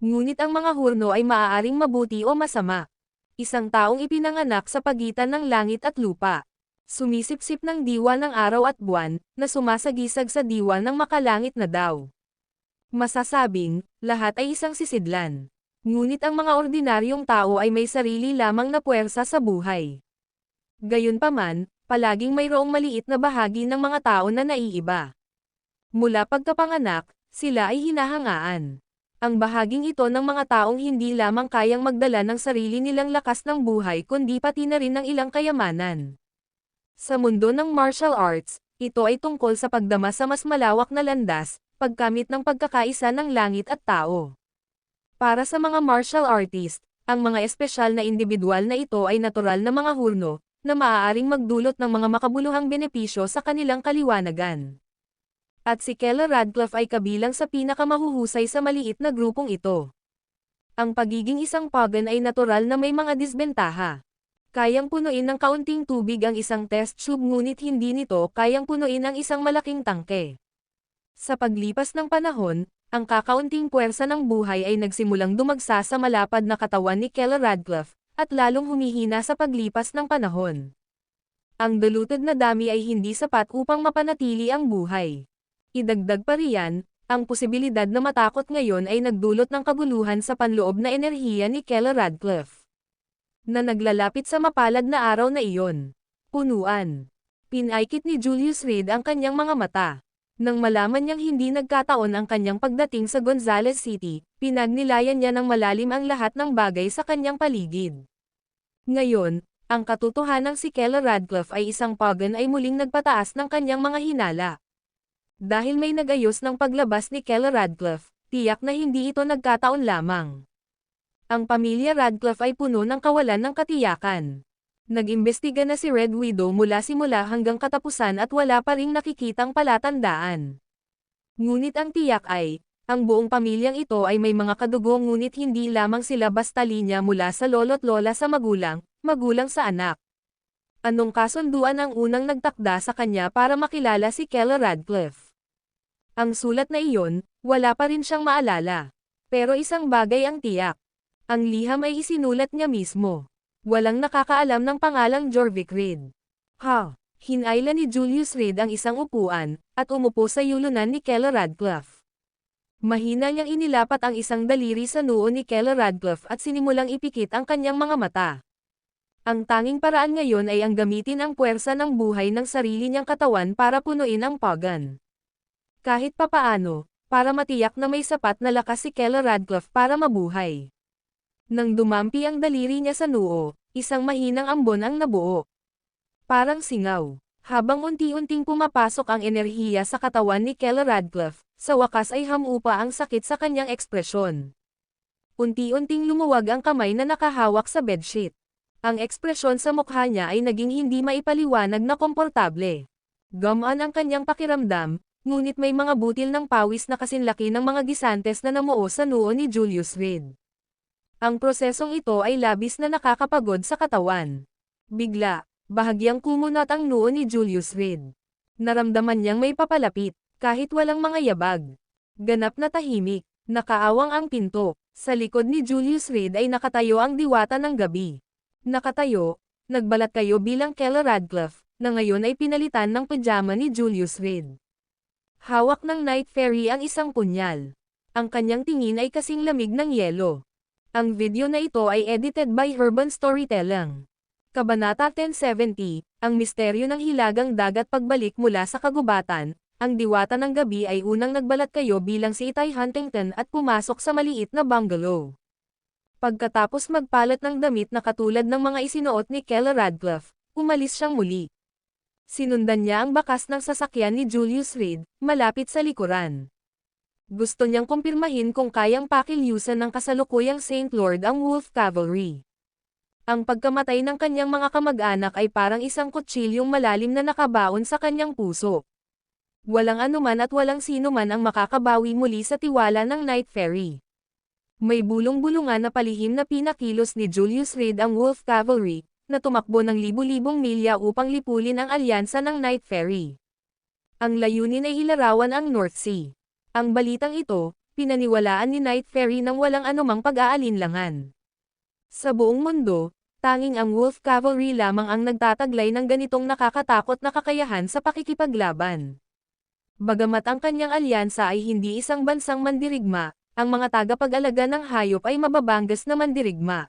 Ngunit ang mga hurno ay maaaring mabuti o masama. Isang taong ipinanganak sa pagitan ng langit at lupa. Sumisipsip ng diwa ng araw at buwan, na sumasagisag sa diwa ng makalangit na daw. Masasabing, lahat ay isang sisidlan. Ngunit ang mga ordinaryong tao ay may sarili lamang na puwersa sa buhay. Gayunpaman, palaging mayroong maliit na bahagi ng mga tao na naiiba. Mula pagkapanganak, sila ay hinahangaan. Ang bahaging ito ng mga taong hindi lamang kayang magdala ng sarili nilang lakas ng buhay kundi pati na rin ng ilang kayamanan. Sa mundo ng martial arts, ito ay tungkol sa pagdama sa mas malawak na landas, pagkamit ng pagkakaisa ng langit at tao. Para sa mga martial artist, ang mga espesyal na individual na ito ay natural na mga hurno, na maaaring magdulot ng mga makabuluhang benepisyo sa kanilang kaliwanagan. At si Keller Radcliffe ay kabilang sa pinakamahuhusay sa maliit na grupong ito. Ang pagiging isang pagan ay natural na may mga disbentaha. Kayang punuin ng kaunting tubig ang isang test tube ngunit hindi nito kayang punuin ang isang malaking tangke. Sa paglipas ng panahon, ang kakaunting puwersa ng buhay ay nagsimulang dumagsa sa malapad na katawan ni Keller Radcliffe, at lalong humihina sa paglipas ng panahon. Ang diluted na dami ay hindi sapat upang mapanatili ang buhay. Idagdag pa riyan, ang posibilidad na matakot ngayon ay nagdulot ng kaguluhan sa panloob na enerhiya ni Keller Radcliffe, na naglalapit sa mapalad na araw na iyon. Punuan. Pinaikit ni Julius Reed ang kanyang mga mata. Nang malaman niyang hindi nagkataon ang kanyang pagdating sa Gonzales City, pinagnilayan niya ng malalim ang lahat ng bagay sa kanyang paligid. Ngayon, ang katotohanang si Keller Radcliffe ay isang pagan ay muling nagpataas ng kanyang mga hinala. Dahil may nagayos ng paglabas ni Keller Radcliffe, tiyak na hindi ito nagkataon lamang. Ang pamilya Radcliffe ay puno ng kawalan ng katiyakan. Nag-imbestiga na si Red Widow mula simula hanggang katapusan at wala pa ring nakikitang palatandaan. Ngunit ang tiyak ay, ang buong pamilyang ito ay may mga kadugo ngunit hindi lamang sila basta linya mula sa lolo't lola sa magulang, magulang sa anak. Anong kasunduan ang unang nagtakda sa kanya para makilala si Keller Radcliffe? Ang sulat na iyon, wala pa rin siyang maalala. Pero isang bagay ang tiyak. Ang liham ay isinulat niya mismo. Walang nakakaalam ng pangalang Jorvik Reed. Hinayla ni Julius Reed ang isang upuan, at umupo sa yulunan ni Keller Radcliffe. Mahina niyang inilapat ang isang daliri sa noo ni Keller Radcliffe at sinimulang ipikit ang kanyang mga mata. Ang tanging paraan ngayon ay ang gamitin ang puwersa ng buhay ng sarili niyang katawan para punuin ang pagan. Kahit papaano, para matiyak na may sapat na lakas si Keller Radcliffe para mabuhay. Nang dumampi ang daliri niya sa noo, isang mahinang ambon ang nabuo. Parang singaw. Habang unti-unting pumapasok ang enerhiya sa katawan ni Keller Radcliffe, sa wakas ay hamupa ang sakit sa kanyang ekspresyon. Unti-unting lumuwag ang kamay na nakahawak sa bedsheet. Ang ekspresyon sa mukha niya ay naging hindi maipaliwanag na komportable. Gumaan ang kanyang pakiramdam, ngunit may mga butil ng pawis na kasinlaki ng mga gisantes na namuo sa noo ni Julius Reed. Ang prosesong ito ay labis na nakakapagod sa katawan. Bigla, bahagyang kumunat ang noo ni Julius Reed. Naramdaman niyang may papalapit, kahit walang mga yabag. Ganap na tahimik, nakaawang ang pinto. Sa likod ni Julius Reed ay nakatayo ang diwata ng gabi. Nakatayo, nagbalat kayo bilang Keller Radcliffe, na ngayon ay pinalitan ng pajama ni Julius Reed. Hawak ng Night Fairy ang isang punyal. Ang kanyang tingin ay kasing lamig ng yelo. Ang video na ito ay edited by Urban Storytelling. Kabanata 1070, ang misteryo ng hilagang dagat pagbalik mula sa kagubatan. Ang diwata ng gabi ay unang nagbalat kayo bilang si Itay Huntington at pumasok sa maliit na bungalow. Pagkatapos magpalat ng damit na katulad ng mga isinuot ni Keller Radcliffe, umalis siyang muli. Sinundan niya ang bakas ng sasakyan ni Julius Reed, malapit sa likuran. Gusto niyang kumpirmahin kung kayang pakilyusan ng kasalukuyang Saint Lord ang Wolf Cavalry. Ang pagkamatay ng kanyang mga kamag-anak ay parang isang kutsilyong malalim na nakabaon sa kanyang puso. Walang anuman at walang sino man ang makakabawi muli sa tiwala ng Night Fairy. May bulong-bulungan na palihim na pinakilos ni Julius Reed ang Wolf Cavalry, na tumakbo ng libu-libong milya upang lipulin ang alyansa ng Night Fairy. Ang layunin ay hilarawan ang North Sea. Ang balitang ito, pinaniwalaan ni Night Fairy nang walang anumang pag-aalinlangan. Sa buong mundo, tanging ang Wolf Cavalry lamang ang nagtataglay ng ganitong nakakatakot na kakayahan sa pakikipaglaban. Bagamat ang kanyang alyansa ay hindi isang bansang mandirigma, ang mga tagapag-alaga ng hayop ay mababanggas na mandirigma.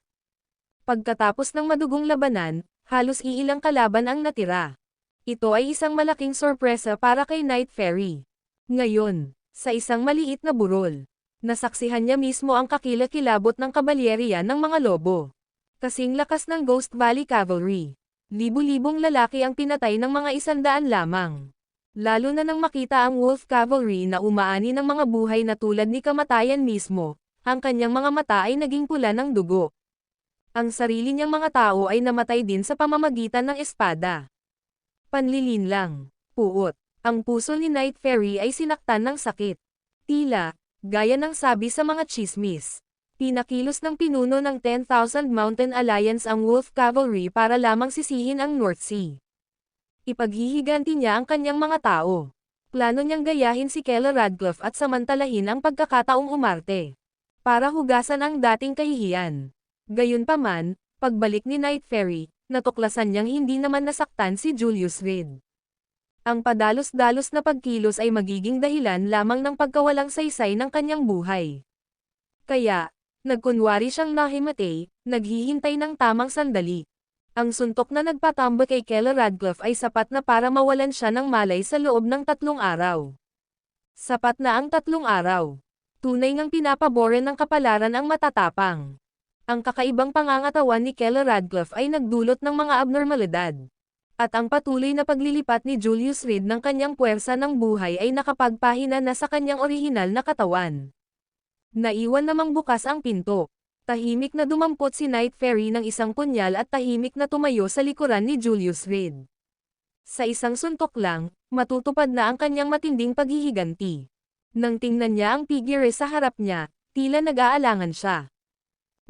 Pagkatapos ng madugong labanan, halos iilang kalaban ang natira. Ito ay isang malaking sorpresa para kay Night Fairy. Ngayon, sa isang maliit na burol, nasaksihan niya mismo ang kakilakilabot ng kabalyeriya ng mga lobo. Kasing lakas ng Ghost Valley Cavalry. Libu-libong lalaki ang pinatay ng mga 100 lamang. Lalo na nang makita ang Wolf Cavalry na umaani ng mga buhay na tulad ni kamatayan mismo, ang kanyang mga mata ay naging pula ng dugo. Ang sarili niyang mga tao ay namatay din sa pamamagitan ng espada. Panlilinlang. Puot. Ang puso ni Night Fairy ay sinaktan ng sakit. Tila, gaya ng sabi sa mga tsismis. Pinakilos ng pinuno ng 10,000 Mountain Alliance ang Wolf Cavalry para lamang sisihin ang North Sea. Ipaghihiganti niya ang kanyang mga tao. Plano niyang gayahin si Keller Radcliffe at samantalahin ang pagkakataong umarte. Para hugasan ang dating kahihiyan. Gayunpaman, pagbalik ni Night Fairy, natuklasan niyang hindi naman nasaktan si Julius Reed. Ang padalos-dalos na pagkilos ay magiging dahilan lamang ng pagkawalang saysay ng kanyang buhay. Kaya, nagkunwari siyang nahimatay, naghihintay ng tamang sandali. Ang suntok na nagpatambo kay Keller Radcliffe ay sapat na para mawalan siya ng malay sa loob ng 3 araw. Sapat na ang 3 araw. Tunay ngang pinapaboran ng kapalaran ang matatapang. Ang kakaibang pangangatawan ni Keller Radcliffe ay nagdulot ng mga abnormalidad. At ang patuloy na paglilipat ni Julius Reed ng kanyang puwersa ng buhay ay nakapagpahina na sa kanyang orihinal na katawan. Naiwan namang bukas ang pinto. Tahimik na dumampot si Night Fairy ng isang punyal at tahimik na tumayo sa likuran ni Julius Reed. Sa isang suntok lang, matutupad na ang kanyang matinding paghihiganti. Nang tingnan niya ang figure sa harap niya, tila nag-aalangan siya.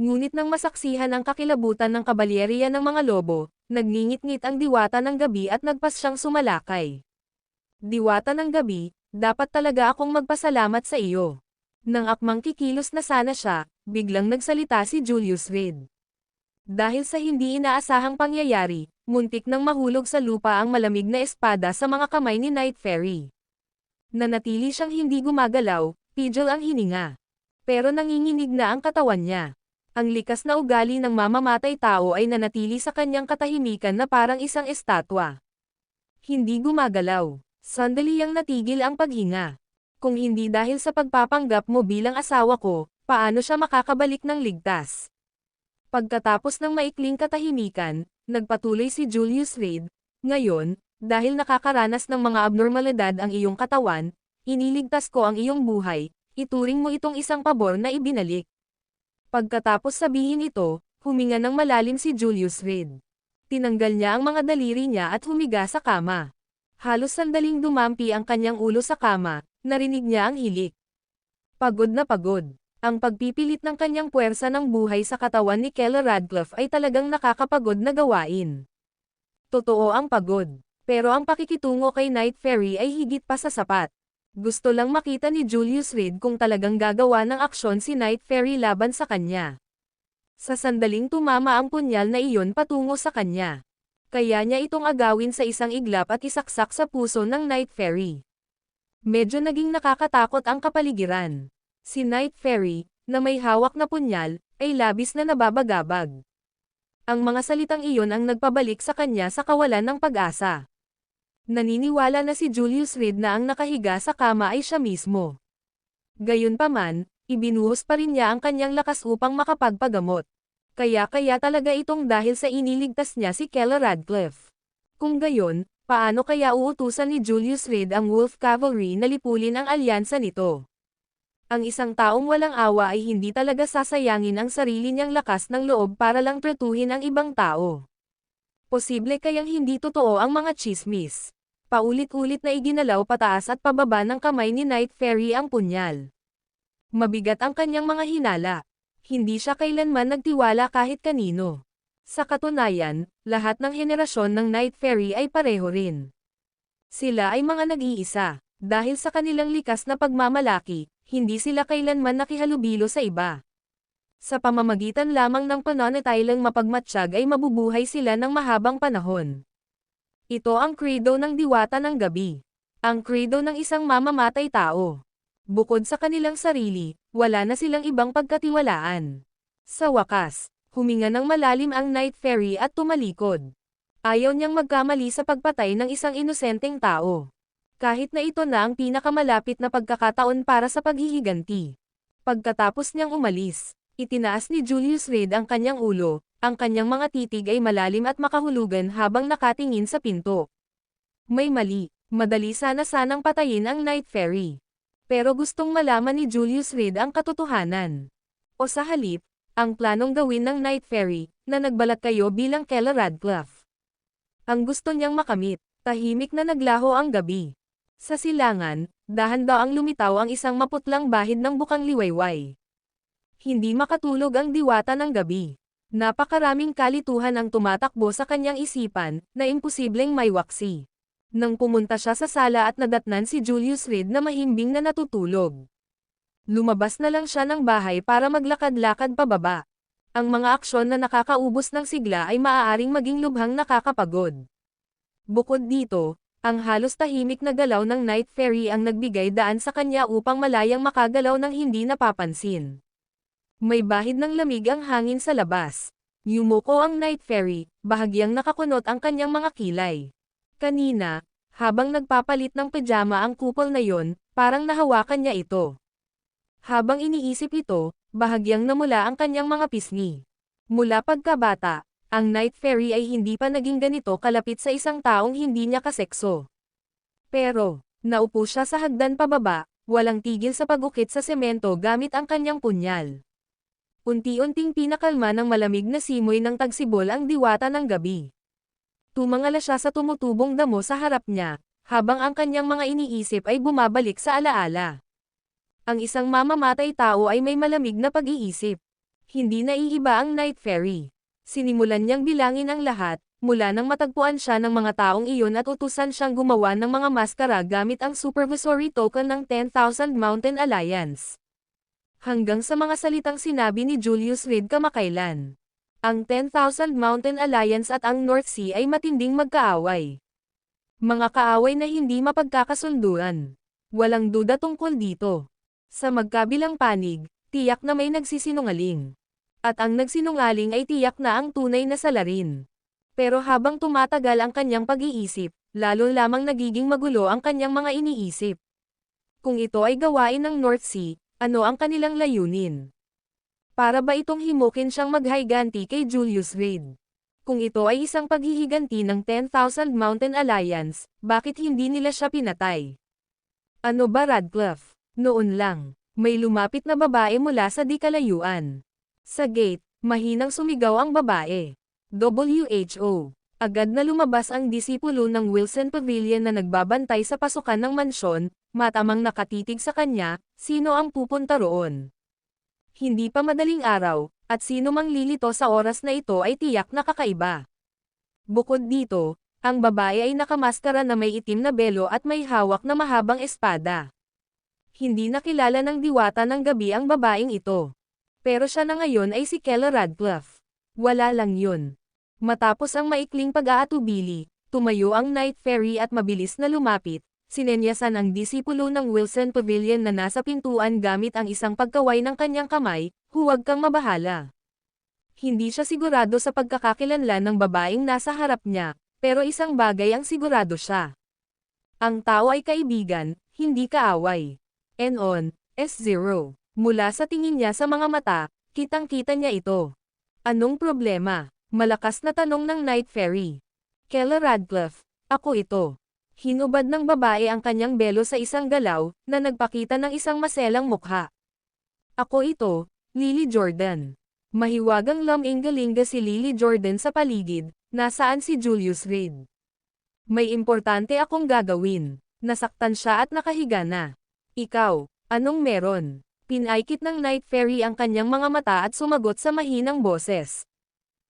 Ngunit nang masaksihan ang kakilabutan ng kabalyeriya ng mga lobo, nagngingit-ngit ang diwata ng gabi at nagpas siyang sumalakay. Diwata ng gabi, dapat talaga akong magpasalamat sa iyo. Nang akmang kikilos na sana siya, biglang nagsalita si Julius Reed. Dahil sa hindi inaasahang pangyayari, muntik nang mahulog sa lupa ang malamig na espada sa mga kamay ni Night Fairy. Nanatili siyang hindi gumagalaw, pigil ang hininga. Pero nanginginig na ang katawan niya. Ang likas na ugali ng mamamatay tao ay nanatili sa kanyang katahimikan na parang isang estatwa. Hindi gumagalaw. Sandali ang natigil ang paghinga. Kung hindi dahil sa pagpapanggap mo bilang asawa ko, paano siya makakabalik ng ligtas? Pagkatapos ng maikling katahimikan, nagpatuloy si Julius Reed. Ngayon, dahil nakakaranas ng mga abnormalidad ang iyong katawan, iniligtas ko ang iyong buhay, ituring mo itong isang pabor na ibinalik. Pagkatapos sabihin ito, huminga ng malalim si Julius Reed. Tinanggal niya ang mga daliri niya at humiga sa kama. Halos sandaling dumampi ang kanyang ulo sa kama, narinig niya ang hilik. Pagod na pagod. Ang pagpipilit ng kanyang puwersa ng buhay sa katawan ni Keller Radcliffe ay talagang nakakapagod na gawain. Totoo ang pagod. Pero ang pakikitungo kay Night Fairy ay higit pa sa sapat. Gusto lang makita ni Julius Reed kung talagang gagawa ng aksyon si Night Fairy laban sa kanya. Sa sandaling tumama ang punyal na iyon patungo sa kanya. Kaya niya itong agawin sa isang iglap at isaksak sa puso ng Night Fairy. Medyo naging nakakatakot ang kapaligiran. Si Night Fairy, na may hawak na punyal, ay labis na nababagabag. Ang mga salitang iyon ang nagpabalik sa kanya sa kawalan ng pag-asa. Naniniwala na si Julius Reed na ang nakahiga sa kama ay siya mismo. Gayunpaman, ibinuhos pa rin niya ang kanyang lakas upang makapagpagamot. Kaya talaga itong dahil sa iniligtas niya si Keller Radcliffe. Kung gayon, paano kaya uutusan ni Julius Reed ang Wolf Cavalry na lipulin ang alyansa nito? Ang isang taong walang awa ay hindi talaga sasayangin ang sarili niyang lakas ng loob para lang tretuhin ang ibang tao. Posible kayang hindi totoo ang mga tsismis. Paulit-ulit na iginalaw pataas at pababa ng kamay ni Night Fairy ang punyal. Mabigat ang kanyang mga hinala. Hindi siya kailanman nagtiwala kahit kanino. Sa katunayan, lahat ng henerasyon ng Night Fairy ay pareho rin. Sila ay mga nag-iisa. Dahil sa kanilang likas na pagmamalaki, hindi sila kailanman nakihalubilo sa iba. Sa pamamagitan lamang ng pananatiling mapagmatsyag ay mabubuhay sila ng mahabang panahon. Ito ang credo ng diwata ng gabi. Ang credo ng isang mamamatay tao. Bukod sa kanilang sarili, wala na silang ibang pagkatiwalaan. Sa wakas, huminga ng malalim ang Night Fairy at tumalikod. Ayaw niyang magkamali sa pagpatay ng isang inosenteng tao. Kahit na ito na ang pinakamalapit na pagkakataon para sa paghihiganti. Pagkatapos niyang umalis, itinaas ni Julius Reed ang kanyang ulo, ang kanyang mga titig ay malalim at makahulugan habang nakatingin sa pinto. May mali, madali sanang patayin ang Night Fairy. Pero gustong malaman ni Julius Reed ang katotohanan. O sa halip, ang planong gawin ng Night Fairy, na nagbalat kayo bilang Keller Radcliffe. Ang gusto niyang makamit, tahimik na naglaho ang gabi. Sa silangan, dahan-daang lumitaw ang isang maputlang bahid ng bukang liwayway. Hindi makatulog ang diwata ng gabi. Napakaraming kalituhan ang tumatakbo sa kanyang isipan, na imposibleng may waksi. Nang pumunta siya sa sala at nadatnan si Julius Reed na mahimbing na natutulog. Lumabas na lang siya ng bahay para maglakad-lakad pababa. Ang mga aksyon na nakakaubos ng sigla ay maaaring maging lubhang nakakapagod. Bukod dito, ang halos tahimik na galaw ng Night Fairy ang nagbigay daan sa kanya upang malayang makagalaw ng hindi napapansin. May bahid ng lamig ang hangin sa labas. Yumuko ang Night Fairy, bahagyang nakakunot ang kanyang mga kilay. Kanina, habang nagpapalit ng pajama ang kupol na yon, parang nahawakan niya ito. Habang iniisip ito, bahagyang namula ang kanyang mga pisngi. Mula pagkabata, ang Night Fairy ay hindi pa naging ganito kalapit sa isang taong hindi niya kasekso. Pero, naupo siya sa hagdan pababa, walang tigil sa pag-ukit sa semento gamit ang kanyang punyal. Unti-unting pinakalma ng malamig na simoy ng tagsibol ang diwata ng gabi. Tumangala siya sa tumutubong damo sa harap niya, habang ang kanyang mga iniisip ay bumabalik sa alaala. Ang isang mamamatay tao ay may malamig na pag-iisip. Hindi naiiba ang Night Fairy. Sinimulan niyang bilangin ang lahat, mula nang matagpuan siya ng mga taong iyon at utusan siyang gumawa ng mga maskara gamit ang supervisory token ng 10,000 Mountain Alliance. Hanggang sa mga salitang sinabi ni Julius Reed kamakailan. Ang 10,000 Mountain Alliance at ang North Sea ay matinding magkaaway. Mga kaaway na hindi mapagkakasunduan. Walang duda tungkol dito. Sa magkabilang panig, tiyak na may nagsisinungaling. At ang nagsinungaling ay tiyak na ang tunay na salarin. Pero habang tumatagal ang kanyang pag-iisip, lalo lamang nagiging magulo ang kanyang mga iniisip. Kung ito ay gawain ng North Sea, ano ang kanilang layunin? Para ba itong himukin siyang maghiganti kay Julius Reed? Kung ito ay isang paghihiganti ng 10,000 Mountain Alliance, bakit hindi nila siya pinatay? Ano ba Radcliffe? Noon lang, may lumapit na babae mula sa di kalayuan. Sa gate, mahinang sumigaw ang babae. WHO. Agad na lumabas ang disipulo ng Wilson Pavilion na nagbabantay sa pasukan ng mansyon, matamang nakatitig sa kanya, sino ang pupunta roon. Hindi pa madaling araw, at sino mang lilito sa oras na ito ay tiyak na kakaiba. Bukod dito, ang babae ay nakamaskara na may itim na belo at may hawak na mahabang espada. Hindi nakilala ng diwata ng gabi ang babaeng ito. Pero siya na ngayon ay si Keller Radcliffe. Wala lang yun. Matapos ang maikling pag-aatubili, tumayo ang Night Fairy at mabilis na lumapit, sinenyasan ang disipulo ng Wilson Pavilion na nasa pintuan gamit ang isang pagkaway ng kanyang kamay, huwag kang mabahala. Hindi siya sigurado sa pagkakakilanlan ng babaeng nasa harap niya, pero isang bagay ang sigurado siya. Ang tao ay kaibigan, hindi kaaway. And on, S0. Mula sa tingin niya sa mga mata, kitang-kita niya ito. Anong problema? Malakas na tanong ng Night Fairy. Kela Radcliffe, ako ito. Hinubad ng babae ang kanyang belo sa isang galaw, na nagpakita ng isang maselang mukha. Ako ito, Lily Jordan. Mahiwagang lam-ingalinga si Lily Jordan sa paligid, nasaan si Julius Reed. May importante akong gagawin. Nasaktan siya at nakahiga na. Ikaw, anong meron? Pinaikit ng Night Fairy ang kanyang mga mata at sumagot sa mahinang boses.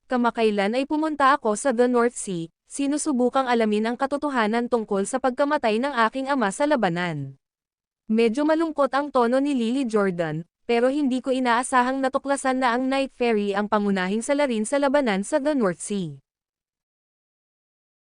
Kamakailan ay pumunta ako sa The North Sea, sinusubukang alamin ang katotohanan tungkol sa pagkamatay ng aking ama sa labanan. Medyo malungkot ang tono ni Lily Jordan, pero hindi ko inaasahang natuklasan na ang Night Fairy ang pangunahing salarin sa labanan sa The North Sea.